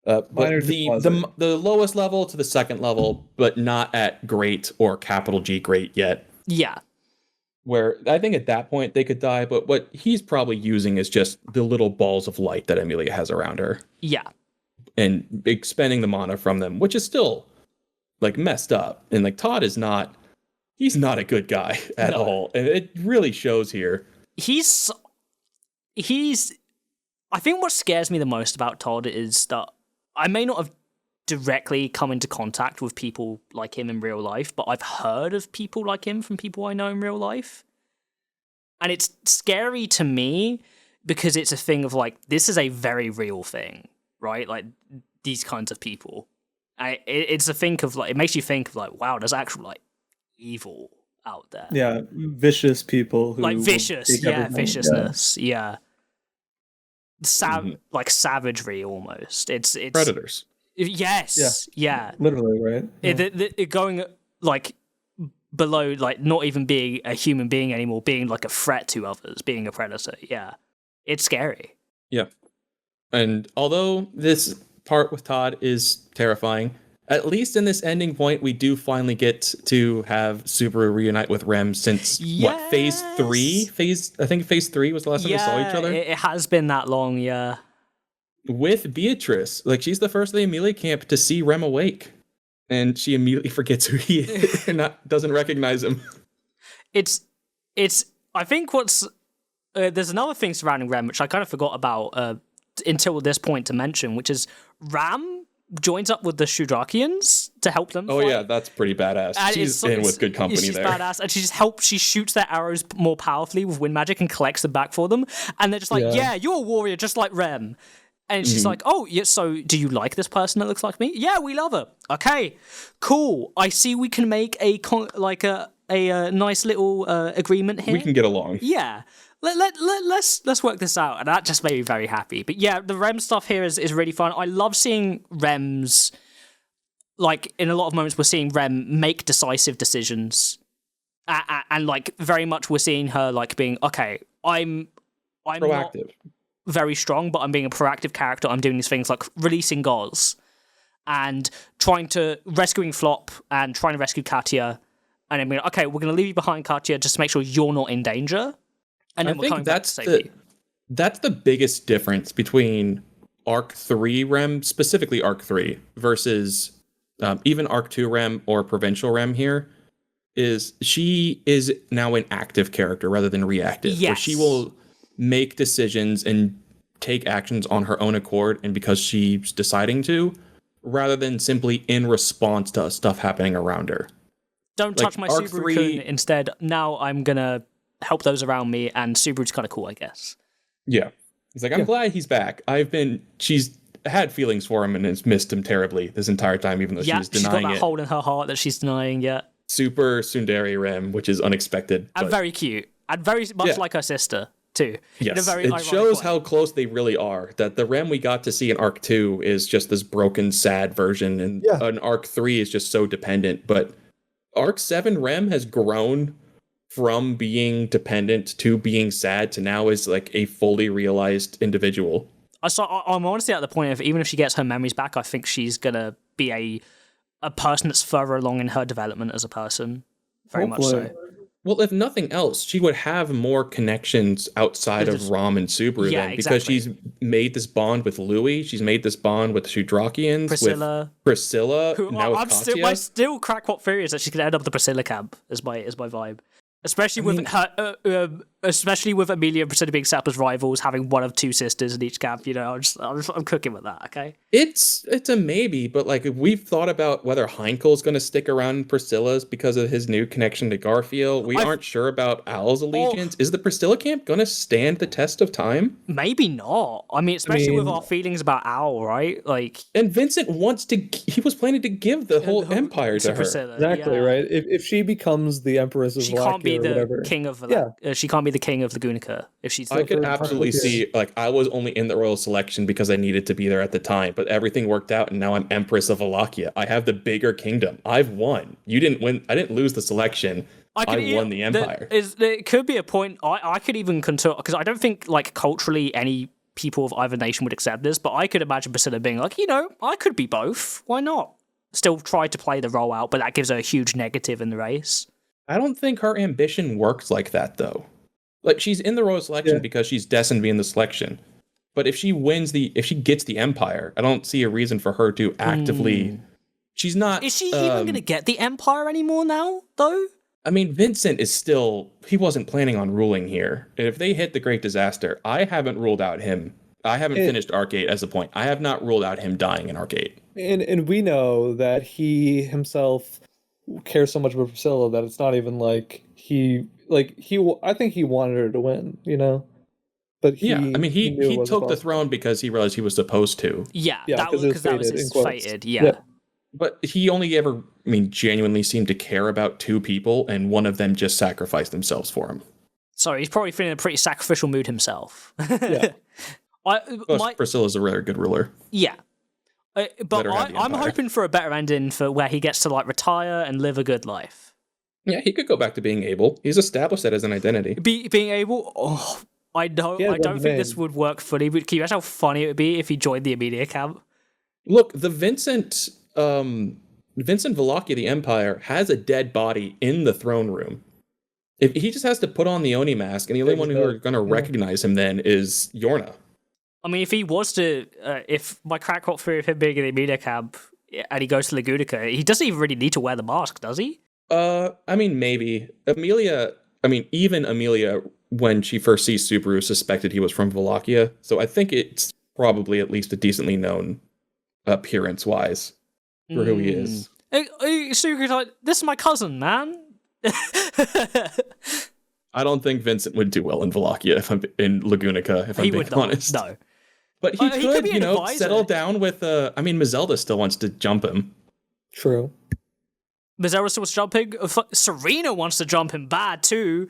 But Minor to the quasi. lowest level to the second level, but not at great or capital G great yet. Yeah. Where I think at that point they could die, but what he's probably using is just the little balls of light that Emilia has around her Yeah. and expending the mana from them, which is still messed up. And Todd is not, he's not a good guy at all. And it really shows here. He's I think what scares me the most about Todd is that I may not have directly come into contact with people like him in real life, but I've heard of people like him from people I know in real life. And it's scary to me because it's a thing of this is a very real thing, right? These kinds of people. It's a think of it makes you think of wow, there's actual evil out there. Yeah, vicious people who Vicious, will take yeah, everything. viciousness, yeah. Savagery almost. It's Predators. Yes, yeah. Literally, right? Yeah. It going below not even being a human being anymore, being a threat to others, being a predator. Yeah, it's scary. Yeah. And although this part with Todd is terrifying, at least in this ending point, we do finally get to have Subaru reunite with Rem since phase 3? I think phase 3 was the last time they saw each other. It has been that long, yeah. With Beatrice, like, she's the first of the Emilia camp to see Rem awake, and she immediately forgets who he is and doesn't recognize him. It's. I think what's there's another thing surrounding Rem which I kind of forgot about until this point to mention, which is Ram joins up with the Shudrakians to help them. Oh fight. yeah, that's pretty badass. And She's in with good company she's there. Badass, and she just helps. She shoots their arrows more powerfully with wind magic and collects them back for them. And they're just like, yeah you're a warrior just like Rem. And she's like, oh, yeah, so do you like this person that looks like me? Yeah, we love her. Okay, cool. I see we can make a nice little agreement here. We can get along. Yeah. Let's work this out. And that just made me very happy. But yeah, the Rem stuff here is really fun. I love seeing Rem's, like, in a lot of moments we're seeing Rem make decisive decisions. And like, very much we're seeing her, like, being, okay, I'm Proactive. not very strong, but I'm being a proactive character. I'm doing these things like releasing Gauze and rescuing Flop and trying to rescue Katya. And then being like, okay, we're going to leave you behind, Katya, just to make sure you're not in danger. And then we're coming back to save you. That's the biggest difference between Arc 3 Rem, specifically Arc 3, versus even Arc 2 Rem or Provincial Rem here, is she is now an active character rather than reactive. Yes. Where she will make decisions and take actions on her own accord and because she's deciding to, rather than simply in response to stuff happening around her. Don't touch my Subaru-kun. Instead, now I'm going to help those around me, and Subaru's kind of cool, I guess. Yeah. He's like, I'm glad he's back. She's had feelings for him and has missed him terribly this entire time, even though she's denying it. She's got that hole in her heart that she's denying, yeah. Super tsundere Rem, which is unexpected. And very cute. And very much like her sister, too. Yes, it shows how close they really are. That the Rem we got to see in Arc 2 is just this broken, sad version, and an Arc 3 is just so dependent. But Arc 7 Rem has grown from being dependent to being sad to now is like a fully realized individual. I'm honestly at the point of, even if she gets her memories back, I think she's going to be a person that's further along in her development as a person. Very much so. Well, if nothing else, she would have more connections outside of Rom and Subaru then, because she's made this bond with Louis, she's made this bond with the Shudrakians, with Priscilla, now with Katya. My still crackpot theory is that she's going to end up the Priscilla camp, is my vibe. Especially with Emilia and Priscilla being set up as rivals, having one of two sisters in each camp. You know, I'm cooking with that. Okay, it's a maybe, but like we've thought about whether Heinkel's going to stick around in Priscilla's because of his new connection to Garfiel. We aren't sure about Al's allegiance. Is the Priscilla camp going to stand the test of time? Maybe not. I mean, especially with our feelings about Al, right? Like, and Vincent he was planning to give the whole empire to her. Priscilla, exactly right. If she becomes the Empress of Valakia, the king of she can't be the king of Lagunica if she's. I could absolutely see, like, I was only in the royal selection because I needed to be there at the time, but everything worked out and now I'm Empress of Valakia. I have the bigger kingdom. I've won. You didn't win. I didn't lose the selection. I won the empire. There could be a point. I could even control, because I don't think, like, culturally any people of either nation would accept this, but I could imagine Priscilla being like, I could be both. Why not? Still try to play the role out, but that gives her a huge negative in the race. I don't think her ambition works like that, though. Like, she's in the royal selection because she's destined to be in the selection. But if she gets the empire, I don't see a reason for her to actively. She's not. Is she even going to get the empire anymore now, though? I mean, Vincent is still. He wasn't planning on ruling here. If they hit the Great Disaster, I haven't ruled out him. I haven't finished Arc 8 as a point. I have not ruled out him dying in Arc 8. And we know that he himself cares so much about Priscilla that it's not even like I think he wanted her to win, but he took the throne because he realized he was supposed to. Because that was his fated. But he only ever genuinely seemed to care about two people, and one of them just sacrificed themselves for him. Sorry, he's probably feeling a pretty sacrificial mood himself. Priscilla's a really good ruler. Yeah. But I'm hoping for a better ending for where he gets to, like, retire and live a good life. Yeah, he could go back to being able. He's established that as an identity. Being able? Oh, I don't think this would work fully. But can you imagine how funny it would be if he joined the Emilia camp? Look, the Vincent Valakia, the Empire, has a dead body in the throne room. If he just has to put on the Oni mask, and the only one who are going to recognize him then is Yorna. I mean, if he was to, if my crackpot theory of him being in the Emilia camp and he goes to Lagunica, he doesn't even really need to wear the mask, does he? Maybe. Even Emilia, when she first sees Subaru, suspected he was from Valakia, so I think it's probably at least a decently known appearance-wise for who he is. Subaru's like, this is my cousin, man. I don't think Vincent would do well in Valakia, in Lagunica, if I'm being honest. No. But he He could could, be an advisor. settle down with. I mean, Mazelda still wants to jump him. True. Mazelda still wants jumping. Serena wants to jump him bad too.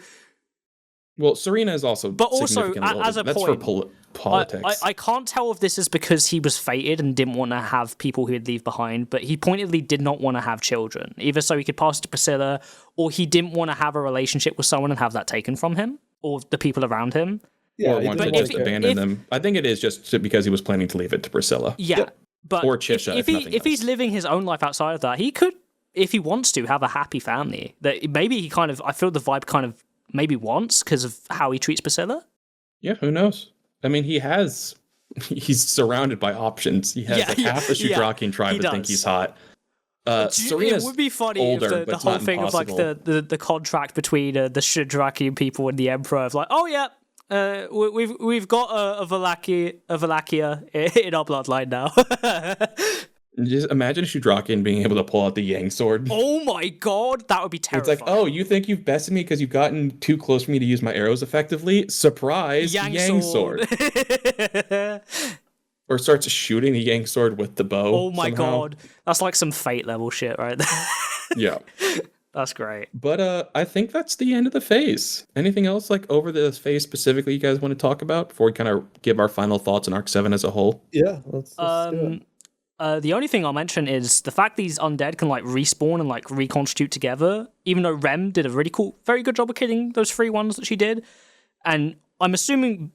Well, Serena is also, but also as a that's point, for politics. I can't tell if this is because he was fated and didn't want to have people who he'd leave behind, but he pointedly did not want to have children, either so he could pass it to Priscilla, or he didn't want to have a relationship with someone and have that taken from him or the people around him. Yeah, or want to just abandon them. I think it is just because he was planning to leave it to Priscilla. Yeah, but or Chisha. If he's living his own life outside of that, he could, if he wants to, have a happy family. That maybe he kind of, I feel the vibe kind of maybe wants because of how he treats Priscilla. Yeah, who knows? I mean, he's surrounded by options. He has half the Shudrakian tribe that think he's hot. It would be funny older, if the whole thing of like the contract between the Shudrakian people and the Emperor of like, oh yeah, we've got a Valakia in our bloodline now. Just imagine Shudrakian being able to pull out the Yang sword. Oh my god, that would be terrifying. It's like, oh, you think you've bested me because you've gotten too close for me to use my arrows effectively? Surprise, Yang sword. Or starts shooting the Yang sword with the bow. Oh my god, that's like some Fate level shit right there. Yeah. That's great. But I think that's the end of the phase. Anything else like over this phase specifically you guys want to talk about before we kind of give our final thoughts on Arc 7 as a whole? Yeah, let's do it. The only thing I'll mention is the fact these undead can like respawn and like reconstitute together, even though Rem did a really cool, very good job of killing those 3 ones that she did. And I'm assuming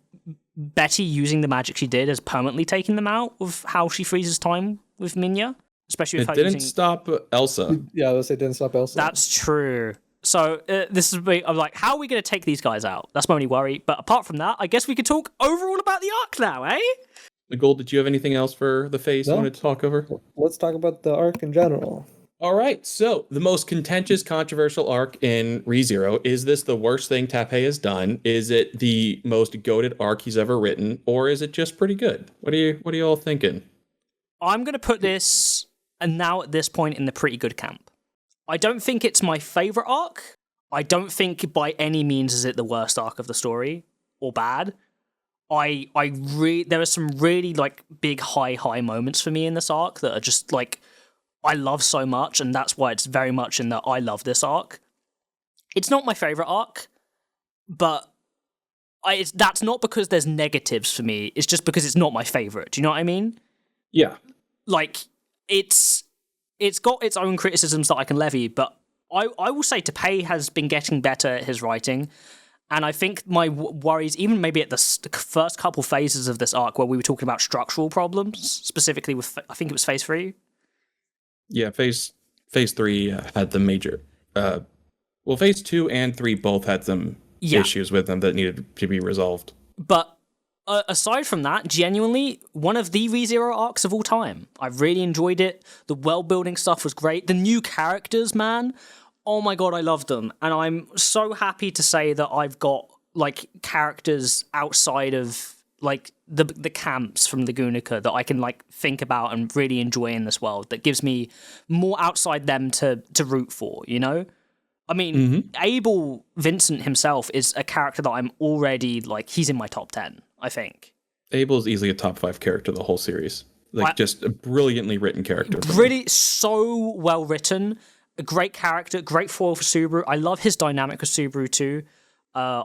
Betty using the magic she did has permanently taken them out of how she freezes time with Minya. Especially with it didn't stop Elsa. Yeah, it didn't stop Elsa. That's true. So this is I'm like, how are we going to take these guys out? That's my only worry. But apart from that, I guess we could talk overall about the arc now, eh? Nicole, did you have anything else for the phase you wanted to talk over? Let's talk about the arc in general. All right, so the most contentious, controversial arc in ReZero. Is this the worst thing Tappei has done? Is it the most goated arc he's ever written? Or is it just pretty good? What are you all thinking? I'm going to put this, and now at this point, in the pretty good camp. I don't think it's my favorite arc. I don't think by any means is it the worst arc of the story, or bad. There are some really like big high moments for me in this arc that are just like I love so much, and that's why it's very much in the I love this arc. It's not my favorite arc, but that's not because there's negatives for me. It's just because it's not my favorite. Do you know what I mean? Yeah. Like it's got its own criticisms that I can levy, but I will say Tappei has been getting better at his writing. And I think my worries, even maybe at the first couple phases of this arc where we were talking about structural problems, specifically with, I think it was phase 3. Yeah, phase 3 had the major... phase 2 and 3 both had some issues with them that needed to be resolved. But aside from that, genuinely, one of the ReZero arcs of all time. I really enjoyed it. The world-building stuff was great. The new characters, man... Oh my god, I love them. And I'm so happy to say that I've got like characters outside of like the camps from the Gunica that I can like think about and really enjoy in this world, that gives me more outside them to root for, you know? I mean, Abel Vincent himself is a character that I'm already like, he's in my top 10, I think. Abel is easily a top 5 character of the whole series. Just a brilliantly written character. Really so well written. A great character, great foil for Subaru. I love his dynamic with Subaru too. I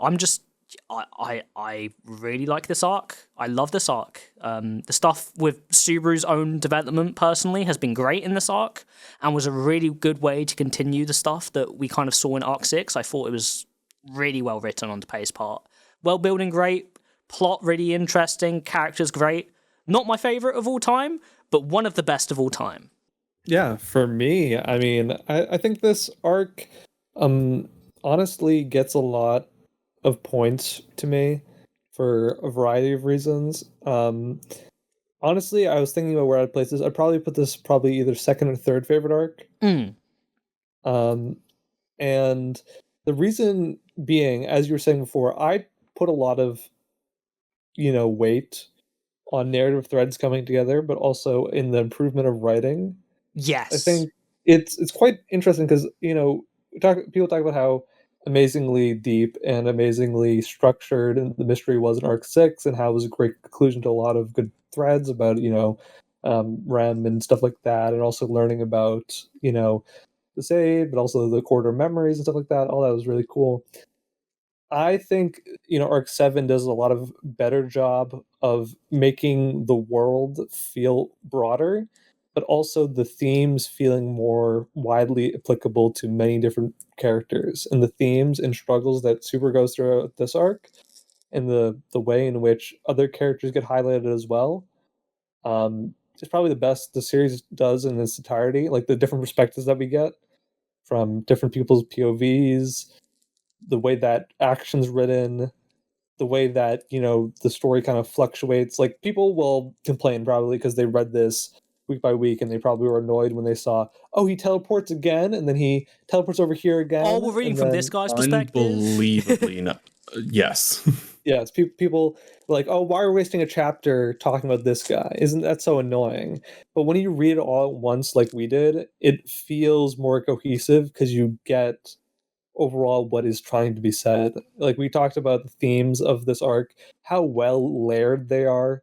really like this arc. I love this arc. The stuff with Subaru's own development personally has been great in this arc and was a really good way to continue the stuff that we kind of saw in Arc 6. I thought it was really well written on Tappei's part. World building great, plot really interesting, characters great. Not my favorite of all time, but one of the best of all time. Yeah, for me, I mean, I think this arc honestly gets a lot of points to me for a variety of reasons. Honestly, I was thinking about where I'd place this. I'd probably put this either second or third favorite arc. And the reason being, as you were saying before, I put a lot of, weight on narrative threads coming together, but also in the improvement of writing. Yes. I think it's quite interesting because, people talk about how amazingly deep and amazingly structured, and the mystery was in arc 6, and how it was a great conclusion to a lot of good threads about Rem and stuff like that, and also learning about the Sade, but also the quarter memories and stuff like that. All that was really cool. I think arc 7 does a lot of better job of making the world feel broader, but also the themes feeling more widely applicable to many different characters, and the themes and struggles that Super goes through this arc, and the way in which other characters get highlighted as well. It's probably the best the series does in its entirety, like the different perspectives that we get from different people's POVs, the way that action's written, the way that the story kind of fluctuates. Like, people will complain probably because they read this week by week, and they probably were annoyed when they saw, oh, he teleports again, and then he teleports over here again. Oh, we're reading and from then, this guy's perspective. Unbelievably, no. Yes. yeah, it's people like, oh, why are we wasting a chapter talking about this guy? Isn't that so annoying? But when you read it all at once, like we did, it feels more cohesive because you get overall what is trying to be said. Like, we talked about the themes of this arc, how well layered they are,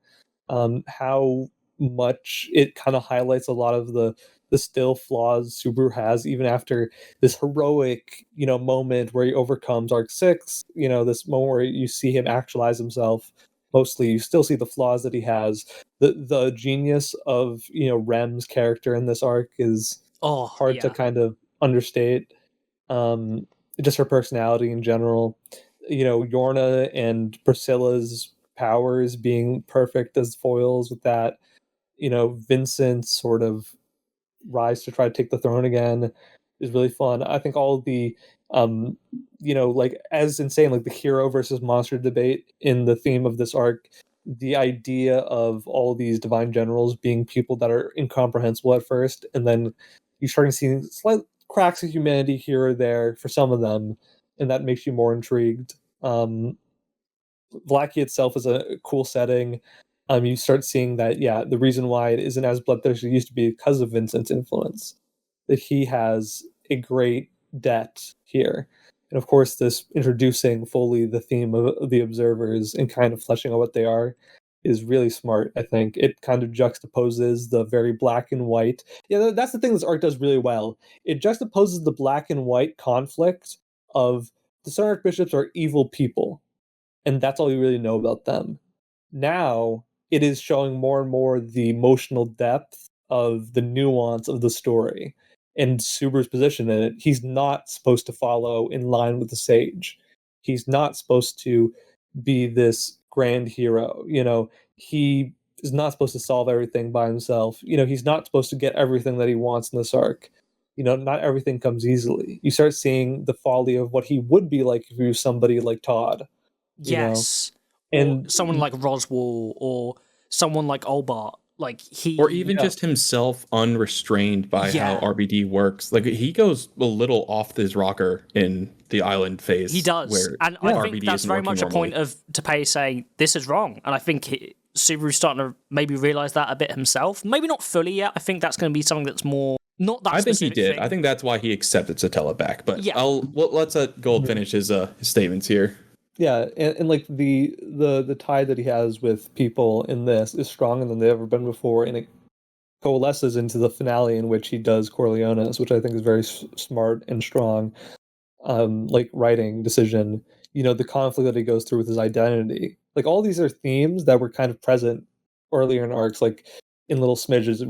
how much it kind of highlights a lot of the still flaws Subaru has, even after this heroic moment where he overcomes arc 6. This moment where you see him actualize himself. Mostly, you still see the flaws that he has. The genius of Rem's character in this arc is hard to kind of understate. Um, just her personality in general. Yorna and Priscilla's powers being perfect as foils with that. Vincent's sort of rise to try to take the throne again is really fun. I think all the like, as insane, like the hero versus monster debate in the theme of this arc, the idea of all these divine generals being people that are incomprehensible at first, and then you starting seeing slight cracks of humanity here or there for some of them, and that makes you more intrigued. Blackie itself is a cool setting. You start seeing that, yeah, the reason why it isn't as bloodthirsty as it used to be because of Vincent's influence. That he has a great debt here. And of course, this introducing fully the theme of the observers and kind of fleshing out what they are is really smart, I think. It kind of juxtaposes the very black and white. Yeah, that's the thing this art does really well. It juxtaposes the black and white conflict of the Sun Archbishops are evil people, and that's all you really know about them. Now it is showing more and more the emotional depth of the nuance of the story and Subaru's position in it. He's not supposed to follow in line with the sage. He's not supposed to be this grand hero. He is not supposed to solve everything by himself. He's not supposed to get everything that he wants in this arc. Not everything comes easily. You start seeing the folly of what he would be like if he was somebody like Todd. Yes. And or someone like Roswaal, or someone like Olbart. Like, or even just himself unrestrained by how RBD works. Like, he goes a little off his rocker in the island phase. He does. Where and I think RBD that's very much normally. A point of Teppei saying, this is wrong. And I think Subaru's starting to maybe realize that a bit himself. Maybe not fully yet. I think that's going to be something that's more, not that I think he specific did. thing. I think that's why he accepted Satella back. But Yeah. let's let Gold finish his statements here. Yeah, and like the tie that he has with people in this is stronger than they've ever been before, and it coalesces into the finale in which he does Corleones, which I think is very smart and strong. Like, writing decision. The conflict that he goes through with his identity. Like, all these are themes that were kind of present earlier in arcs, like in little smidges.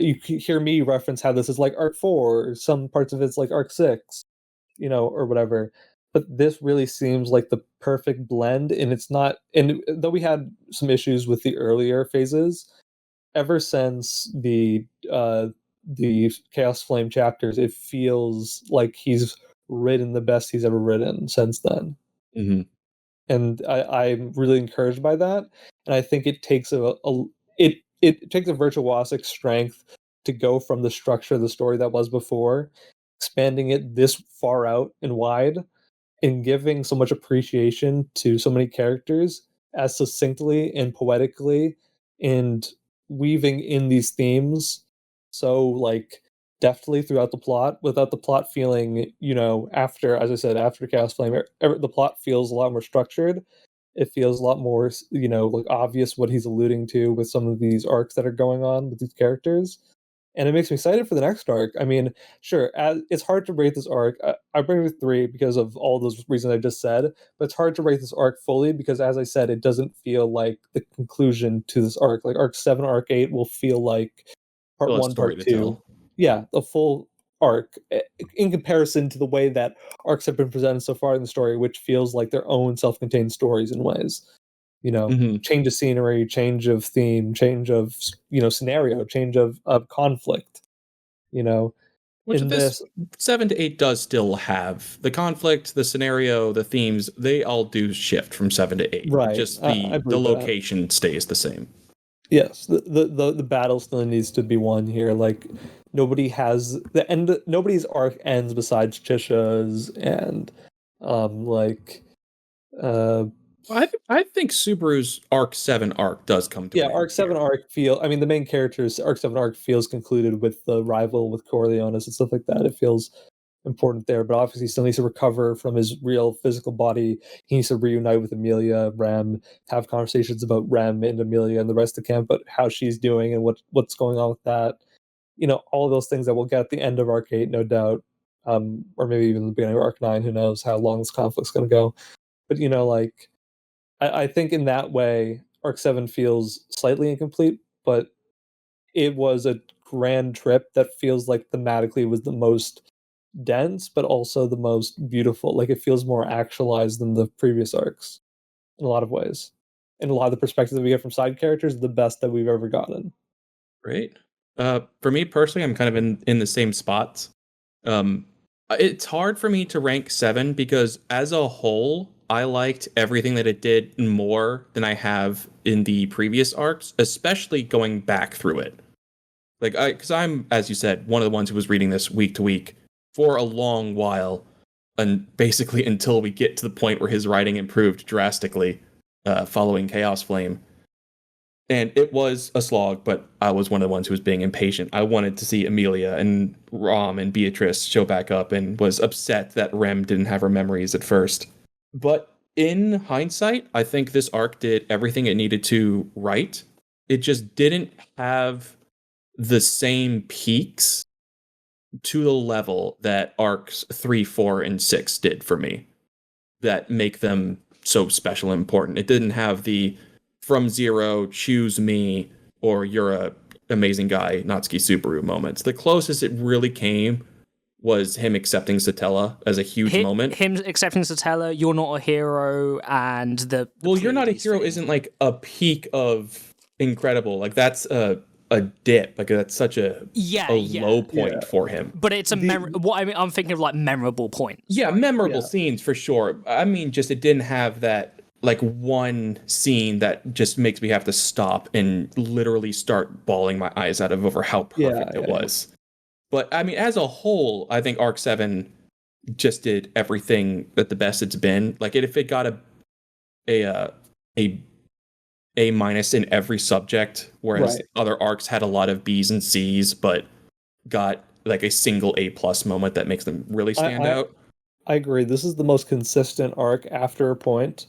You hear me reference how this is like arc 4, or some parts of it's like arc 6, or whatever. But this really seems like the perfect blend, and it's not. And though we had some issues with the earlier phases, ever since the Chaos Flame chapters, it feels like he's written the best he's ever written since then. Mm-hmm. And I'm really encouraged by that. And I think it takes it takes a virtuosic strength to go from the structure of the story that was before, expanding it this far out and wide, and giving so much appreciation to so many characters as succinctly and poetically, and weaving in these themes so, like, deftly throughout the plot without the plot feeling, after, as I said, after Chaos Flame, the plot feels a lot more structured. It feels a lot more, like obvious what he's alluding to with some of these arcs that are going on with these characters. And it makes me excited for the next arc. I mean, sure, it's hard to rate this arc. I bring it 3 because of all those reasons I just said, but it's hard to rate this arc fully because, as I said, it doesn't feel like the conclusion to this arc. Like arc 7, arc 8 will feel like part Still a 1, story part to 2. tell. Yeah, the full arc in comparison to the way that arcs have been presented so far in the story, which feels like their own self-contained stories in ways. Change of scenery, change of theme, change of scenario, change of conflict. Which In this this, 7 to 8 does still have the conflict, the scenario, the themes. They all do shift from 7 to 8. right? Just I the believe that. location stays the same. Yes, the battle still needs to be won here. Like nobody has the end. Nobody's arc ends besides Chisha's, and like I think Subaru's Arc 7 arc does come to yeah, an end arc 7 here. arc feel. I mean, the main character's arc 7 arc feels concluded with the rival with Corleones and stuff like that. It feels important there, but obviously he still needs to recover from his real physical body. He needs to reunite with Emilia, Rem, have conversations about Rem and Emilia and the rest of the camp, but how she's doing and what's going on with that. All of those things that we'll get at the end of arc 8, no doubt. Or maybe even the beginning of arc 9, who knows how long this conflict's gonna go. But like I think in that way, arc 7 feels slightly incomplete, but it was a grand trip that feels like thematically was the most dense, but also the most beautiful. Like it feels more actualized than the previous arcs in a lot of ways. And a lot of the perspectives that we get from side characters are the best that we've ever gotten. Great. For me personally, I'm kind of in the same spots. It's hard for me to rank 7 because as a whole, I liked everything that it did more than I have in the previous arcs, especially going back through it. Because I'm, as you said, one of the ones who was reading this week to week for a long while, and basically until we get to the point where his writing improved drastically, following Chaos Flame. And it was a slog, but I was one of the ones who was being impatient. I wanted to see Emilia and Rom and Beatrice show back up and was upset that Rem didn't have her memories at first. But in hindsight, I think this arc did everything it needed to right. It just didn't have the same peaks to the level that arcs 3, 4, and 6 did for me that make them so special and important. It didn't have the from zero, choose me, or you're a amazing guy, Natsuki Subaru moments. The closest it really came was him accepting Satella as a huge moment. Him accepting Satella, you're not a hero, and the You're not a Pleiades hero thing. isn't like a peak of incredible. Like that's a dip. Like that's such a low point for him. But it's I'm thinking of like memorable points. Yeah, memorable scenes for sure. I mean, just it didn't have that like one scene that just makes me have to stop and literally start bawling my eyes out of over how perfect it was. But I mean, as a whole, I think Arc 7 just did everything that the best it's been. Like if it got a minus in every subject, whereas other arcs had a lot of B's and C's, but got like a single A+ moment that makes them really stand out. I agree. This is the most consistent arc after a point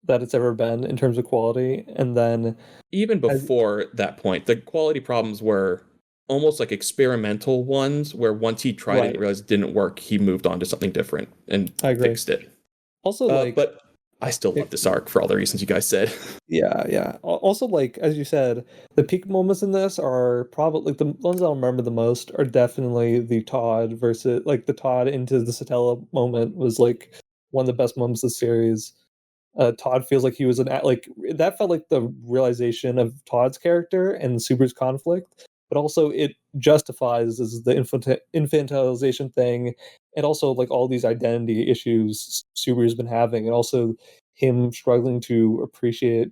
that it's ever been in terms of quality. And then even before that point, the quality problems were almost like experimental ones where once he tried it and realized it didn't work, he moved on to something different and fixed it. Also, but I still love this arc for all the reasons you guys said. Yeah. Also, like as you said, the peak moments in this are probably like the ones I'll remember the most are definitely the Todd versus like the Todd into the Satella moment was like one of the best moments of the series. Todd feels like he was like that felt like the realization of Todd's character and Subaru's conflict, but also it justifies as the infantilization thing, and also like all these identity issues Subaru's been having, and also him struggling to appreciate,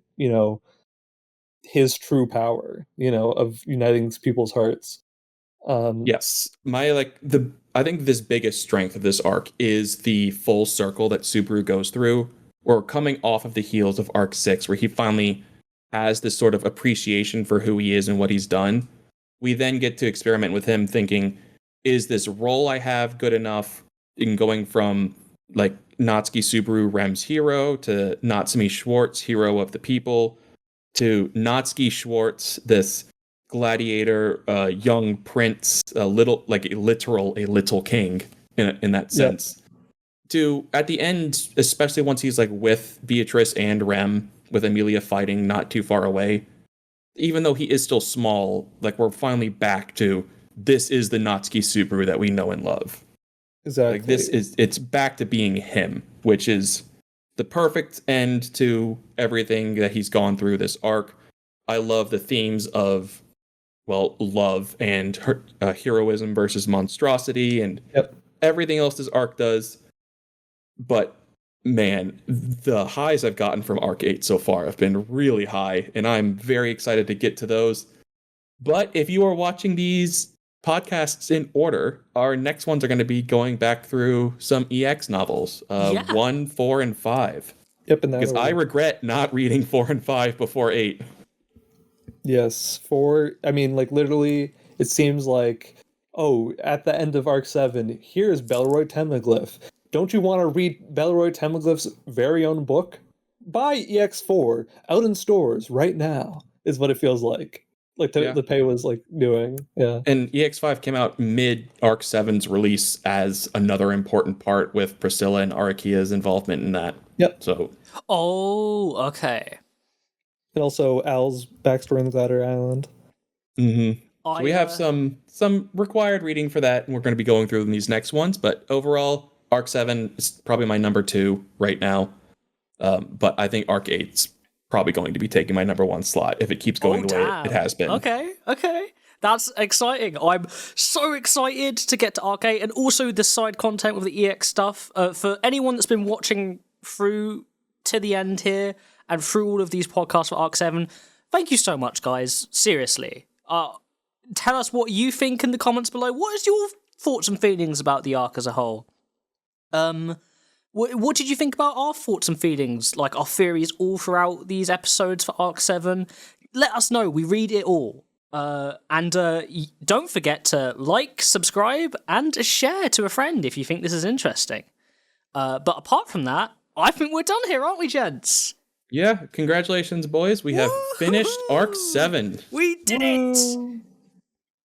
his true power, of uniting people's hearts. Yes, I think this biggest strength of this arc is the full circle that Subaru goes through. Or coming off of the heels of Arc 6, where he finally has this sort of appreciation for who he is and what he's done. We then get to experiment with him thinking, is this role I have good enough in going from like Natsuki Subaru, Rem's hero, to Natsumi Schwartz, hero of the people, to Natsuki Schwartz, this gladiator, young prince, a little king in that sense. To at the end, especially once he's like with Beatrice and Rem, with Emilia fighting not too far away, even though he is still small, like we're finally back to this is the Natsuki Subaru that we know and love. Exactly. Like it's back to being him, which is the perfect end to everything that he's gone through this arc. I love the themes of, well, love and heroism versus monstrosity and everything else this arc does. But man, the highs I've gotten from Arc 8 so far have been really high, and I'm very excited to get to those. But if you are watching these podcasts in order, our next ones are going to be going back through some EX novels, 1, 4, and 5. Yep, and because I regret not reading 4 and 5 before 8. Yes, 4. I mean, like literally, it seems like, oh, at the end of Arc 7, here's Belleroy Temleglyph. Don't you want to read Belleroy Temleglyph's very own book? Buy EX4 out in stores right now. Is what it feels like. Like the pay was like doing, And EX5 came out mid Arc 7's release as another important part with Priscilla and Arakia's involvement in that. Yep. So. Oh, okay. And also Al's backstory on the Glider Island. Mm-hmm. So we have some required reading for that, and we're going to be going through these next ones. But overall, Arc 7 is probably my number 2 right now. But I think Arc 8's probably going to be taking my number 1 slot if it keeps going the way it has been. Okay. That's exciting. I'm so excited to get to Arc 8 and also the side content with the EX stuff. For anyone that's been watching through to the end here and through all of these podcasts for Arc 7, thank you so much, guys. Seriously. Tell us what you think in the comments below. What is your thoughts and feelings about the arc as a whole? What did you think about our thoughts and feelings, like our theories all throughout these episodes for Arc 7? Let us know. We read it all. And don't forget to like, subscribe, and share to a friend if you think this is interesting. But apart from that, I think we're done here, aren't we, gents? Yeah, congratulations, boys. We have finished Arc 7. We did it!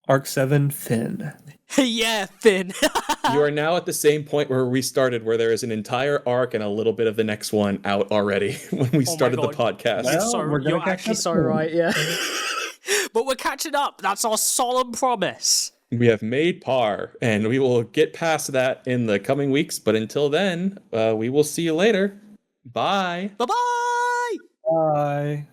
Arc 7, Finn. Yeah, Finn. You are now at the same point where we started, where there is an entire arc and a little bit of the next one out already when we started the podcast. Well, you're actually so right, yeah. But we're catching up. That's our solemn promise. We have made par, and we will get past that in the coming weeks. But until then, we will see you later. Bye. Bye-bye. Bye.